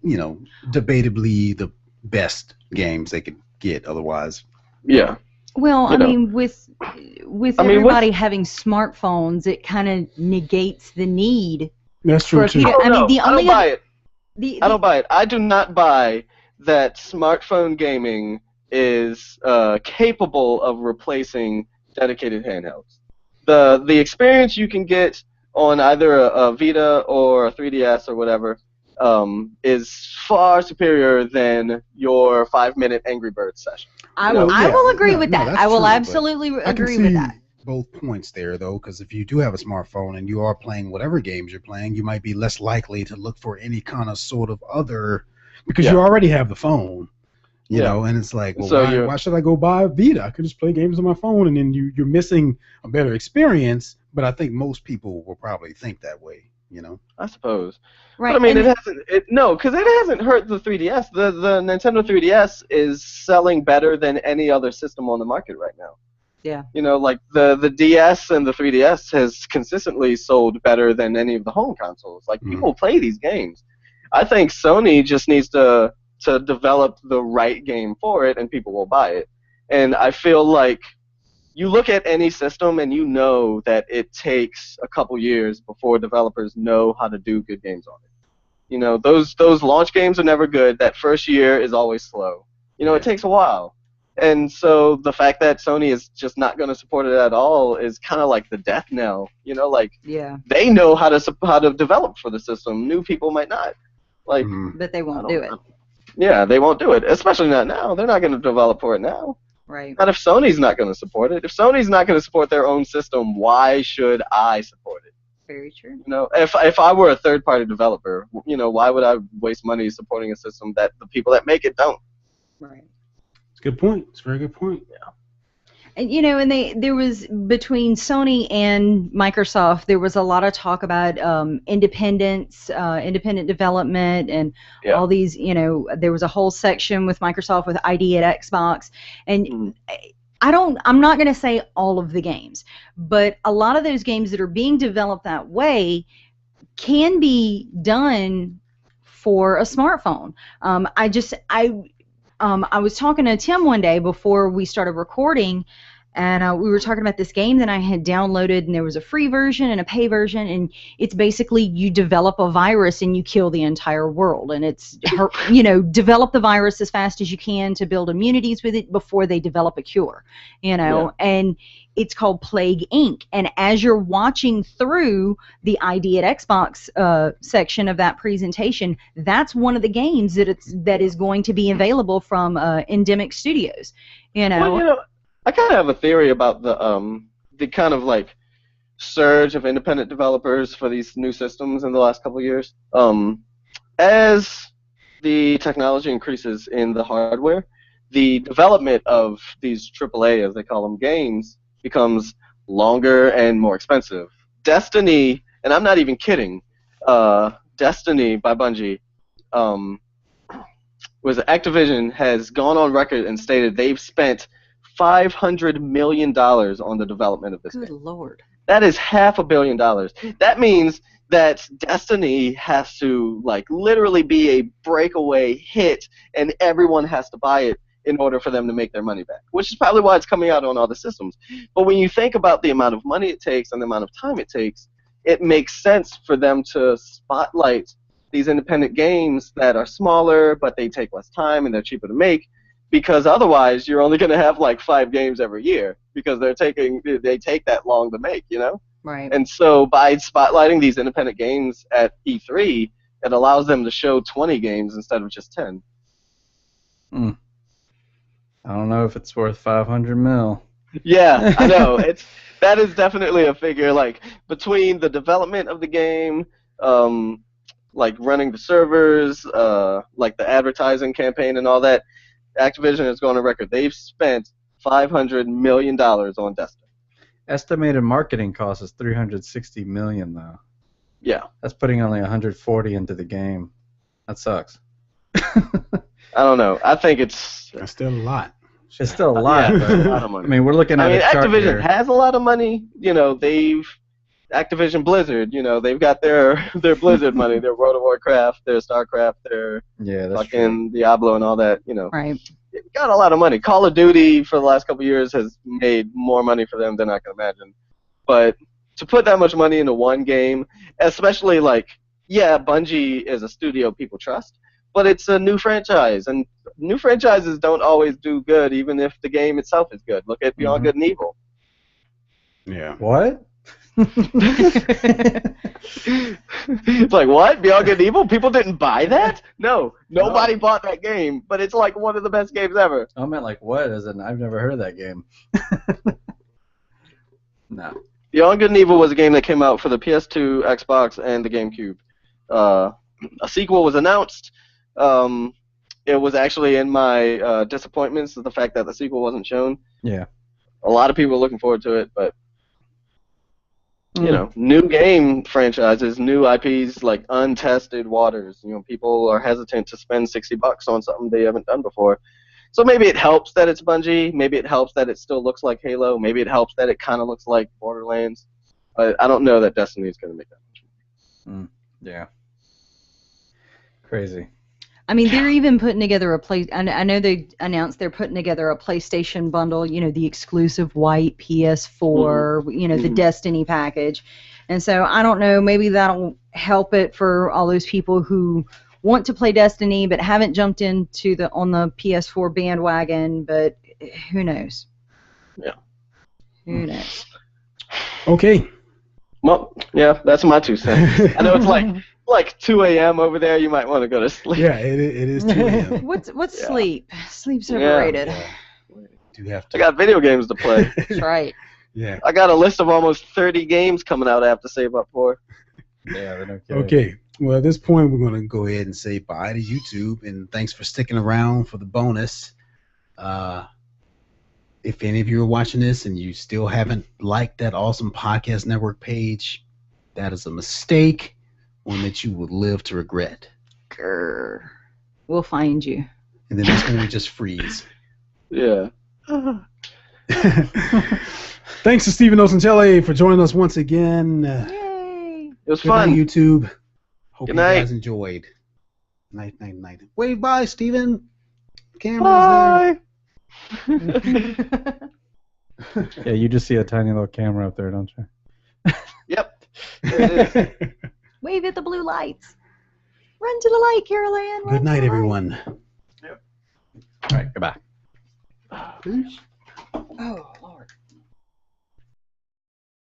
debatably the best games they could get otherwise. Yeah. Well, I mean, with everybody having smartphones, it kind of negates the need. That's true too. I don't buy it. I don't buy it. I do not buy that smartphone gaming is capable of replacing dedicated handhelds. The experience you can get on either a Vita or a 3DS or whatever is far superior than your 5-minute Angry Birds session. I will agree with that. I will absolutely agree with that. Both points there, though, because if you do have a smartphone and you are playing whatever games you're playing, you might be less likely to look for any kind of sort of other, because you already have the phone. You know, and it's like, well, so why should I go buy a Vita? I could just play games on my phone, and then you're missing a better experience. But I think most people will probably think that way, I suppose. Right. But I mean, because it hasn't hurt the 3DS. The Nintendo 3DS is selling better than any other system on the market right now. Yeah. You know, like the DS and the 3DS has consistently sold better than any of the home consoles. Like, people play these games. I think Sony just needs to develop the right game for it, and people will buy it. And I feel like you look at any system and you know that it takes a couple years before developers know how to do good games on it. You know, those launch games are never good. That first year is always slow. You know, it takes a while. And so the fact that Sony is just not going to support it at all is kind of like the death knell. You know, like, they know how to develop for the system. New people might not. Like, but they won't do it. Yeah, they won't do it, especially not now. They're not going to develop for it now. Right. Not if Sony's not going to support it. If Sony's not going to support their own system, why should I support it? Very true. You know, if I were a third-party developer, why would I waste money supporting a system that the people that make it don't? Right. It's a good point. It's a very good point. Yeah. And there was, between Sony and Microsoft, there was a lot of talk about independent development, and all these, there was a whole section with Microsoft with ID at Xbox, and I'm not going to say all of the games, but a lot of those games that are being developed that way can be done for a smartphone. I was talking to Tim one day before we started recording, And we were talking about this game that I had downloaded, and there was a free version and a pay version, and it's basically you develop a virus and you kill the entire world, and it's, you know, develop the virus as fast as you can to build immunities with it before they develop a cure, you know, and it's called Plague Inc. And as you're watching through the ID at Xbox section of that presentation, that's one of the games that is going to be available from Endemic Studios, you know. Well, you know, I kind of have a theory about the kind of like surge of independent developers for these new systems in the last couple of years. As the technology increases in the hardware, the development of these AAA, as they call them, games becomes longer and more expensive. Destiny, and I'm not even kidding, Destiny by Bungie, was Activision has gone on record and stated they've spent $500 million on the development of this game. Good Lord. That is $500 million. That means that Destiny has to like literally be a breakaway hit, and everyone has to buy it in order for them to make their money back, which is probably why it's coming out on all the systems. But when you think about the amount of money it takes and the amount of time it takes, it makes sense for them to spotlight these independent games that are smaller, but they take less time and they're cheaper to make, because otherwise you're only going to have like 5 games every year because they take that long to make, you know? Right. And so by spotlighting these independent games at E3, it allows them to show 20 games instead of just 10. I don't know if it's worth 500 mil. Yeah, I know. That is definitely a figure, like, between the development of the game, like running the servers, like the advertising campaign and all that, Activision has gone on record. They've spent $500 million on Destiny. Estimated marketing cost is $360 million, though. Yeah. That's putting only 140 into the game. That sucks. I don't know. I think that's still a lot. It's still a lot. Yeah, but, a lot of money. I mean, we're looking at a chart Activision here. has a lot of money. You know, Activision Blizzard, you know, they've got their Blizzard money, their World of Warcraft, their StarCraft, their fucking Diablo and all that, you know. Right. They've got a lot of money. Call of Duty for the last couple of years has made more money for them than I can imagine. But to put that much money into one game, especially like, yeah, Bungie is a studio people trust, but it's a new franchise, and new franchises don't always do good even if the game itself is good. Look at Beyond Good and Evil. Yeah. What? It's like, what? Beyond Good and Evil? People didn't buy that? No, nobody bought that game, but it's like one of the best games ever. I meant like what? As in, I've never heard of that game. No. Beyond Good and Evil was a game that came out for the PS2, Xbox, and the GameCube. A sequel was announced. It was actually in my disappointments of the fact that the sequel wasn't shown. Yeah. A lot of people were looking forward to it, but you know, new game franchises, new IPs, like untested waters. You know, people are hesitant to spend $60 on something they haven't done before. So maybe it helps that it's Bungie. Maybe it helps that it still looks like Halo. Maybe it helps that it kind of looks like Borderlands. But I don't know that Destiny is going to make that much. Yeah. Crazy. I mean, they're even putting together I know they announced they're putting together a PlayStation bundle, you know, the exclusive white PS4, you know, the Destiny package. And so I don't know, maybe that'll help it for all those people who want to play Destiny but haven't jumped into on the PS4 bandwagon, but who knows? Yeah. Who knows? Okay. Well, yeah, that's my 2 cents. I know it's like 2 a.m. over there. You might want to go to sleep. Yeah, it is 2 a.m. What's sleep? Sleep's overrated. Yeah. Do you have to? I got video games to play. That's right. Yeah. I got a list of almost 30 games coming out I have to save up for. Yeah, they're no kidding. Okay. Well, at this point, we're going to go ahead and say bye to YouTube, and thanks for sticking around for the bonus. If any of you are watching this and you still haven't liked that awesome podcast network page, that is a mistake, one that you will live to regret. Grr. We'll find you. And then that's when we just freeze. Yeah. Thanks to Steven Osentelli for joining us once again. Yay! It was Good fun. night, YouTube. Hope Good you night. guys enjoyed. Night, night, night. Wave bye, Steven. Camera's there. Bye. Yeah, you just see a tiny little camera up there, don't you? Yep. There it is. Wave at the blue lights. Run to the light, Carol Ann. Good night, everyone. Yep. All right, goodbye. Peace. Oh.